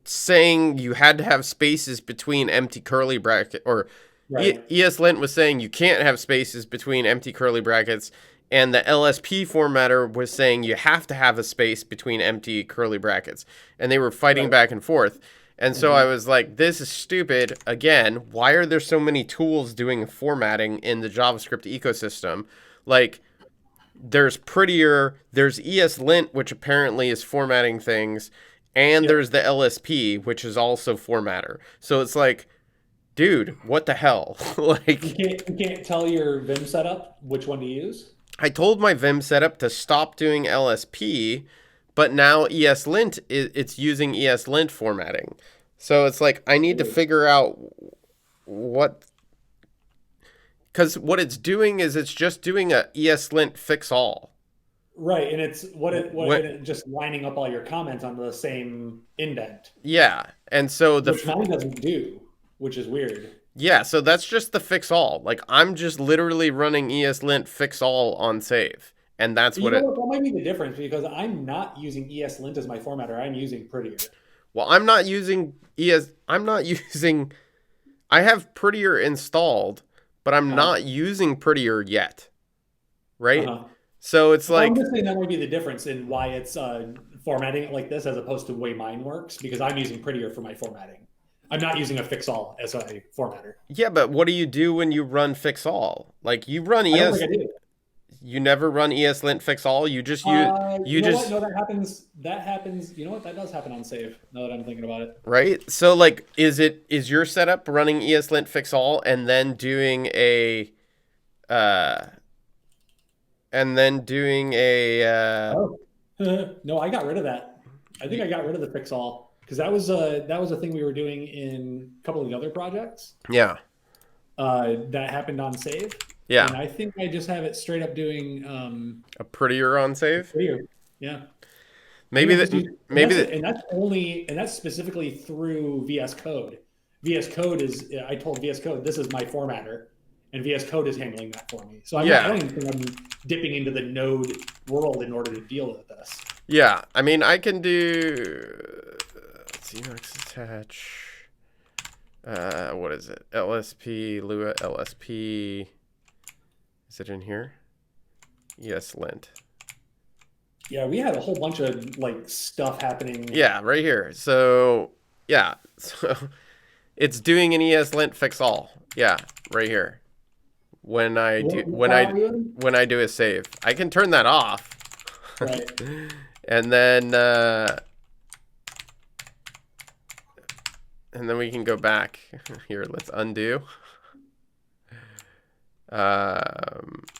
Speaker 1: saying you had to have spaces between empty curly bracket, or right. ESLint was saying you can't have spaces between empty curly brackets, and the LSP formatter was saying you have to have a space between empty curly brackets, and they were fighting back and forth. And so I was like, this is stupid. Again, why are there so many tools doing formatting in the JavaScript ecosystem? Like, there's Prettier, there's ESLint, which apparently is formatting things, and there's the LSP, which is also formatter. So it's like, dude, what the hell? Like,
Speaker 2: You can't tell your Vim setup which one to use.
Speaker 1: I told my Vim setup to stop doing LSP, but now ESLint, it's using ESLint formatting. So it's like, I need to figure out what, because what it's doing is it's just doing a ESLint fix all.
Speaker 2: Right, and it's it just lining up all your comments on the same indent,
Speaker 1: Yeah. And so
Speaker 2: which mine doesn't do, which is weird.
Speaker 1: yeah, so that's just the fix all. Like, I'm just literally running ESLint fix all on save. And that's what
Speaker 2: That might be the difference because I'm not using ESLint as my formatter. I'm using Prettier.
Speaker 1: well, I'm not using I have Prettier installed, but I'm not using Prettier yet. Right? So it's like,
Speaker 2: I'm just saying that might be the difference in why it's formatting it like this as opposed to the way mine works, because I'm using Prettier for my formatting. I'm not using a fix all as a formatter.
Speaker 1: yeah, but what do you do when you run fix all? Like, you run
Speaker 2: I don't think I do.
Speaker 1: You never run ESLint fix all. You just use
Speaker 2: what? No, that happens. That happens. You know what? That does happen on save. Now that I'm thinking about it.
Speaker 1: Right. So like, is your setup running ESLint fix all and then doing a
Speaker 2: No, I got rid of that. I think I got rid of the fix all because that was a thing we were doing in a couple of the other projects.
Speaker 1: Yeah.
Speaker 2: That happened on save.
Speaker 1: Yeah.
Speaker 2: And I think I just have it straight up doing
Speaker 1: a Prettier on save.
Speaker 2: Prettier. Yeah.
Speaker 1: And
Speaker 2: that's specifically through VS Code. VS Code I told VS Code this is my formatter, and VS Code is handling that for me. So I don't even think I'm dipping into the Node world in order to deal with this.
Speaker 1: Yeah, I mean, I can do. Let's see, next attach. What is it? LSP, Lua LSP. Is it in here? ESLint.
Speaker 2: Yeah, we had a whole bunch of like stuff happening.
Speaker 1: Yeah, right here. So yeah, so it's doing an ESLint fix all. Yeah, right here. When I do a save, I can turn that off.
Speaker 2: Right.
Speaker 1: And then we can go back here. Let's undo.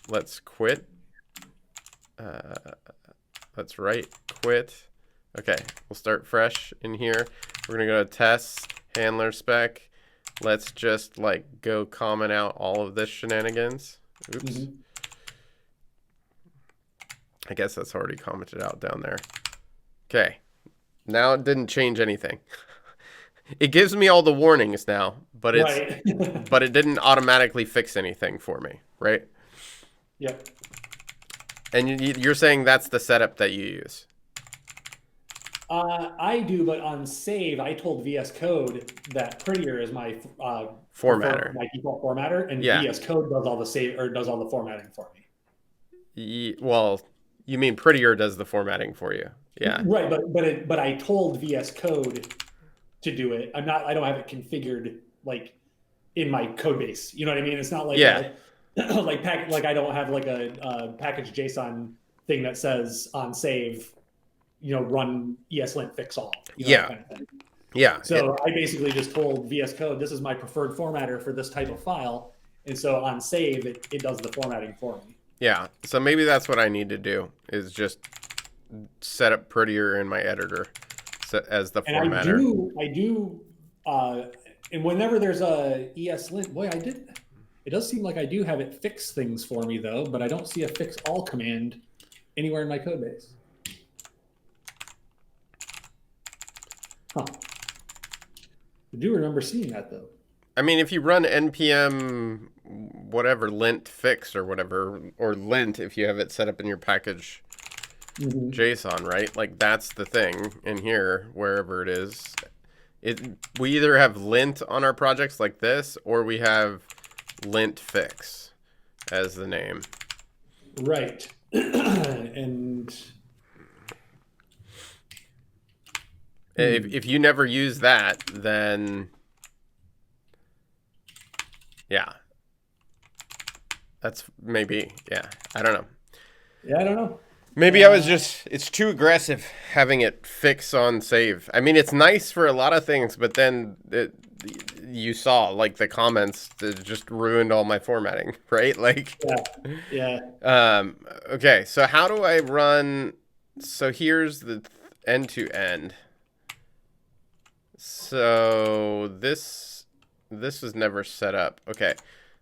Speaker 1: Let's quit. Let's right quit. Okay, we'll start fresh in here. We're gonna go to tests, handler spec. Let's just like go comment out all of this shenanigans. Oops. I guess that's already commented out down there. Okay, now it didn't change anything. It gives me all the warnings now, but but it didn't automatically fix anything for me, right?
Speaker 2: Yep.
Speaker 1: And you're saying that's the setup that you use?
Speaker 2: I do, but on save, I told VS Code that Prettier is my
Speaker 1: formatter,
Speaker 2: my default formatter, and VS Code does all the save or does all the formatting for me.
Speaker 1: Well, you mean Prettier does the formatting for you? Yeah.
Speaker 2: Right, but I told VS Code to do it. I don't have it configured like in my code base. You know what I mean? It's not like like I don't have like a package JSON thing that says on save, run ESLint fix all. Kind of thing.
Speaker 1: Yeah.
Speaker 2: So I basically just told VS Code this is my preferred formatter for this type of file, and so on save it does the formatting for me.
Speaker 1: Yeah. So maybe that's what I need to do is just set up Prettier in my editor as the formatter.
Speaker 2: And I do, and whenever there's a ESLint, boy, it does seem like I do have it fix things for me though, but I don't see a fix all command anywhere in my code base. Huh. I do remember seeing that though.
Speaker 1: I mean, if you run npm whatever lint fix or whatever, or lint if you have it set up in your package JSON, right? Like that's the thing in here, wherever it is. We either have lint on our projects like this, or we have lint fix as the name.
Speaker 2: Right. And
Speaker 1: if you never use that, then yeah, that's maybe, yeah, I don't know.
Speaker 2: Yeah, I don't know.
Speaker 1: Maybe it's too aggressive having it fix on save. I mean, it's nice for a lot of things, but then you saw, like, the comments that just ruined all my formatting, right? Like, okay, so how do I run? So here's the end to end. So this was never set up. Okay,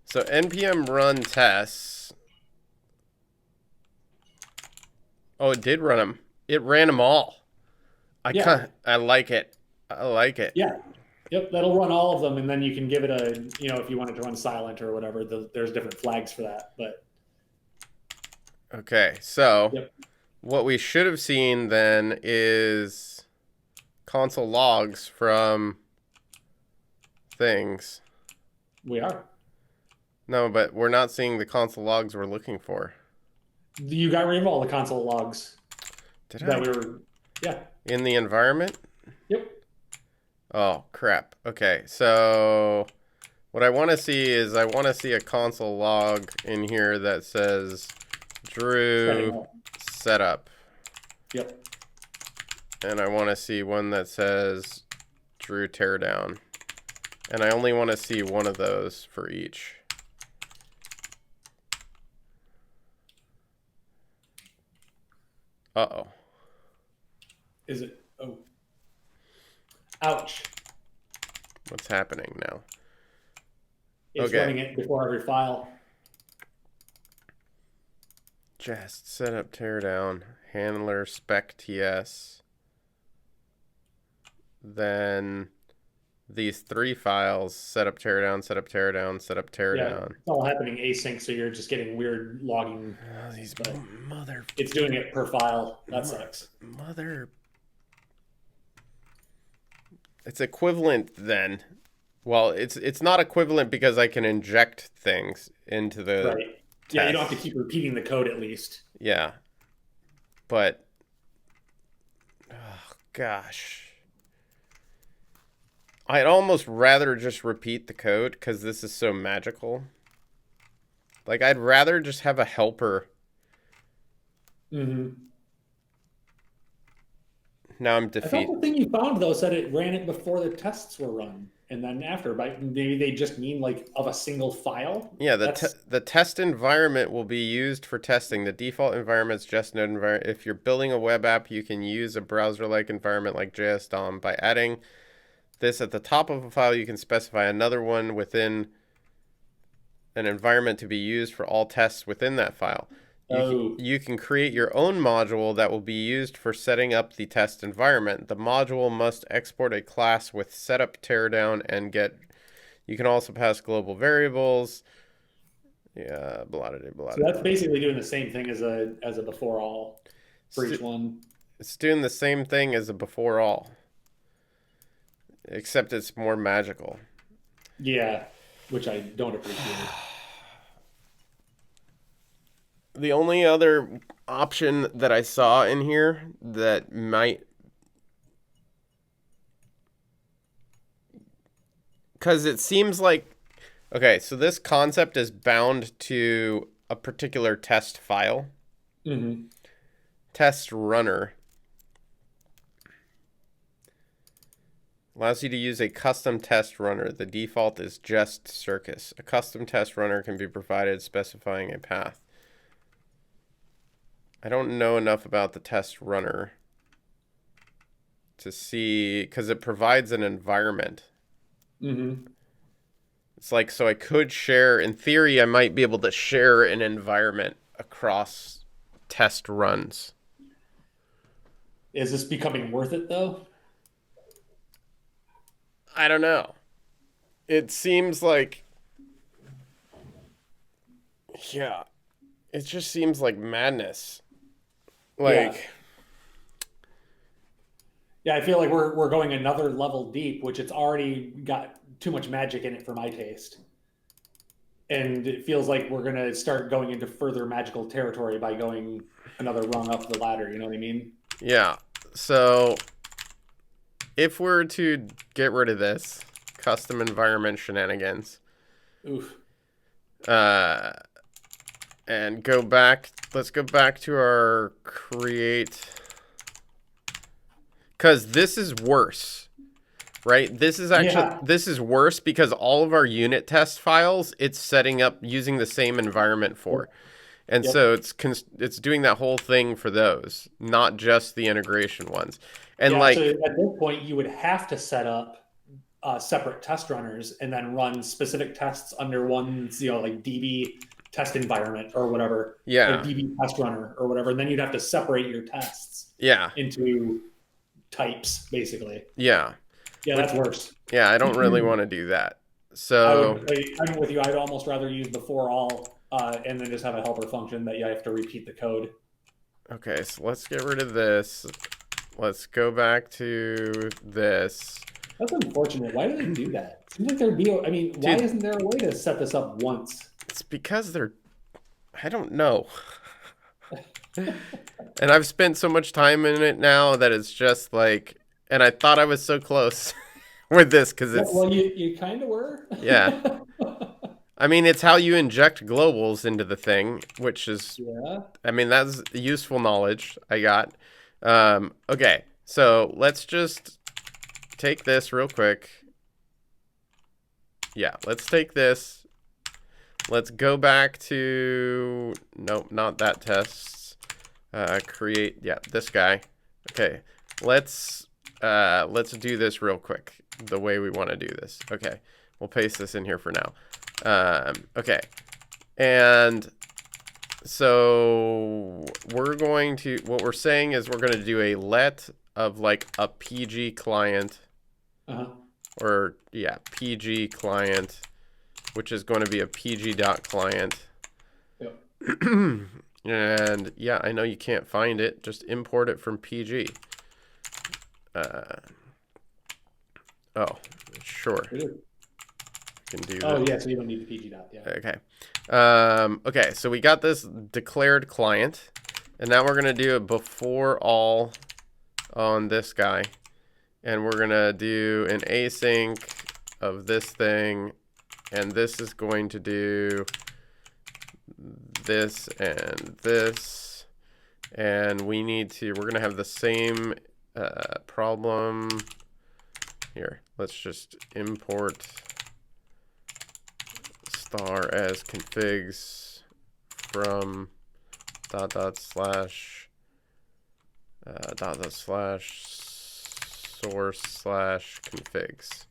Speaker 1: so npm run tests. Oh, it did run them. It ran them all. I like it. I like it.
Speaker 2: Yeah. Yep, that'll run all of them, and then you can give it a, if you wanted to run silent or whatever, there's different flags for that. But
Speaker 1: okay, so what we should have seen then is console logs from things.
Speaker 2: We are.
Speaker 1: No, but we're not seeing the console logs we're looking for.
Speaker 2: You got rid of all the console logs.
Speaker 1: Did I?
Speaker 2: We were,
Speaker 1: in the environment?
Speaker 2: Yep.
Speaker 1: Oh, crap. Okay, so what I want to see is I want to see a console log in here that says Drew setup.
Speaker 2: Yep.
Speaker 1: And I want to see one that says Drew teardown. And I only want to see one of those for each. Uh-oh.
Speaker 2: Is it? Oh. Ouch.
Speaker 1: What's happening now?
Speaker 2: It's running it before every file.
Speaker 1: Just setup teardown, handler spec TS. Then these 3 files, setup teardown, setup teardown, setup teardown.
Speaker 2: Yeah, it's all happening async, so you're just getting weird logging.
Speaker 1: Oh, these mother.
Speaker 2: It's doing it per file. That sucks.
Speaker 1: Mother. It's equivalent then. Well, it's not equivalent because I can inject things into the
Speaker 2: right. Yeah, you don't have to keep repeating the code at least.
Speaker 1: Yeah. But oh gosh. I'd almost rather just repeat the code because this is so magical. Like, I'd rather just have a helper.
Speaker 2: Mm-hmm.
Speaker 1: Now I'm defeated.
Speaker 2: I thought the thing you found, though, said it ran it before the tests were run. And then after, but maybe they just mean like of a single file.
Speaker 1: Yeah, the test environment will be used for testing. The default environment's JSNode environment. If you're building a web app, you can use a browser-like environment like JSDOM. By adding this at the top of a file, you can specify another one within an environment to be used for all tests within that file. You can create your own module that will be used for setting up the test environment. The module must export a class with setup, teardown, and get. You can also pass global variables. Yeah, blah blah blah.
Speaker 2: So that's basically doing the same thing as a before all for each one.
Speaker 1: It's doing the same thing as a before all, except it's more magical.
Speaker 2: Yeah, which I don't appreciate.
Speaker 1: The only other option that I saw in here that might... Because it seems like... Okay, so this concept is bound to a particular test file.
Speaker 2: Mm-hmm.
Speaker 1: Test runner allows you to use a custom test runner. The default is just Circus. A custom test runner can be provided specifying a path. I don't know enough about the test runner to see, because it provides an environment.
Speaker 2: Mm-hmm.
Speaker 1: It's like, so I could share, in theory, I might be able to share an environment across test runs.
Speaker 2: Is this becoming worth it, though?
Speaker 1: I don't know. It seems like, yeah, it just seems like madness. Like,
Speaker 2: yeah, I feel like we're going another level deep, which it's already got too much magic in it for my taste. And it feels like we're going to start going into further magical territory by going another rung up the ladder, you know what I mean?
Speaker 1: Yeah. So if we're to get rid of this custom environment shenanigans, and go back, let's go back to our create, because this is worse. right? This is actually,
Speaker 2: Yeah.
Speaker 1: this is worse because all of our unit test files, it's setting up using the same environment for. And
Speaker 2: Yep.
Speaker 1: so it's doing that whole thing for those, not just the integration ones. And
Speaker 2: Yeah. So
Speaker 1: like,
Speaker 2: at this point, you would have to set up separate test runners and then run specific tests under one, like DB test environment or whatever, like
Speaker 1: yeah,
Speaker 2: DB test runner or whatever. And then you'd have to separate your tests
Speaker 1: yeah,
Speaker 2: into types, basically.
Speaker 1: yeah,
Speaker 2: Yeah,
Speaker 1: which,
Speaker 2: that's worse.
Speaker 1: yeah, I don't really want to do that.
Speaker 2: I
Speaker 1: So,
Speaker 2: would, I'm with you. I'd almost rather use the for all and then just have a helper function that you have to repeat the code.
Speaker 1: okay, so let's get rid of this. Let's go back to this.
Speaker 2: That's unfortunate. Why do they do that? Seems like there'd be. I mean, why isn't there a way to set this up once?
Speaker 1: It's because they're, I don't know. And I've spent so much time in it now that it's just like, and I thought I was so close with this because it's,
Speaker 2: Well, you kind of were.
Speaker 1: yeah. I mean, it's how you inject globals into the thing, which is,
Speaker 2: Yeah.
Speaker 1: I mean, that's useful knowledge I got. Okay, so let's just take this real quick. Yeah, let's take this. Let's go back to, nope, not that tests. Create, yeah, this guy. Okay, let's do this real quick, the way we want to do this. Okay, we'll paste this in here for now. Okay, and so we're going to, what we're saying is we're going to do a let of like a PG client, or yeah, PG client, which is going to be a PG.client.
Speaker 2: Yep.
Speaker 1: And yeah, I know you can't find it. Just import it from PG. Oh, sure. Can do that.
Speaker 2: Oh yeah, so you don't need the PG dot. Yeah.
Speaker 1: Okay. Okay, so we got this declared client, and now we're gonna do a before all on this guy, and we're gonna do an async of this thing, and this is going to do this and this, and we need to, we're gonna have the same problem here. Let's just import star as configs from // source / configs.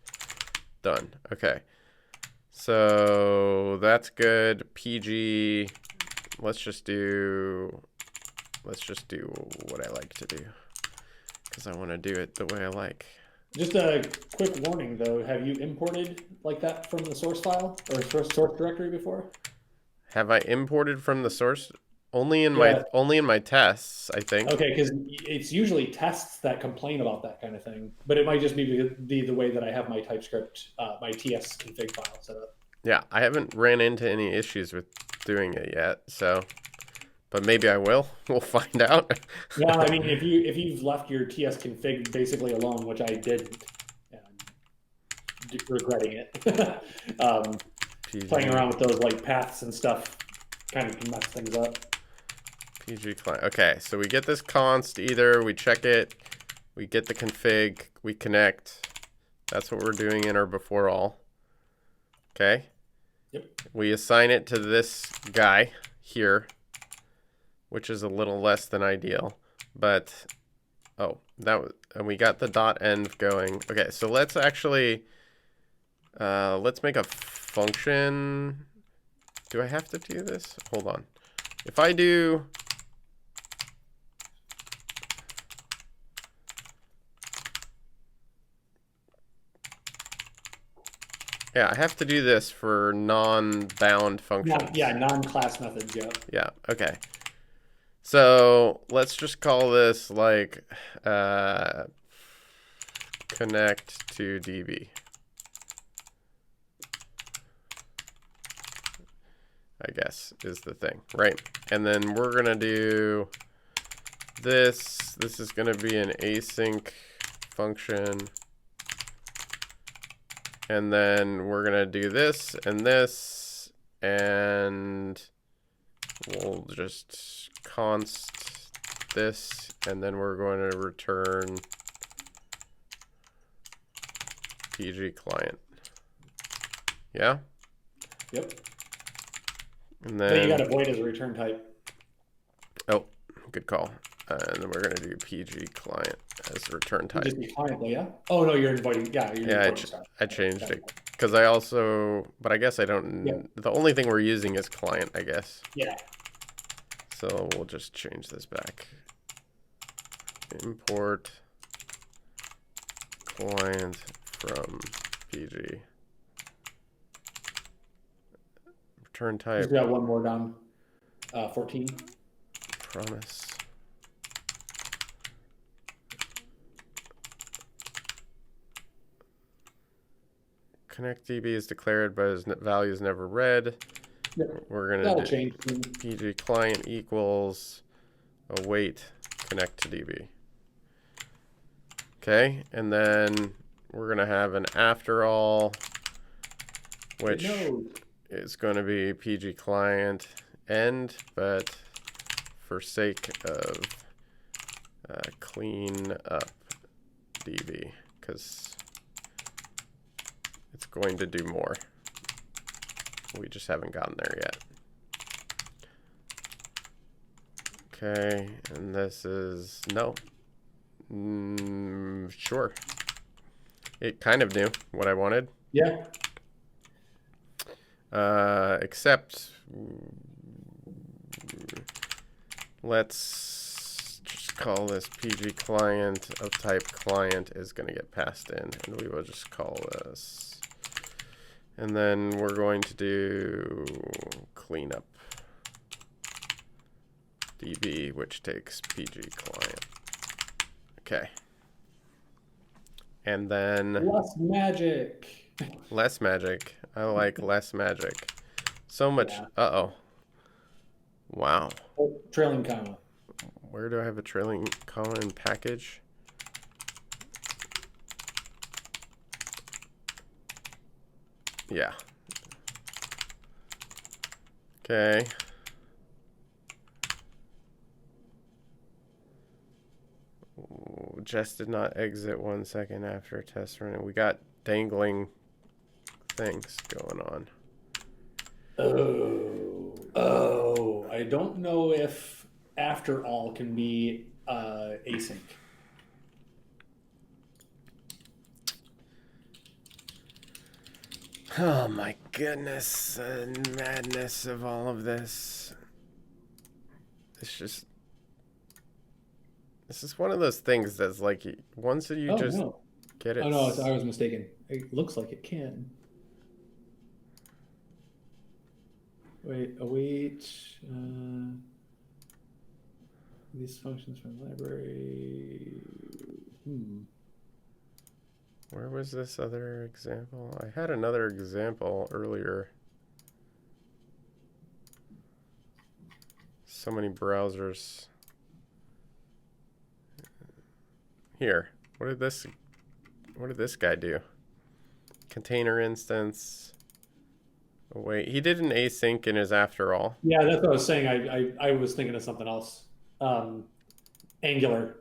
Speaker 1: Done. Okay. So that's good. PG. Let's just do what I like to do, because I want to do it the way I like.
Speaker 2: Just a quick warning though, have you imported like that from the source file or source directory before?
Speaker 1: Have I imported from the source? Only in my tests, I think.
Speaker 2: Okay, because it's usually tests that complain about that kind of thing, but it might just be the way that I have my TypeScript, my TS config file set up.
Speaker 1: Yeah, I haven't ran into any issues with doing it yet, so, but maybe I will. We'll find out.
Speaker 2: Yeah, I mean, if you've left your TS config basically alone, which I didn't, regretting it. Playing around with those like paths and stuff kind of can mess things up.
Speaker 1: PG client. Okay, so we get this const either, we check it, we get the config, we connect. That's what we're doing in our before all. Okay.
Speaker 2: Yep.
Speaker 1: We assign it to this guy here, which is a little less than ideal, but oh, that was, and we got the .env going. Okay, so let's actually let's make a function. Do I have to do this? Hold on. If I do, yeah, I have to do this for non-bound functions.
Speaker 2: Yeah, non-class methods, yeah.
Speaker 1: Yeah, okay. So let's just call this like connect to DB. I guess is the thing, right? And then we're gonna do this. This is gonna be an async function. And then we're gonna do this, and we'll just const this, and then we're going to return PG client. Yeah?
Speaker 2: Yep.
Speaker 1: And
Speaker 2: So you got
Speaker 1: then,
Speaker 2: a void as a return type.
Speaker 1: oh, good call. And then we're going to do PG client as return
Speaker 2: You
Speaker 1: type.
Speaker 2: just be client though, yeah? Oh no, you're inviting. Yeah, you're
Speaker 1: Yeah,
Speaker 2: inviting. Sorry.
Speaker 1: I changed
Speaker 2: Got
Speaker 1: it because I also, but I guess I don't,
Speaker 2: Yeah.
Speaker 1: the only thing we're using is client, I guess.
Speaker 2: Yeah.
Speaker 1: So we'll just change this back. Import client from PG. Return type,
Speaker 2: Just got one more down. 14.
Speaker 1: promise. Connect DB is declared, but its value is never read.
Speaker 2: Yep.
Speaker 1: We're gonna
Speaker 2: That'll
Speaker 1: do
Speaker 2: change.
Speaker 1: PG client equals await connect to DB. Okay, and then we're gonna have an after all, which is going to be PG client end, but for sake of clean up DB, because it's going to do more. We just haven't gotten there yet. Okay, and this is no. Sure. It kind of knew what I wanted.
Speaker 2: Yeah.
Speaker 1: Except let's just call this PG client of type client is going to get passed in, and we will just call this. And then we're going to do cleanup DB, which takes PG client. Okay. And then
Speaker 2: less magic.
Speaker 1: Less magic. I like less magic. So much.
Speaker 2: Yeah.
Speaker 1: Uh-oh. Wow.
Speaker 2: Oh, trailing comma.
Speaker 1: Where do I have a trailing comma in package? Yeah. Okay. Just did not exit 1 second after a test run. We got dangling things going on.
Speaker 2: Oh, I don't know if after all can be async.
Speaker 1: Oh my goodness, the madness of all of this. It's just, this is one of those things that's like, once you just get it.
Speaker 2: Oh no, I was mistaken. It looks like it can. Wait, await these functions from library.
Speaker 1: Where was this other example? I had another example earlier. So many browsers. Here, what did this guy do? Container instance. Oh, wait, he did an async in his after all.
Speaker 2: Yeah, that's what I was saying. I was thinking of something else. Angular,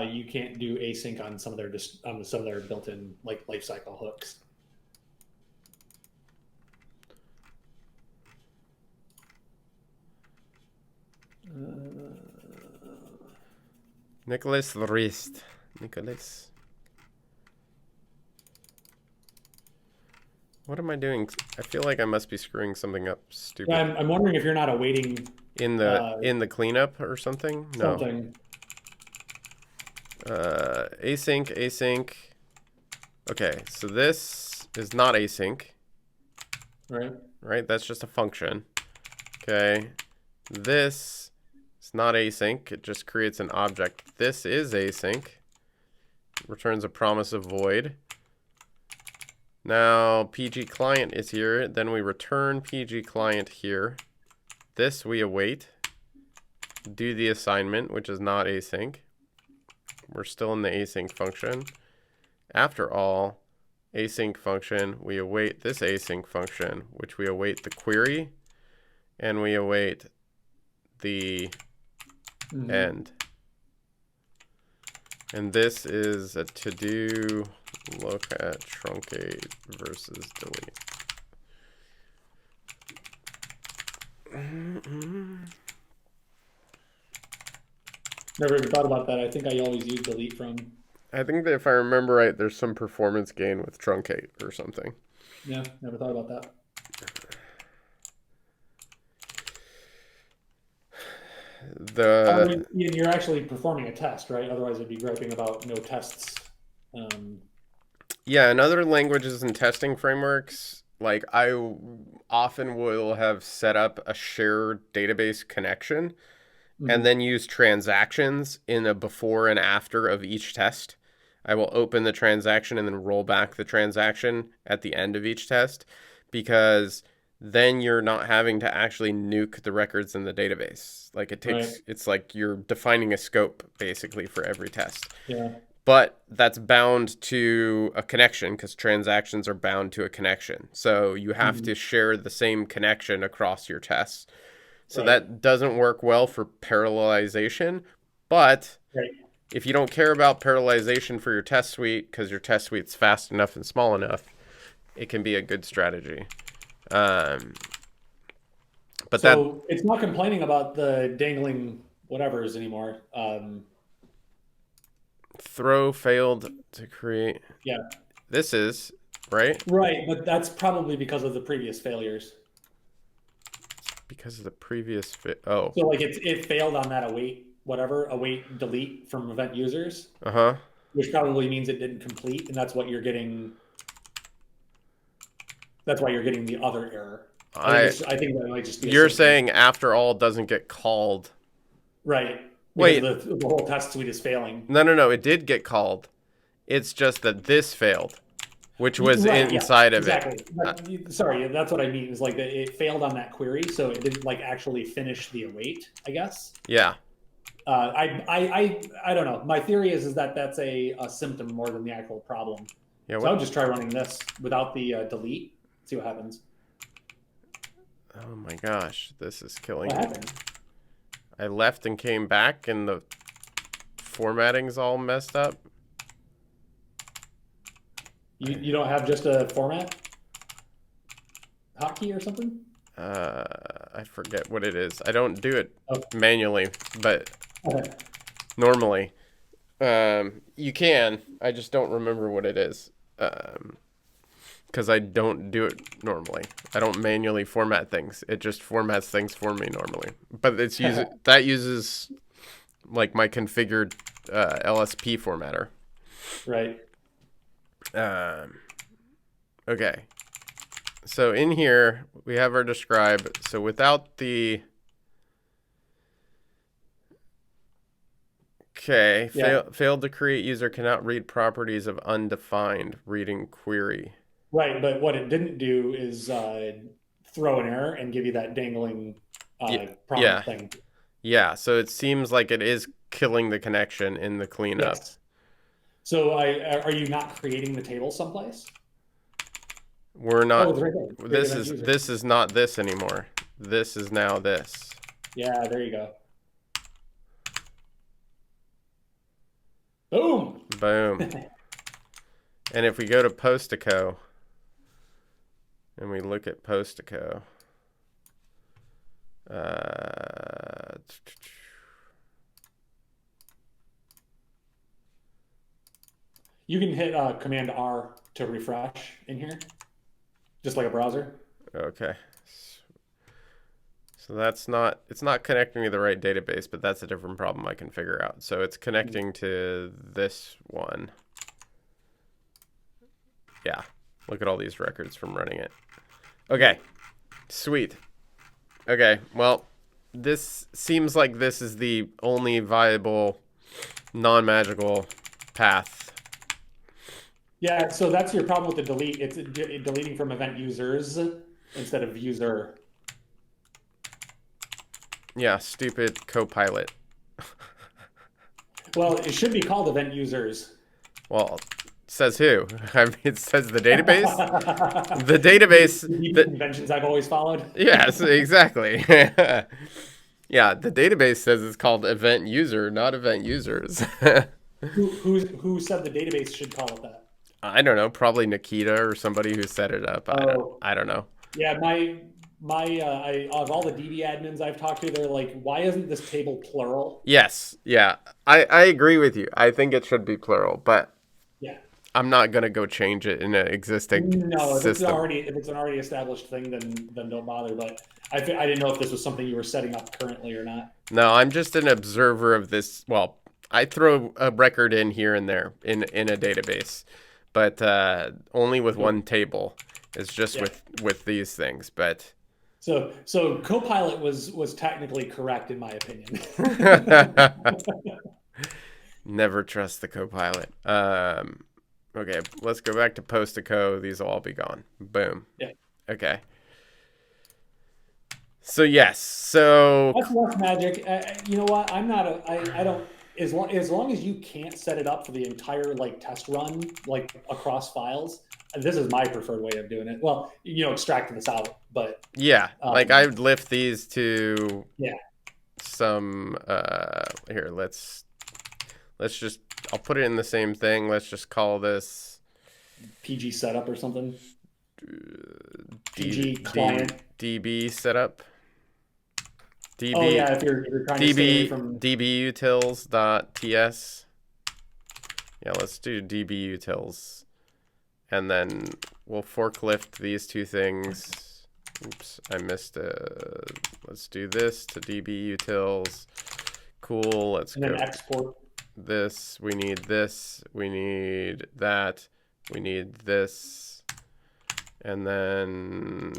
Speaker 2: you can't do async on some of their built-in like lifecycle hooks.
Speaker 1: Nicholas Rist. Nicholas. What am I doing? I feel like I must be screwing something up stupid.
Speaker 2: Yeah, I'm wondering if you're not awaiting
Speaker 1: in the cleanup or something. No.
Speaker 2: Something.
Speaker 1: Async. Okay, so this is not async. Right? That's just a function. Okay. This is not async. It just creates an object. This is async. Returns a promise of void. Now PG client is here. Then we return PG client here. This we await. Do the assignment, which is not async. We're still in the async function. After all, async function, we await this async function, which we await the query, and we await the end. And this is a to-do look at truncate versus delete.
Speaker 2: Never even thought about that. I think I always use delete from.
Speaker 1: I think that if I remember right, there's some performance gain with truncate or something.
Speaker 2: Yeah, never thought about that. You're actually performing a test, right? Otherwise, I'd be griping about no tests.
Speaker 1: Yeah, in other languages and testing frameworks, like I often will have set up a shared database connection and then use transactions in a before and after of each test. I will open the transaction and then roll back the transaction at the end of each test, because then you're not having to actually nuke the records in the database. Like it's like you're defining a scope basically for every test.
Speaker 2: Yeah.
Speaker 1: But that's bound to a connection, because transactions are bound to a connection. So you have to share the same connection across your tests. So that doesn't work well for parallelization. But if you don't care about parallelization for your test suite, because your test suite's fast enough and small enough, it can be a good strategy. But
Speaker 2: so it's not complaining about the dangling whatevers anymore.
Speaker 1: Throw failed to create.
Speaker 2: Yeah.
Speaker 1: This is, right?
Speaker 2: Right, but that's probably because of the previous failures.
Speaker 1: Because of the previous So
Speaker 2: like it failed on that await delete from event users. Which probably means it didn't complete, and that's what you're getting. That's why you're getting the other error. I think that might just be.
Speaker 1: You're saying after all doesn't get called.
Speaker 2: Right.
Speaker 1: Wait.
Speaker 2: The whole test suite is failing.
Speaker 1: No. It did get called. It's just that this failed, which was inside of it.
Speaker 2: Sorry, that's what I mean. Is like it failed on that query, so it didn't like actually finish the await, I guess.
Speaker 1: Yeah.
Speaker 2: I don't know. My theory is that that's a symptom more than the actual problem. Yeah. So I'll just try running this without the delete. See what happens.
Speaker 1: Oh my gosh, this is killing me.
Speaker 2: What happened?
Speaker 1: I left and came back, and the formatting's all messed up.
Speaker 2: You don't have just a format hotkey or something?
Speaker 1: I forget what it is. I don't do it manually, but normally. You can. I just don't remember what it is. Because I don't do it normally. I don't manually format things. It just formats things for me normally. But that uses like my configured LSP formatter.
Speaker 2: Right.
Speaker 1: Okay. So in here we have our describe. So without the failed to create, user cannot read properties of undefined reading query.
Speaker 2: Right, but what it didn't do is throw an error and give you that dangling prompt thing.
Speaker 1: Yeah, so it seems like it is killing the connection in the cleanup.
Speaker 2: Yes. So are you not creating the table someplace?
Speaker 1: We're not.
Speaker 2: Oh, right there.
Speaker 1: This is not this anymore. This is now this.
Speaker 2: Yeah, there you go. Boom.
Speaker 1: Boom. And if we go to Postico and we look at Postico,
Speaker 2: you can hit Command R to refresh in here, just like a browser.
Speaker 1: Okay. So it's not connecting to the right database, but that's a different problem I can figure out. So it's connecting to this one. Yeah. Look at all these records from running it. Okay. Sweet. Okay. Well, this seems like this is the only viable non-magical path.
Speaker 2: Yeah, so that's your problem with the delete. It's deleting from event users instead of user.
Speaker 1: Yeah, stupid Copilot.
Speaker 2: Well, it should be called event users.
Speaker 1: Well, says who? I mean, it says the database. The database.
Speaker 2: The conventions I've always followed.
Speaker 1: Yes, exactly. Yeah, the database says it's called event user, not event users.
Speaker 2: Who said the database should call it that?
Speaker 1: I don't know, probably Nikita or somebody who set it up.
Speaker 2: Oh,
Speaker 1: I don't know.
Speaker 2: yeah. My of all the DB admins I've talked to, they're like, why isn't this table plural?
Speaker 1: Yes, yeah. I agree with you. I think it should be plural, but
Speaker 2: Yeah.
Speaker 1: I'm not gonna go change it in an existing
Speaker 2: No,
Speaker 1: system.
Speaker 2: if it's an already established thing, then don't bother. But I didn't know if this was something you were setting up currently or not.
Speaker 1: No, I'm just an observer of this. Well, I throw a record in here and there in a database, but only with one table. It's just
Speaker 2: Yeah.
Speaker 1: with these things. But
Speaker 2: So Copilot was technically correct in my opinion.
Speaker 1: never trust the Copilot. Okay, let's go back to Postico. These will all be gone. Boom.
Speaker 2: Yeah.
Speaker 1: Okay. So yes. So
Speaker 2: That's less magic. You know what? I'm not a. I don't. As long as you can't set it up for the entire like test run, like across files, this is my preferred way of doing it. Well, extracting this out, but
Speaker 1: yeah, like I would lift these to
Speaker 2: yeah,
Speaker 1: some here, let's just, I'll put it in the same thing. Let's just call this
Speaker 2: PG setup or something. PG client.
Speaker 1: DB setup. DB,
Speaker 2: oh yeah, if you're trying to stay away from
Speaker 1: dbutils.ts. Yeah, let's do dbutils, and then we'll forklift these two things. Oops, I missed let's do this to dbutils. Cool, let's
Speaker 2: and
Speaker 1: go.
Speaker 2: then export.
Speaker 1: This, we need this, we need that, we need this, and then,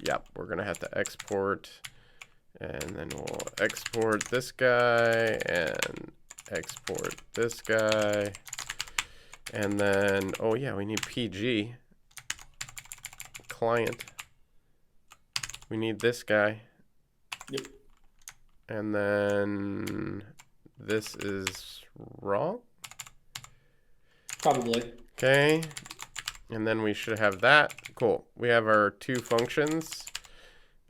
Speaker 1: yep, we're gonna have to export, and then we'll export this guy, and export this guy, and then, oh yeah, we need PG, client, we need this guy,
Speaker 2: Yep.
Speaker 1: and then this is wrong.
Speaker 2: Probably.
Speaker 1: Okay. And then we should have that. Cool. We have our two functions.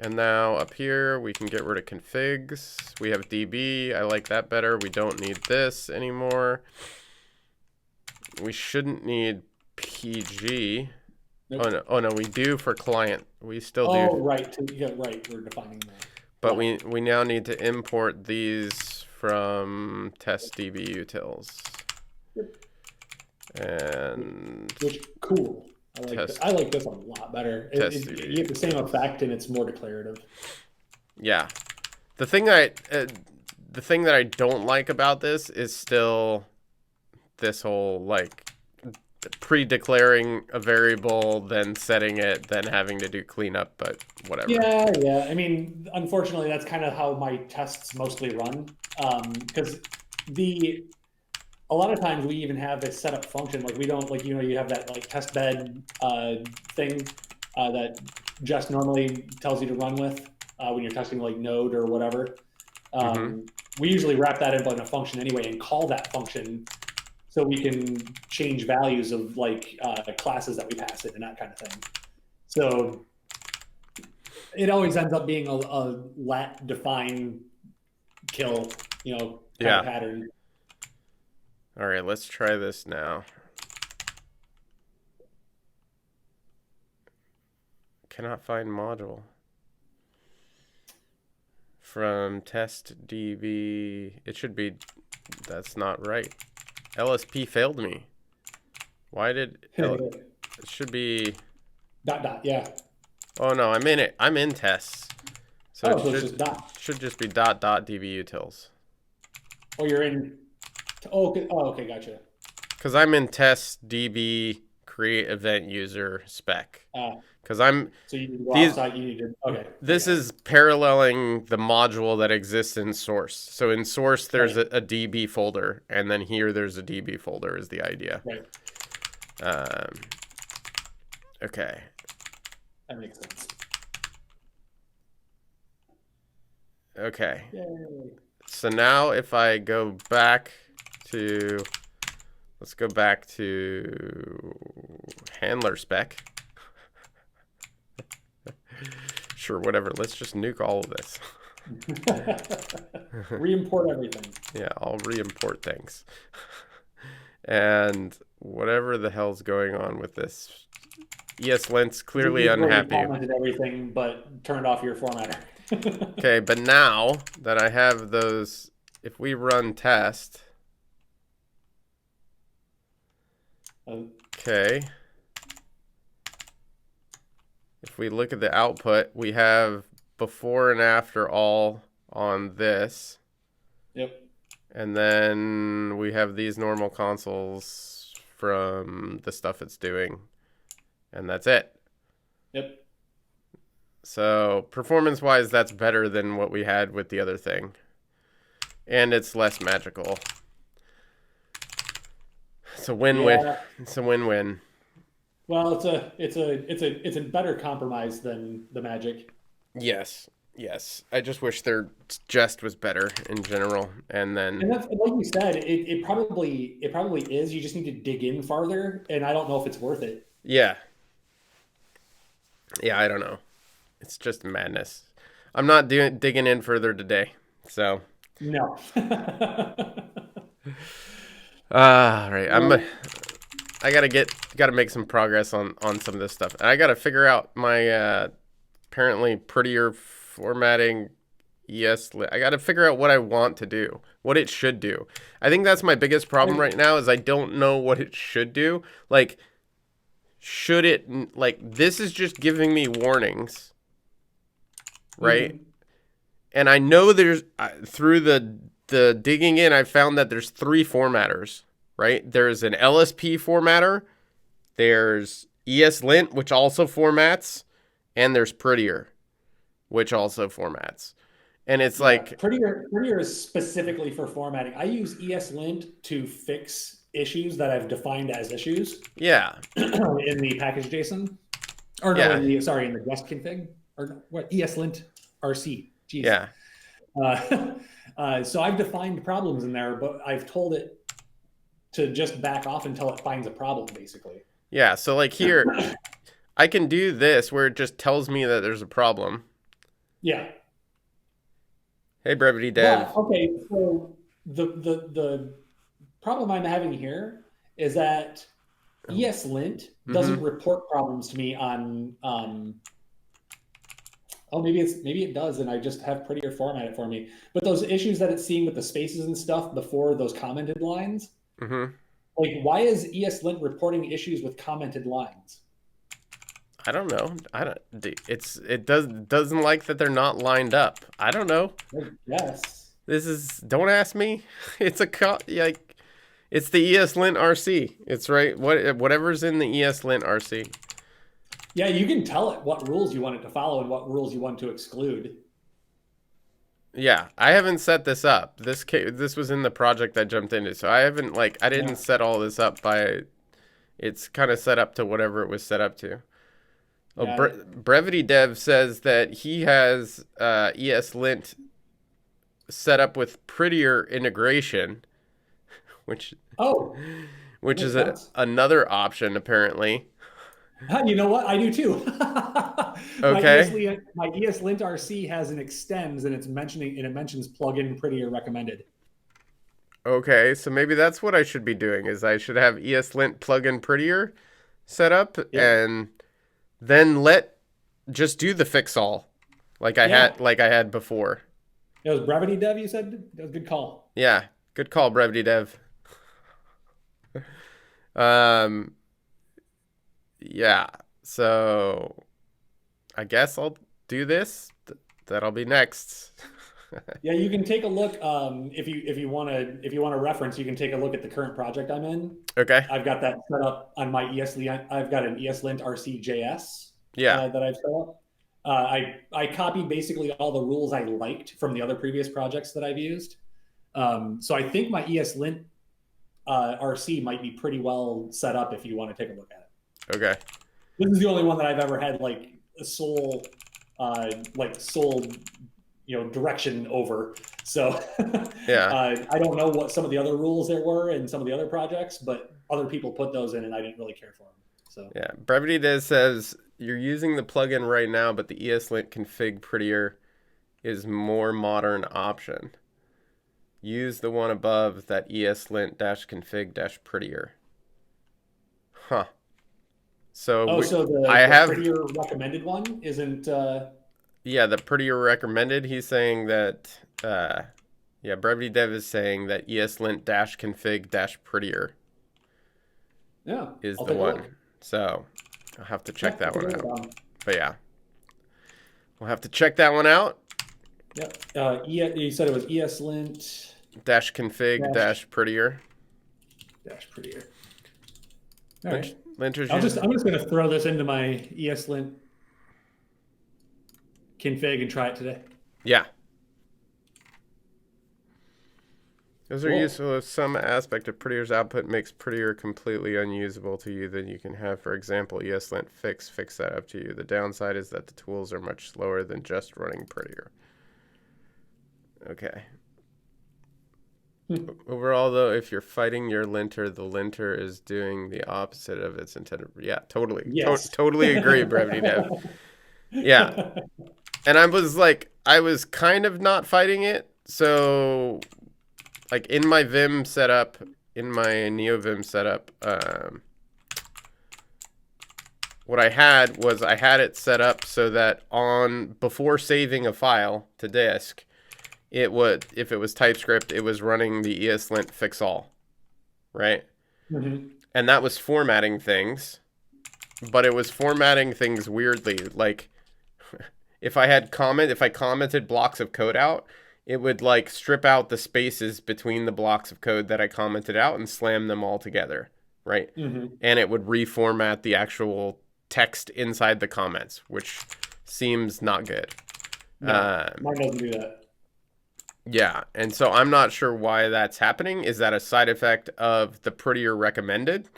Speaker 1: And now up here, we can get rid of configs. We have DB. I like that better. We don't need this anymore. We shouldn't need PG.
Speaker 2: Nope.
Speaker 1: Oh no, we do for client. We still do.
Speaker 2: Oh, right. Yeah, right. We're defining that.
Speaker 1: But we now need to import these from test dbutils.
Speaker 2: Yep.
Speaker 1: And
Speaker 2: which cool. I like this a lot better. You get the same effect and it's more declarative.
Speaker 1: Yeah, the thing that I don't like about this is still this whole like pre-declaring a variable, then setting it, then having to do cleanup, but whatever.
Speaker 2: Yeah. I mean, unfortunately, that's kind of how my tests mostly run. Because a lot of times we even have a setup function. Like we don't you have that like test bed thing that just normally tells you to run with when you're testing like Node or whatever. We usually wrap that in a function anyway and call that function so we can change values of like classes that we pass it and that kind of thing. So it always ends up being a let define kill, kind of pattern.
Speaker 1: All right, let's try this now. Cannot find module. From test DB, it should be, that's not right. LSP failed me. Why did, it should be. ...
Speaker 2: yeah.
Speaker 1: Oh no, I'm in it. I'm in tests. So
Speaker 2: it
Speaker 1: should just be .dbutils.
Speaker 2: Oh, you're in. Okay, gotcha.
Speaker 1: Because I'm in test DB create event user spec. Because I'm.
Speaker 2: So you need to go outside. You need to. Okay.
Speaker 1: This is paralleling the module that exists in source. So in source, there's a DB folder, and then here there's a DB folder. Is the idea?
Speaker 2: Right.
Speaker 1: Okay.
Speaker 2: That makes sense.
Speaker 1: Okay.
Speaker 2: Yay.
Speaker 1: So now if I go back to, let's go back to handler spec. Sure, whatever. Let's just nuke all of this.
Speaker 2: Re-import everything.
Speaker 1: Yeah, I'll re-import things. And whatever the hell's going on with this, ESLint's clearly
Speaker 2: You've already
Speaker 1: unhappy.
Speaker 2: commented everything, but turned off your formatter.
Speaker 1: Okay, but now that I have those, if we run test, okay, if we look at the output, we have before and after all on this.
Speaker 2: Yep.
Speaker 1: And then we have these normal consoles from the stuff it's doing. And that's it.
Speaker 2: Yep.
Speaker 1: So performance-wise, that's better than what we had with the other thing. And it's less magical. It's a win-win.
Speaker 2: Yeah.
Speaker 1: It's a win-win.
Speaker 2: Well, it's a better compromise than the Magic.
Speaker 1: Yes. Yes. I just wish their jest was better in general. And then
Speaker 2: And that's like you said, it probably is. You just need to dig in farther, and I don't know if it's worth it.
Speaker 1: yeah. Yeah, I don't know. It's just madness. I'm not digging in further today. So
Speaker 2: No.
Speaker 1: all right. I gotta make some progress on some of this stuff. And I gotta figure out my apparently prettier formatting ESLint. I gotta figure out what I want to do, what it should do. I think that's my biggest problem right now is I don't know what it should do. Like, should it, like, this is just giving me warnings, right?
Speaker 2: Mhm.
Speaker 1: And I know there's through the digging in, I found that there's 3 formatters, right? There's an LSP formatter, there's ESLint, which also formats, and there's Prettier, which also formats. And it's like
Speaker 2: Prettier is specifically for formatting. I use ESLint to fix issues that I've defined as issues
Speaker 1: yeah,
Speaker 2: in the package JSON. Or no,
Speaker 1: yeah,
Speaker 2: in the guest config. Or what? ESLint RC. Jeez.
Speaker 1: yeah,
Speaker 2: So I've defined problems in there, but I've told it to just back off until it finds a problem, basically.
Speaker 1: yeah. So like here, I can do this where it just tells me that there's a problem.
Speaker 2: Yeah.
Speaker 1: Hey, Brevity Dev.
Speaker 2: But, okay, so the problem I'm having here is that ESLint doesn't report problems to me on oh, maybe it does, and I just have Prettier format it for me. But those issues that it's seeing with the spaces and stuff before those commented lines, like why is ESLint reporting issues with commented lines?
Speaker 1: I don't know. It doesn't like that they're not lined up. I don't know.
Speaker 2: Yes.
Speaker 1: Don't ask me. It's like it's the ESLint RC. It's right. Whatever's in the ESLint RC.
Speaker 2: Yeah, you can tell it what rules you want it to follow and what rules you want to exclude.
Speaker 1: Yeah, I haven't set this up. This was in the project I jumped into, so I didn't set all this up by. It's kind of set up to whatever it was set up to. Oh, Brevity Dev says that he has ESLint set up with Prettier integration, which is another option apparently.
Speaker 2: You know what? I do too.
Speaker 1: Okay.
Speaker 2: My ESLint RC has an extends and it mentions plugin Prettier recommended.
Speaker 1: Okay, so maybe that's what I should be doing is I should have ESLint plugin Prettier set up and then just do the fix all like I had before.
Speaker 2: It was Brevity Dev, you said? That was a good call.
Speaker 1: Yeah, good call, Brevity Dev. Yeah, so I guess I'll do this. That'll be next.
Speaker 2: Yeah, you can take a look. If you want to reference, you can take a look at the current project I'm in.
Speaker 1: Okay.
Speaker 2: I've got that set up on my ESLint. I've got an ESLint RC.js.
Speaker 1: Yeah.
Speaker 2: That I've set up. I copied basically all the rules I liked from the other previous projects that I've used. So I think my ESLint RC might be pretty well set up if you want to take a look at it.
Speaker 1: Okay.
Speaker 2: This is the only one that I've ever had like sole direction over. So
Speaker 1: yeah,
Speaker 2: I don't know what some of the other rules there were in some of the other projects, but other people put those in, and I didn't really care for them. So
Speaker 1: yeah, Brevity Des says you're using the plugin right now, but the ESLint config Prettier is more modern option. use the one above that eslint-config-prettier. Huh. So
Speaker 2: Oh, so
Speaker 1: I
Speaker 2: the
Speaker 1: have,
Speaker 2: prettier recommended one isn't.
Speaker 1: yeah, the prettier recommended. He's saying that, yeah, Brevity Dev is saying that eslint-config-prettier
Speaker 2: Yeah,
Speaker 1: is
Speaker 2: I'll
Speaker 1: the
Speaker 2: take a look.
Speaker 1: one. So I'll have to
Speaker 2: Yeah,
Speaker 1: check
Speaker 2: I'll
Speaker 1: that
Speaker 2: take a
Speaker 1: one
Speaker 2: look at
Speaker 1: out.
Speaker 2: that one.
Speaker 1: But yeah, we'll have to check that one out.
Speaker 2: Yep. You said it was ESLint
Speaker 1: Dash config
Speaker 2: dash
Speaker 1: dash prettier.
Speaker 2: dash prettier. All right.
Speaker 1: Linter's
Speaker 2: I'm
Speaker 1: using.
Speaker 2: just gonna throw this into my ESLint config and try it today.
Speaker 1: Yeah. Those are
Speaker 2: Cool.
Speaker 1: useful if some aspect of Prettier's output makes Prettier completely unusable to you. Then you can have, for example, ESLint fix that up to you. The downside is that the tools are much slower than just running Prettier. Okay. Overall, though, if you're fighting your linter, the linter is doing the opposite of its intended. Yeah, totally.
Speaker 2: Yes.
Speaker 1: Totally agree, Brevity Dev. Yeah. And I was kind of not fighting it. So, like, in my Vim setup, in my NeoVim setup, what I had was I had it set up so that before saving a file to disk, it would, if it was TypeScript, it was running the ESLint fix all, right?
Speaker 2: Mm-hmm.
Speaker 1: And that was formatting things, but it was formatting things weirdly. Like, if I commented blocks of code out, it would like strip out the spaces between the blocks of code that I commented out and slam them all together, right?
Speaker 2: Mm-hmm.
Speaker 1: And it would reformat the actual text inside the comments, which seems not good.
Speaker 2: No, mine doesn't do that.
Speaker 1: Yeah, and so I'm not sure why that's happening. Is that a side effect of the Prettier recommended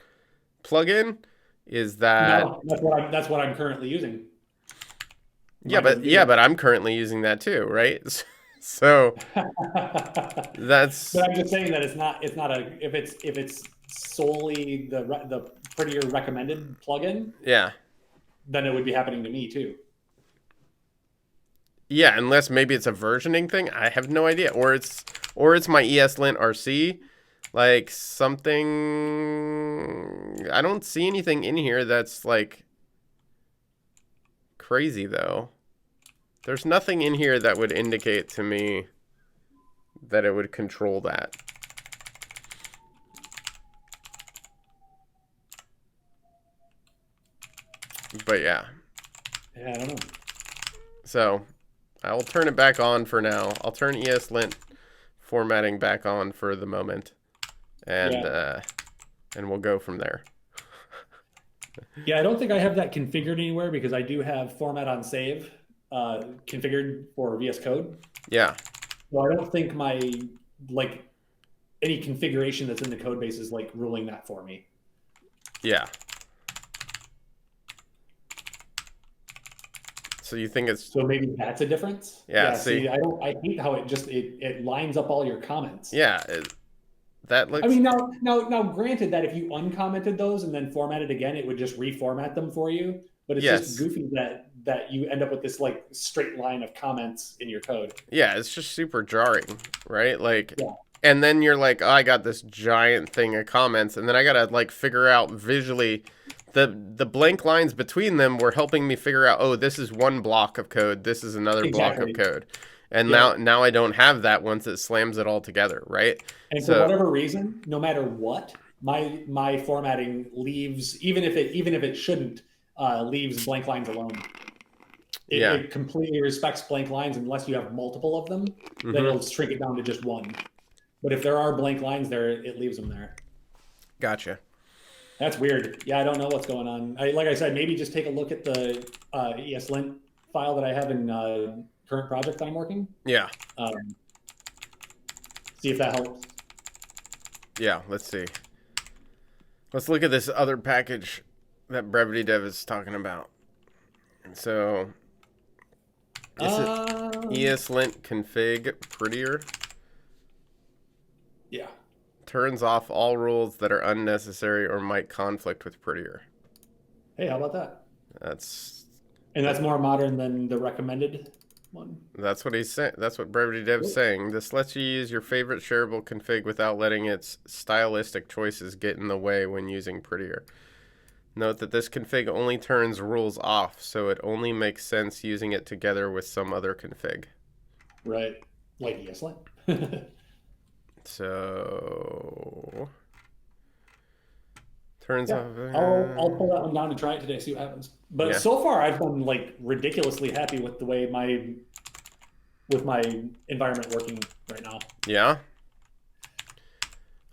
Speaker 1: plugin? Is that
Speaker 2: No, that's what I'm currently using.
Speaker 1: yeah,
Speaker 2: Mine doesn't do that.
Speaker 1: but I'm currently using that too, right? So that's
Speaker 2: But I'm just saying that it's not if it's solely the prettier recommended plugin,
Speaker 1: yeah.
Speaker 2: then it would be happening to me too.
Speaker 1: Yeah, unless maybe it's a versioning thing. I have no idea. Or it's my ESLint RC. Like something I don't see anything in here that's like crazy though. There's nothing in here that would indicate to me that it would control that. But yeah.
Speaker 2: Yeah, I don't know.
Speaker 1: So I will turn it back on for now. I'll turn ESLint formatting back on for the moment. And and we'll go from there.
Speaker 2: Yeah, I don't think I have that configured anywhere because I do have format on save configured for VS Code.
Speaker 1: Yeah.
Speaker 2: So I don't think my any configuration that's in the code base is like ruling that for me.
Speaker 1: Yeah. So you think it's
Speaker 2: So maybe that's a difference?
Speaker 1: Yeah,
Speaker 2: see, I hate how it lines up all your comments.
Speaker 1: Yeah, that looks
Speaker 2: I mean, now, granted that if you uncommented those and then formatted again, it would just reformat them for you. But it's
Speaker 1: Yes.
Speaker 2: just goofy that you end up with this like straight line of comments in your code.
Speaker 1: Yeah, it's just super jarring, right? Like,
Speaker 2: Yeah.
Speaker 1: And then you're like, oh, I got this giant thing of comments, and then I gotta like figure out visually the blank lines between them were helping me figure out, oh, this is one block of code, this is another block of code. And now I don't have that once it slams it all together, right?
Speaker 2: And for whatever reason, no matter what, my formatting leaves, even if it shouldn't, leaves blank lines alone. It completely respects blank lines unless you have multiple of them. Then it'll shrink it down to just one. But if there are blank lines there, it leaves them there.
Speaker 1: Gotcha.
Speaker 2: That's weird. Yeah, I don't know what's going on. Like I said, maybe just take a look at the ESLint file that I have in current project that I'm working.
Speaker 1: Yeah.
Speaker 2: See if that helps.
Speaker 1: Yeah, let's see. Let's look at this other package that Brevity Dev is talking about. So, is it ESLint config prettier?
Speaker 2: Yeah.
Speaker 1: Turns off all rules that are unnecessary or might conflict with prettier.
Speaker 2: Hey, how about that?
Speaker 1: That's
Speaker 2: more modern than the recommended. one.
Speaker 1: That's what he's saying. That's what Brevity Dev's saying. This lets you use your favorite shareable config without letting its stylistic choices get in the way when using Prettier. Note that this config only turns rules off, so it only makes sense using it together with some other config.
Speaker 2: Right, like ESLint.
Speaker 1: So turns off.
Speaker 2: I'll pull that one down and try it today, see what happens. But so far, I've been like ridiculously happy with the way my environment working right now.
Speaker 1: Yeah.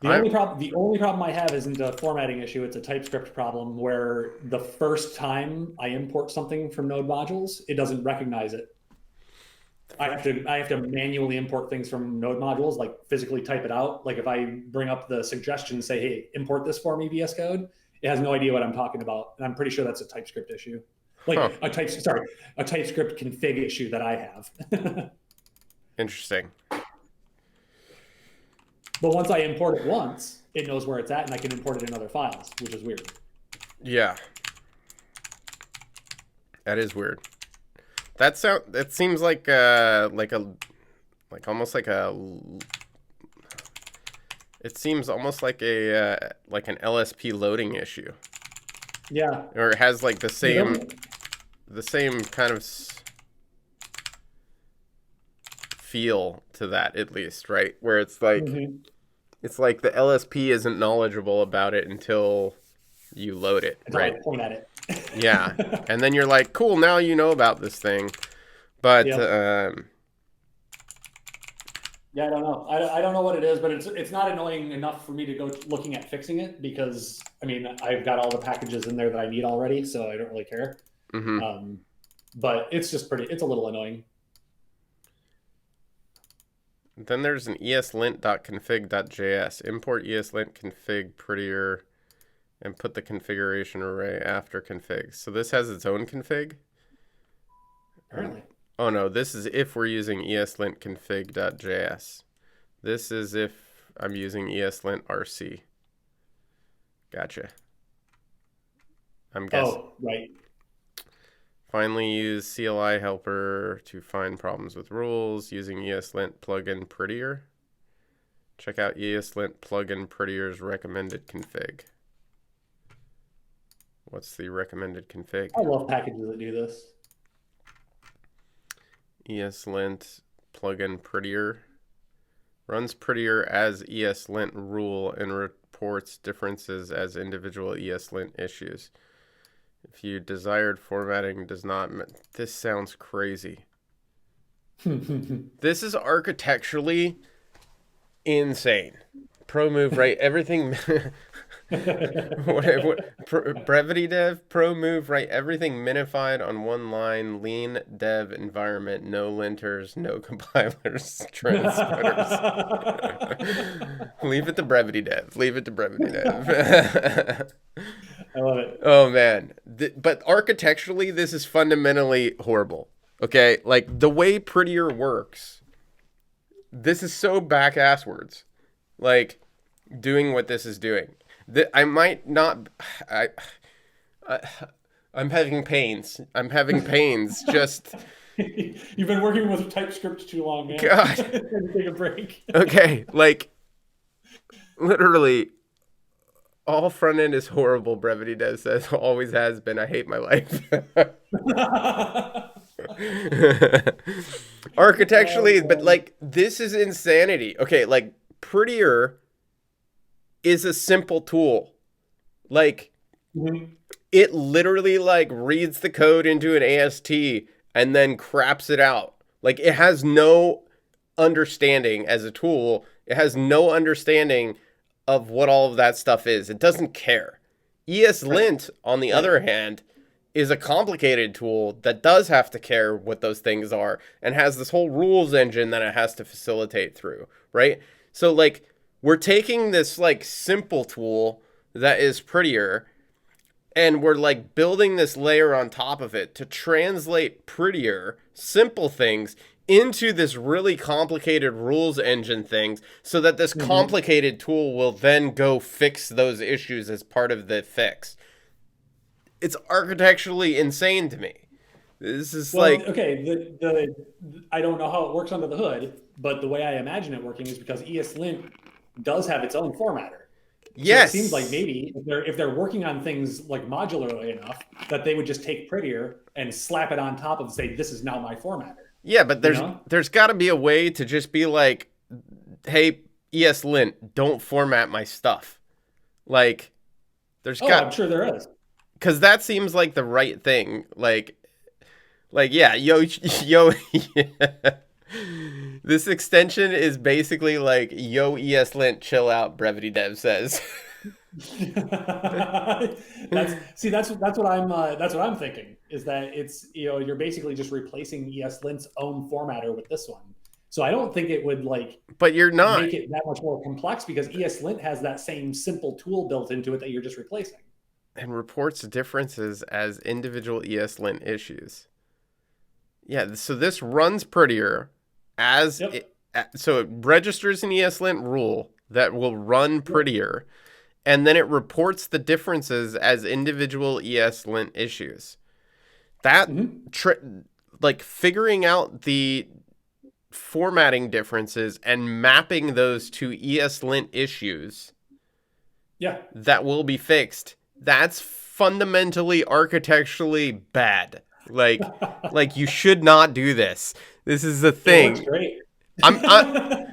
Speaker 2: The only problem I have isn't a formatting issue. It's a TypeScript problem where the first time I import something from Node modules, it doesn't recognize it. I have to manually import things from Node modules, like physically type it out. Like if I bring up the suggestion, say, hey, import this for me, VS Code, it has no idea what I'm talking about. And I'm pretty sure that's a TypeScript issue. Like a TypeScript config issue that I have.
Speaker 1: Interesting.
Speaker 2: But once I import it once, it knows where it's at and I can import it in other files, which is weird.
Speaker 1: Yeah. That is weird. That seems like almost like a. It seems almost like a like an LSP loading issue.
Speaker 2: Yeah.
Speaker 1: Or it has like the same kind of feel to that, at least, right? Where it's like it's like the LSP isn't knowledgeable about it until you load it,
Speaker 2: until
Speaker 1: right?
Speaker 2: I point at it.
Speaker 1: Yeah, and then you're like, cool, now you know about this thing, but
Speaker 2: yeah, I don't know. I don't know what it is, but it's not annoying enough for me to go looking at fixing it because I mean I've got all the packages in there that I need already, so I don't really care. But it's just it's a little annoying.
Speaker 1: Then there's an eslint.config.js. Import eslint config prettier and put the configuration array after config. So this has its own config?
Speaker 2: Apparently.
Speaker 1: Oh no, this is if we're using eslint config.js. This is if I'm using eslint rc. Gotcha. I'm guessing.
Speaker 2: Oh, right.
Speaker 1: Finally, use CLI helper to find problems with rules using ESLint plugin prettier. Check out ESLint plugin prettier's recommended config. What's the recommended config?
Speaker 2: I love packages that do this.
Speaker 1: ESLint plugin prettier runs prettier as ESLint rule and reports differences as individual ESLint issues. If you desired formatting does not... This sounds crazy. This is architecturally insane. Pro move, right? Everything... Brevity Dev, Pro move, right? Everything minified on one line, lean dev environment, no linters, no compilers, transmitters. Leave it to Brevity Dev. Leave it to Brevity Dev.
Speaker 2: I love it.
Speaker 1: Oh, man. But architecturally, this is fundamentally horrible. Okay? Like, the way Prettier works, this is so back-asswards. Like, doing what this is doing. I might not... I'm having pains. I'm having pains just...
Speaker 2: You've been working with TypeScript too long, man.
Speaker 1: God.
Speaker 2: Take a break.
Speaker 1: Okay, like, literally... All front end is horrible, Brevity Dev says. Always has been. I hate my life. Architecturally, but like, this is insanity. Okay, like, Prettier is a simple tool. Like, it literally, like, reads the code into an AST and then craps it out. Like, it has no understanding as a tool. It has no understanding of what all of that stuff is. It doesn't care. ESLint, on the other hand, is a complicated tool that does have to care what those things are and has this whole rules engine that it has to facilitate through, right? So, like, we're taking this, like, simple tool that is Prettier and we're, like, building this layer on top of it to translate Prettier, simple things, into this really complicated rules engine things so that this complicated tool will then go fix those issues as part of the fix. It's architecturally insane to me. This is
Speaker 2: Well,
Speaker 1: like,
Speaker 2: okay, I don't know how it works under the hood, but the way I imagine it working is because ESLint does have its own formatter. So it seems like
Speaker 1: yes.
Speaker 2: maybe if they're working on things like modularly enough that they would just take Prettier and slap it on top of say this is now my formatter.
Speaker 1: Yeah, but
Speaker 2: You
Speaker 1: there's
Speaker 2: know?
Speaker 1: there's got to be a way to just be like, hey, ESLint, don't format my stuff. Like, there's
Speaker 2: Oh,
Speaker 1: got
Speaker 2: I'm sure there is.
Speaker 1: because that seems like the right thing. Like yeah, yo, yo, yeah. This extension is basically like yo ESLint, chill out. Brevity Dev says.
Speaker 2: That's what I'm thinking is that it's you're basically just replacing ESLint's own formatter with this one. So I don't think it would like
Speaker 1: But you're not,
Speaker 2: make it that much more complex because ESLint has that same simple tool built into it that you're just replacing.
Speaker 1: and reports differences as individual ESLint issues. Yeah, so this runs prettier as
Speaker 2: Yep.
Speaker 1: it, so it registers an ESLint rule that will run
Speaker 2: Yep.
Speaker 1: prettier, and then it reports the differences as individual ESLint issues. That
Speaker 2: Mm-hmm.
Speaker 1: like figuring out the formatting differences and mapping those to ESLint issues
Speaker 2: Yeah.
Speaker 1: that will be fixed. That's fundamentally architecturally bad. Like you should not do this. This is the
Speaker 2: It works
Speaker 1: thing.
Speaker 2: great.
Speaker 1: I'm I,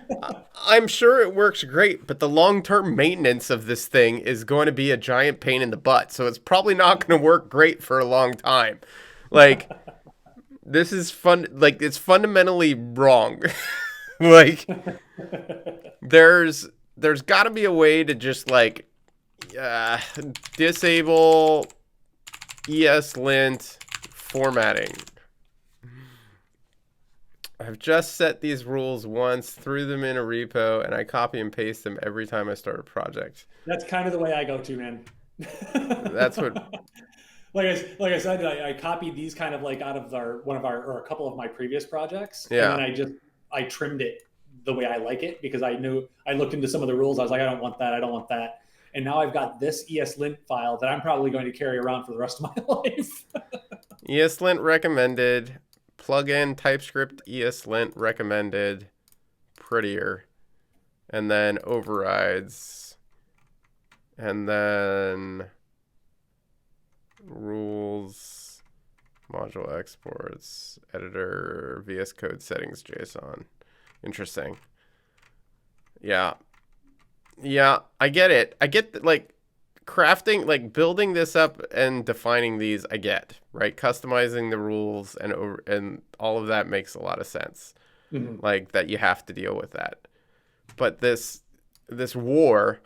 Speaker 1: I'm sure it works great, but the long-term maintenance of this thing is going to be a giant pain in the butt. So it's probably not going to work great for a long time. Like this is fun like it's fundamentally wrong. Like there's got to be a way to just like uh, disable ESLint formatting. I've just set these rules once, threw them in a repo, and I copy and paste them every time I start a project.
Speaker 2: That's kind of the way I go to, man.
Speaker 1: That's what.
Speaker 2: Like I said, I copied these kind of like out of one of our or a couple of my previous projects, and then
Speaker 1: Yeah.
Speaker 2: I trimmed it the way I like it because I knew I looked into some of the rules. I was like, I don't want that. I don't want that. And now I've got this ESLint file that I'm probably going to carry around for the rest of my life.
Speaker 1: ESLint recommended. Plugin TypeScript ESLint recommended. Prettier. And then overrides. And then rules, module exports, editor, VS Code settings, JSON. Interesting. Yeah. Yeah, I get it. I get like crafting, like building this up and defining these. I get right. Customizing the rules and all of that makes a lot of sense.
Speaker 2: Mhm.
Speaker 1: Like that you have to deal with that. But this war,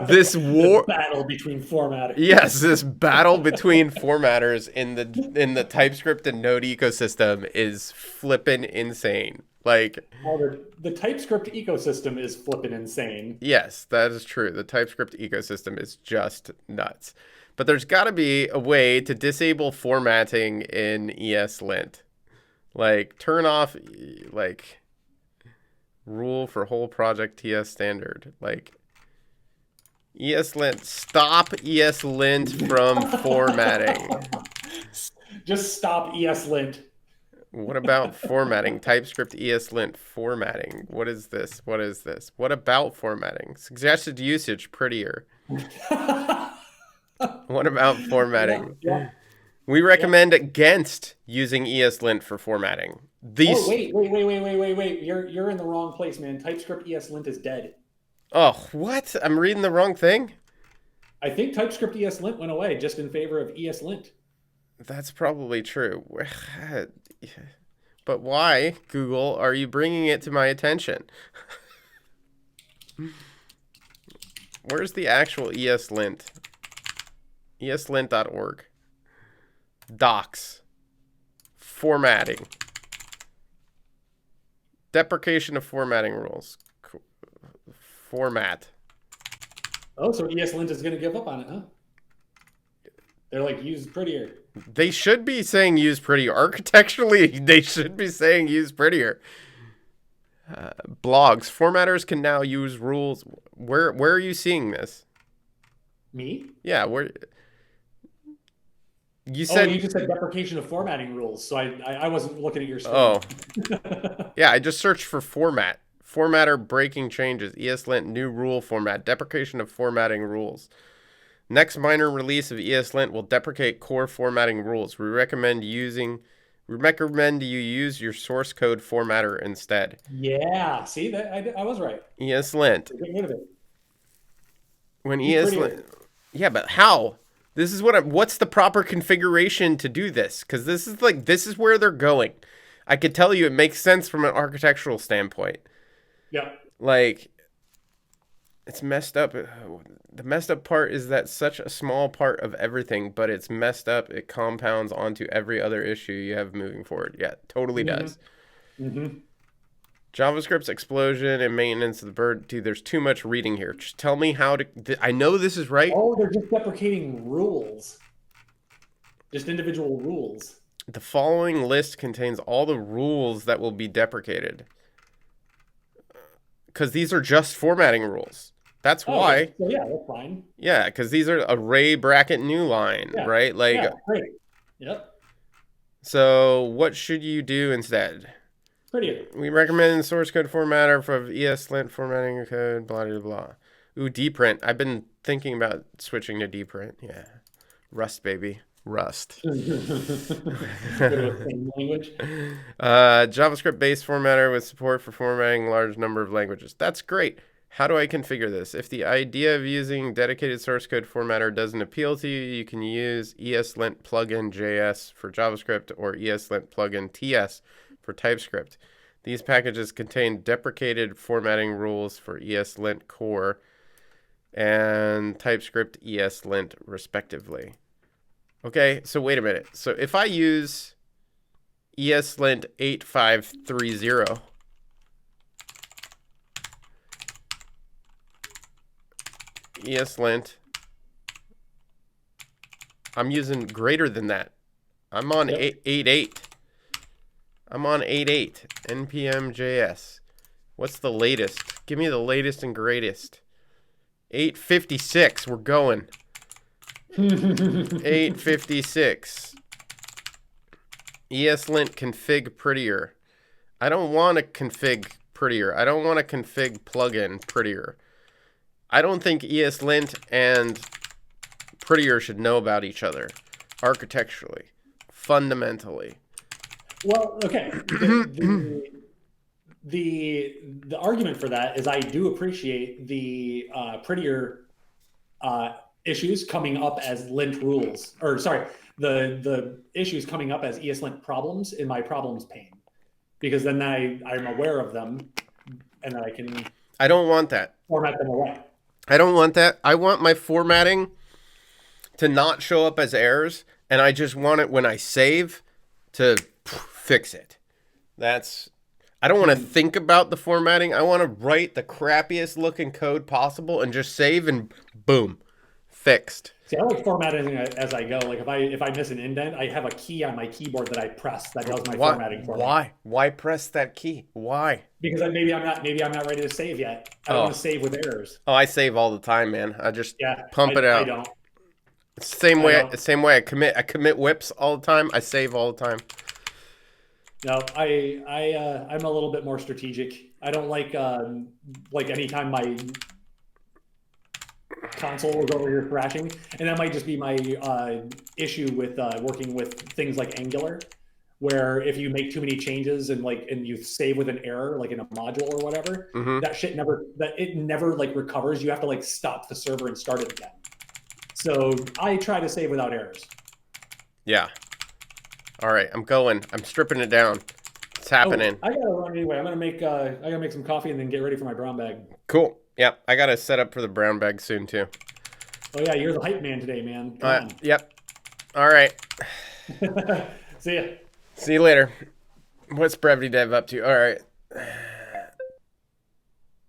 Speaker 1: this
Speaker 2: The
Speaker 1: war.
Speaker 2: battle between formatting.
Speaker 1: Yes, this battle between formatters in the TypeScript and Node ecosystem is flippin' insane. Like,
Speaker 2: Well, the TypeScript ecosystem is flipping insane.
Speaker 1: yes, that is true. The TypeScript ecosystem is just nuts. But there's got to be a way to disable formatting in ESLint. Like, turn off, like, rule for whole project TS standard. Like, ESLint, stop ESLint from formatting.
Speaker 2: Just stop ESLint.
Speaker 1: What about formatting? TypeScript ESLint formatting. What is this? What is this? What about formatting? Suggested usage prettier. What about
Speaker 2: Yeah,
Speaker 1: formatting?
Speaker 2: yeah,
Speaker 1: We
Speaker 2: yeah.
Speaker 1: recommend against using ESLint for formatting.
Speaker 2: Oh,
Speaker 1: These.
Speaker 2: wait. You're in the wrong place, man. TypeScript ESLint is dead.
Speaker 1: Oh, what? I'm reading the wrong thing?
Speaker 2: I think TypeScript ESLint went away just in favor of ESLint.
Speaker 1: That's probably true. But why, Google, are you bringing it to my attention? Where's the actual ESLint? ESLint.org. Docs. Formatting. Deprecation of formatting rules. Format.
Speaker 2: Oh, so ESLint is going to give up on it, huh? They're like, use prettier.
Speaker 1: They should be saying use prettier. Architecturally, they should be saying use prettier. Blogs. Formatters can now use rules. Where are you seeing this?
Speaker 2: Me?
Speaker 1: Yeah, where You
Speaker 2: Oh,
Speaker 1: said,
Speaker 2: you just said deprecation of formatting rules, so I wasn't looking at your
Speaker 1: oh,
Speaker 2: screen.
Speaker 1: yeah, I just searched for format. Formatter breaking changes. ESLint new rule format. Deprecation of formatting rules. Next minor release of ESLint will deprecate core formatting rules. We recommend you use your source code formatter instead.
Speaker 2: Yeah, see that I was right.
Speaker 1: ESLint.
Speaker 2: Get rid of it.
Speaker 1: When
Speaker 2: Be
Speaker 1: ESLint,
Speaker 2: prettier.
Speaker 1: yeah, but how? This is what's the proper configuration to do this? Because this is where they're going. I could tell you it makes sense from an architectural standpoint.
Speaker 2: Yeah.
Speaker 1: Like, it's messed up. The messed up part is that such a small part of everything, but it's messed up. It compounds onto every other issue you have moving forward. Yeah, totally
Speaker 2: Mm-hmm.
Speaker 1: does.
Speaker 2: Mm-hmm.
Speaker 1: JavaScript's explosion and maintenance of the bird. Dude, there's too much reading here. Just tell me how to. I know this is right.
Speaker 2: Oh, they're just deprecating rules. Just individual rules.
Speaker 1: The following list contains all the rules that will be deprecated. Because these are just formatting rules. That's
Speaker 2: Oh, okay.
Speaker 1: why.
Speaker 2: So yeah, that's fine.
Speaker 1: Yeah, because these are array bracket new line,
Speaker 2: Yeah.
Speaker 1: right? Like,
Speaker 2: Yeah, great. Yep.
Speaker 1: so what should you do instead?
Speaker 2: Prettier.
Speaker 1: We recommend source code formatter for ESLint formatting code, blah, blah, blah. Ooh, dprint. I've been thinking about switching to dprint. Yeah. Rust, baby. Rust.
Speaker 2: Go to a same language.
Speaker 1: JavaScript-based formatter with support for formatting a large number of languages. That's great. How do I configure this? If the idea of using dedicated source code formatter doesn't appeal to you, you can use ESLint plugin JS for JavaScript or ESLint plugin TS for TypeScript. These packages contain deprecated formatting rules for ESLint core and TypeScript ESLint respectively. Okay, so wait a minute. So if I use ESLint 8530, ESLint, I'm using greater than that. I'm on
Speaker 2: Yep.
Speaker 1: 8.8. I'm on 8.8 npm JS. What's the latest? Give me the latest and greatest. 856. We're going. 856. ESLint config prettier. I don't want to config prettier. I don't want to config plugin prettier. I don't think ESLint and prettier should know about each other architecturally, fundamentally.
Speaker 2: Well, okay. The argument for that is I do appreciate the prettier issues coming up as lint rules, or sorry, the issues coming up as ESLint problems in my problems pane, because then I'm aware of them and then I can
Speaker 1: I don't want that.
Speaker 2: format them away.
Speaker 1: I don't want that. I want my formatting to not show up as errors, and I just want it when I save to fix it. I don't want to think about the formatting. I want to write the crappiest looking code possible and just save and boom, fixed.
Speaker 2: See, I like formatting as I go. Like if I miss an indent, I have a key on my keyboard that I press that does my formatting for me.
Speaker 1: Why press that key? Why?
Speaker 2: Because maybe I'm not ready to save yet. I don't want to save with errors.
Speaker 1: Oh, I save all the time, man. I just pump it out.
Speaker 2: I don't.
Speaker 1: It's the same way I commit whips all the time. I save all the time.
Speaker 2: No, I'm a little bit more strategic. I don't like anytime my console is over here crashing, and that might just be my issue with working with things like Angular, where if you make too many changes and you save with an error, like in a module or whatever, that shit never like recovers. You have to like stop the server and start it again. So I try to save without errors.
Speaker 1: Yeah. All right, I'm going. I'm stripping it down. It's happening.
Speaker 2: I gotta run anyway. I gotta make some coffee and then get ready for my brown bag.
Speaker 1: Cool. Yeah, I gotta set up for the brown bag soon too.
Speaker 2: Oh yeah, you're the hype man today, man. Come on.
Speaker 1: Yep. All right.
Speaker 2: See ya.
Speaker 1: See you later. What's Brevity Dev up to? All right.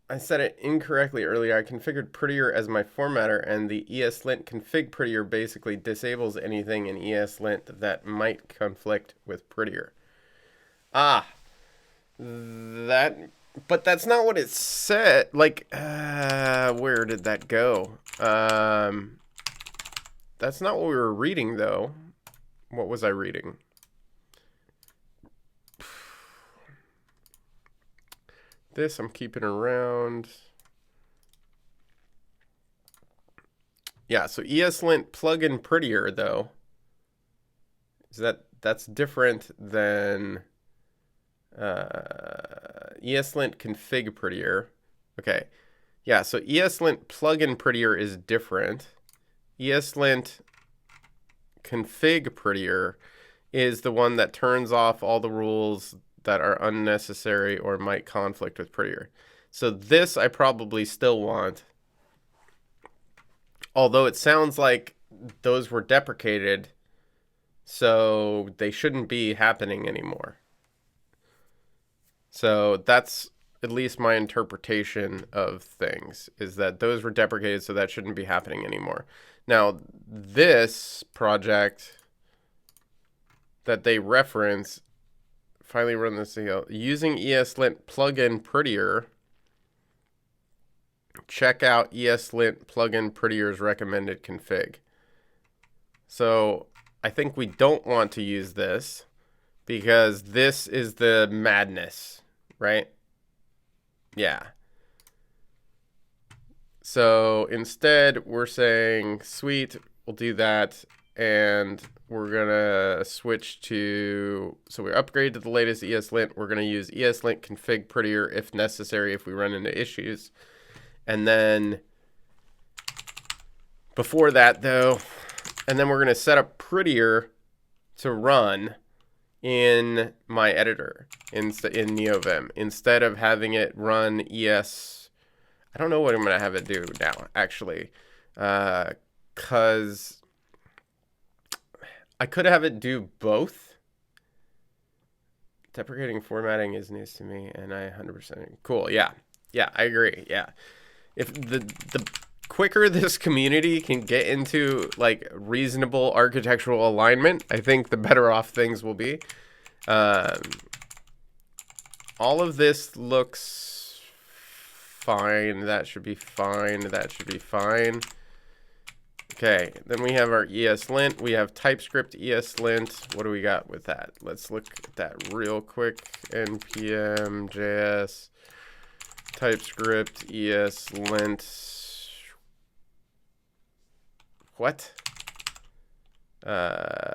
Speaker 1: I said it incorrectly earlier. I configured prettier as my formatter, and the ESLint config prettier basically disables anything in ESLint that might conflict with prettier. But that's not what it said. Like, where did that go? That's not what we were reading, though. What was I reading? This I'm keeping around. Yeah, so ESLint plugin prettier though. That's different than ESLint config prettier. Okay. Yeah, so ESLint plugin prettier is different. ESLint config prettier is the one that turns off all the rules that are unnecessary or might conflict with prettier. So this I probably still want. Although it sounds like those were deprecated, so they shouldn't be happening anymore. So that's at least my interpretation of things, is that those were deprecated, so that shouldn't be happening anymore. Now, this project that they reference, finally run this thing, using ESLint plugin prettier, check out ESLint plugin prettier's recommended config. So I think we don't want to use this because this is the madness, right? Yeah. So instead we're saying, sweet, we'll do that. And we're gonna switch to, so we upgrade to the latest ESLint. We're gonna use ESLint config prettier if necessary, if we run into issues. And then before that though, and then we're going to set up prettier to run in my editor in NeoVim instead of having it run ES. I don't know what I'm going to have it do now, actually, because I could have it do both. Deprecating formatting is news to me, and I 100% cool. Yeah, I agree. Yeah. If the quicker this community can get into like reasonable architectural alignment, I think the better off things will be. All of this looks fine. That should be fine. That should be fine. Okay, then we have our ESLint. We have TypeScript ESLint. What do we got with that? Let's look at that real quick. npm JS TypeScript ESLint. What? No.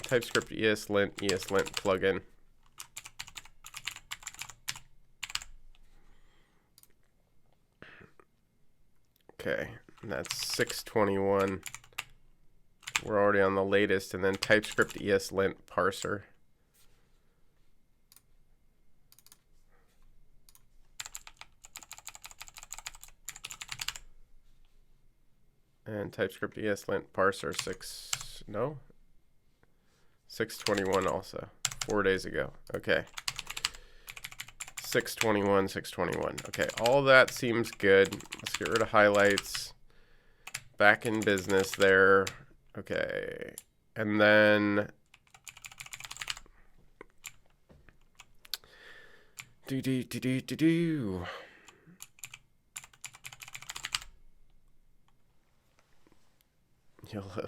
Speaker 1: TypeScript ESLint plugin. Okay, and that's 621. We're already on the latest, and then TypeScript ESLint parser. And TypeScript ESLint parser 621 also, 4 days ago. Okay. 621. Okay, all that seems good. Let's get rid of highlights. Back in business there. Okay. And then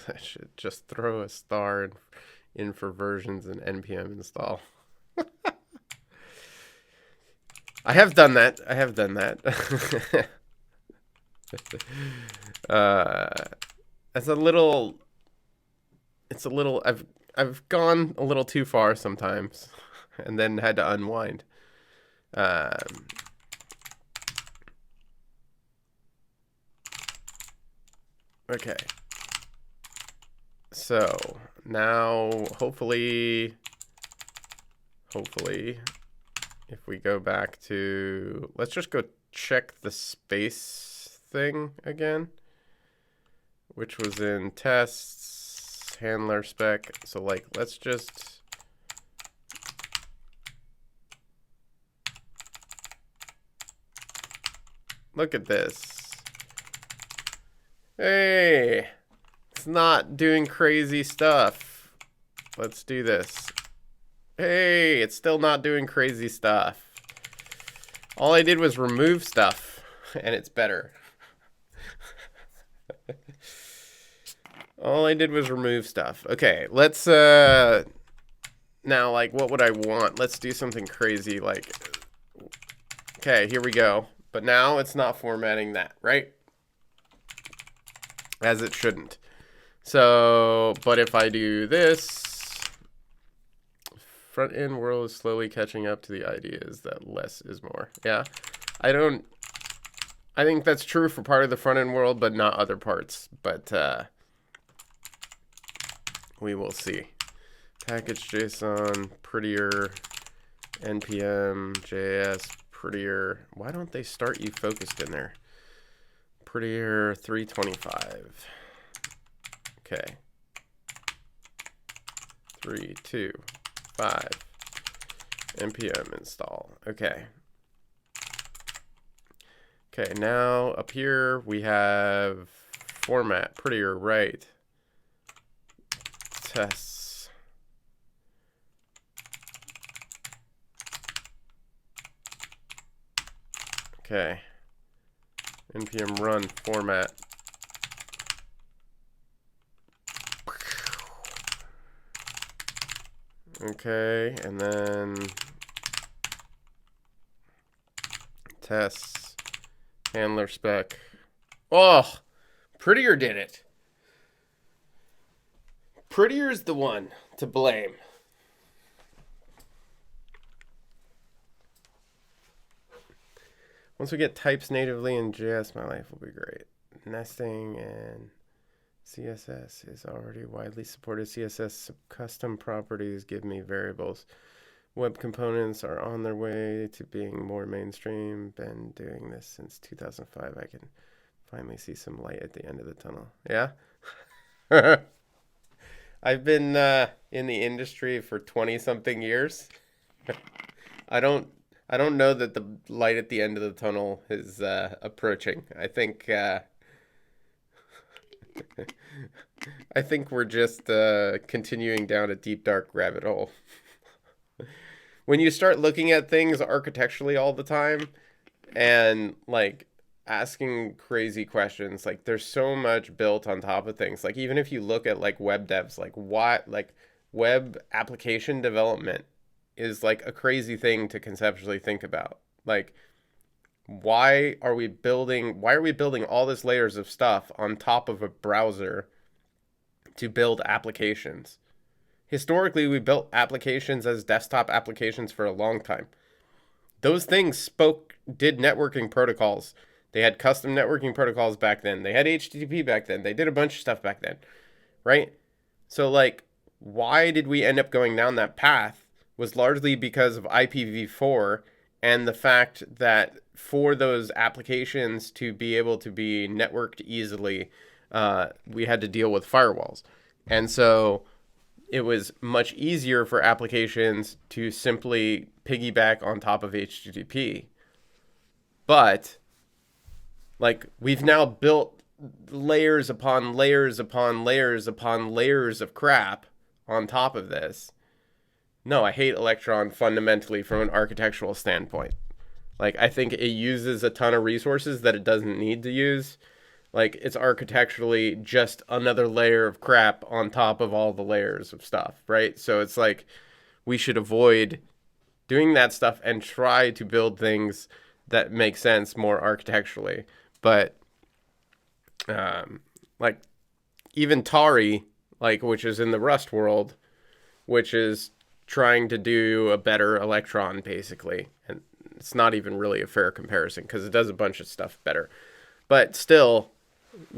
Speaker 1: I should just throw a star in for versions and npm install. I have done that. It's a little. I've gone a little too far sometimes, and then had to unwind. Okay. So now, hopefully, if we go back to, let's just go check the space thing again, which was in tests, handler spec. So like, let's just, look at this. Hey, it's not doing crazy stuff. Let's do this. Hey, it's still not doing crazy stuff. All I did was remove stuff, and it's better. All I did was remove stuff. Okay, let's, now, like, what would I want? Let's do something crazy, like, okay, here we go. But now it's not formatting that, right? As it shouldn't. So, but if I do this, front end world is slowly catching up to the ideas that less is more. Yeah, I think that's true for part of the front end world, but not other parts. But we will see. Package JSON, prettier, npm, JS, prettier. Why don't they start you focused in there? Prettier 325. Okay. 3, 2, 5. npm install. Okay. Okay, now up here we have format, prettier, right. Tests. Okay. npm run format. Okay, and then tests, handler spec. Oh, Prettier did it. Prettier's the one to blame. Once we get types natively in JS, my life will be great. Nesting and CSS is already widely supported. CSS custom properties give me variables. Web components are on their way to being more mainstream. Been doing this since 2005. I can finally see some light at the end of the tunnel. Yeah? I've been in the industry for 20-something years. I don't know that the light at the end of the tunnel is approaching. I think I think we're just continuing down a deep, dark rabbit hole. When you start looking at things architecturally all the time and like asking crazy questions, like there's so much built on top of things. Like even if you look at like web devs, like what, like web application development is like a crazy thing to conceptually think about. Like why are we building all this layers of stuff on top of a browser to build applications? Historically, we built applications as desktop applications for a long time. Those things did networking protocols. They had custom networking protocols back then. They had HTTP back then. They did a bunch of stuff back then, right? So like, why did we end up going down that path was largely because of IPv4 and the fact that for those applications to be able to be networked easily, we had to deal with firewalls. And so it was much easier for applications to simply piggyback on top of HTTP. But like we've now built layers upon layers upon layers upon layers of crap on top of this. No, I hate Electron fundamentally from an architectural standpoint. Like I think it uses a ton of resources that it doesn't need to use. Like it's architecturally just another layer of crap on top of all the layers of stuff, right? So it's like we should avoid doing that stuff and try to build things that make sense more architecturally. But like even Tari, like which is in the Rust world, which is trying to do a better Electron basically, and it's not even really a fair comparison because it does a bunch of stuff better, but still.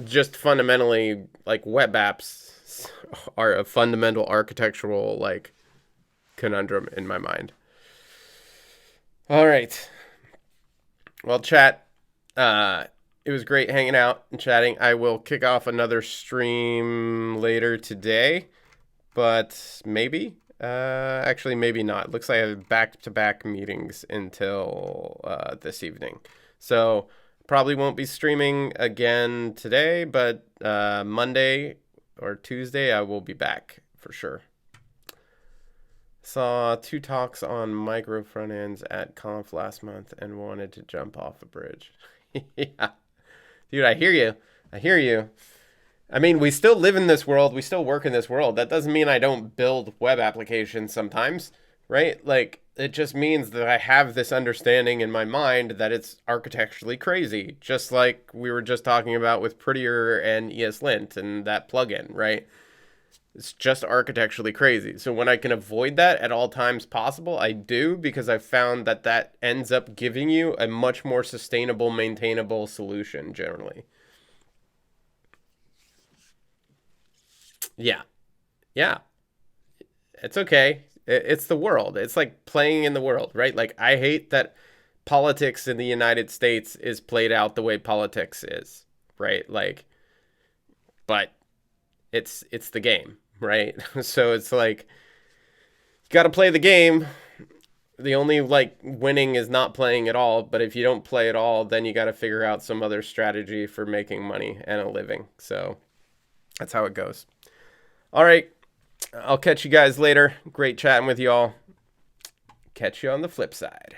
Speaker 1: Just fundamentally, like web apps are a fundamental architectural like conundrum in my mind. All right. Well, chat, it was great hanging out and chatting. I will kick off another stream later today, but maybe, actually maybe not. It looks like I have back-to-back meetings until this evening. So probably won't be streaming again today, but Monday or Tuesday I will be back for sure. Saw 2 talks on micro front ends at Conf last month and wanted to jump off a bridge. Yeah. Dude, I hear you. I mean, we still live in this world. We still work in this world. That doesn't mean I don't build web applications sometimes, right? Like, it just means that I have this understanding in my mind that it's architecturally crazy, just like we were just talking about with Prettier and ESLint and that plugin, right? It's just architecturally crazy. So when I can avoid that at all times possible, I do, because I've found that that ends up giving you a much more sustainable, maintainable solution generally. Yeah. Yeah. It's okay. It's the world. It's like playing in the world, right? Like, I hate that politics in the United States is played out the way politics is, right? Like, but it's the game, right? So it's like, you got to play the game. The only like winning is not playing at all, but if you don't play at all, then you got to figure out some other strategy for making money and a living. So that's how it goes. All right. I'll catch you guys later. Great chatting with y'all. Catch you on the flip side.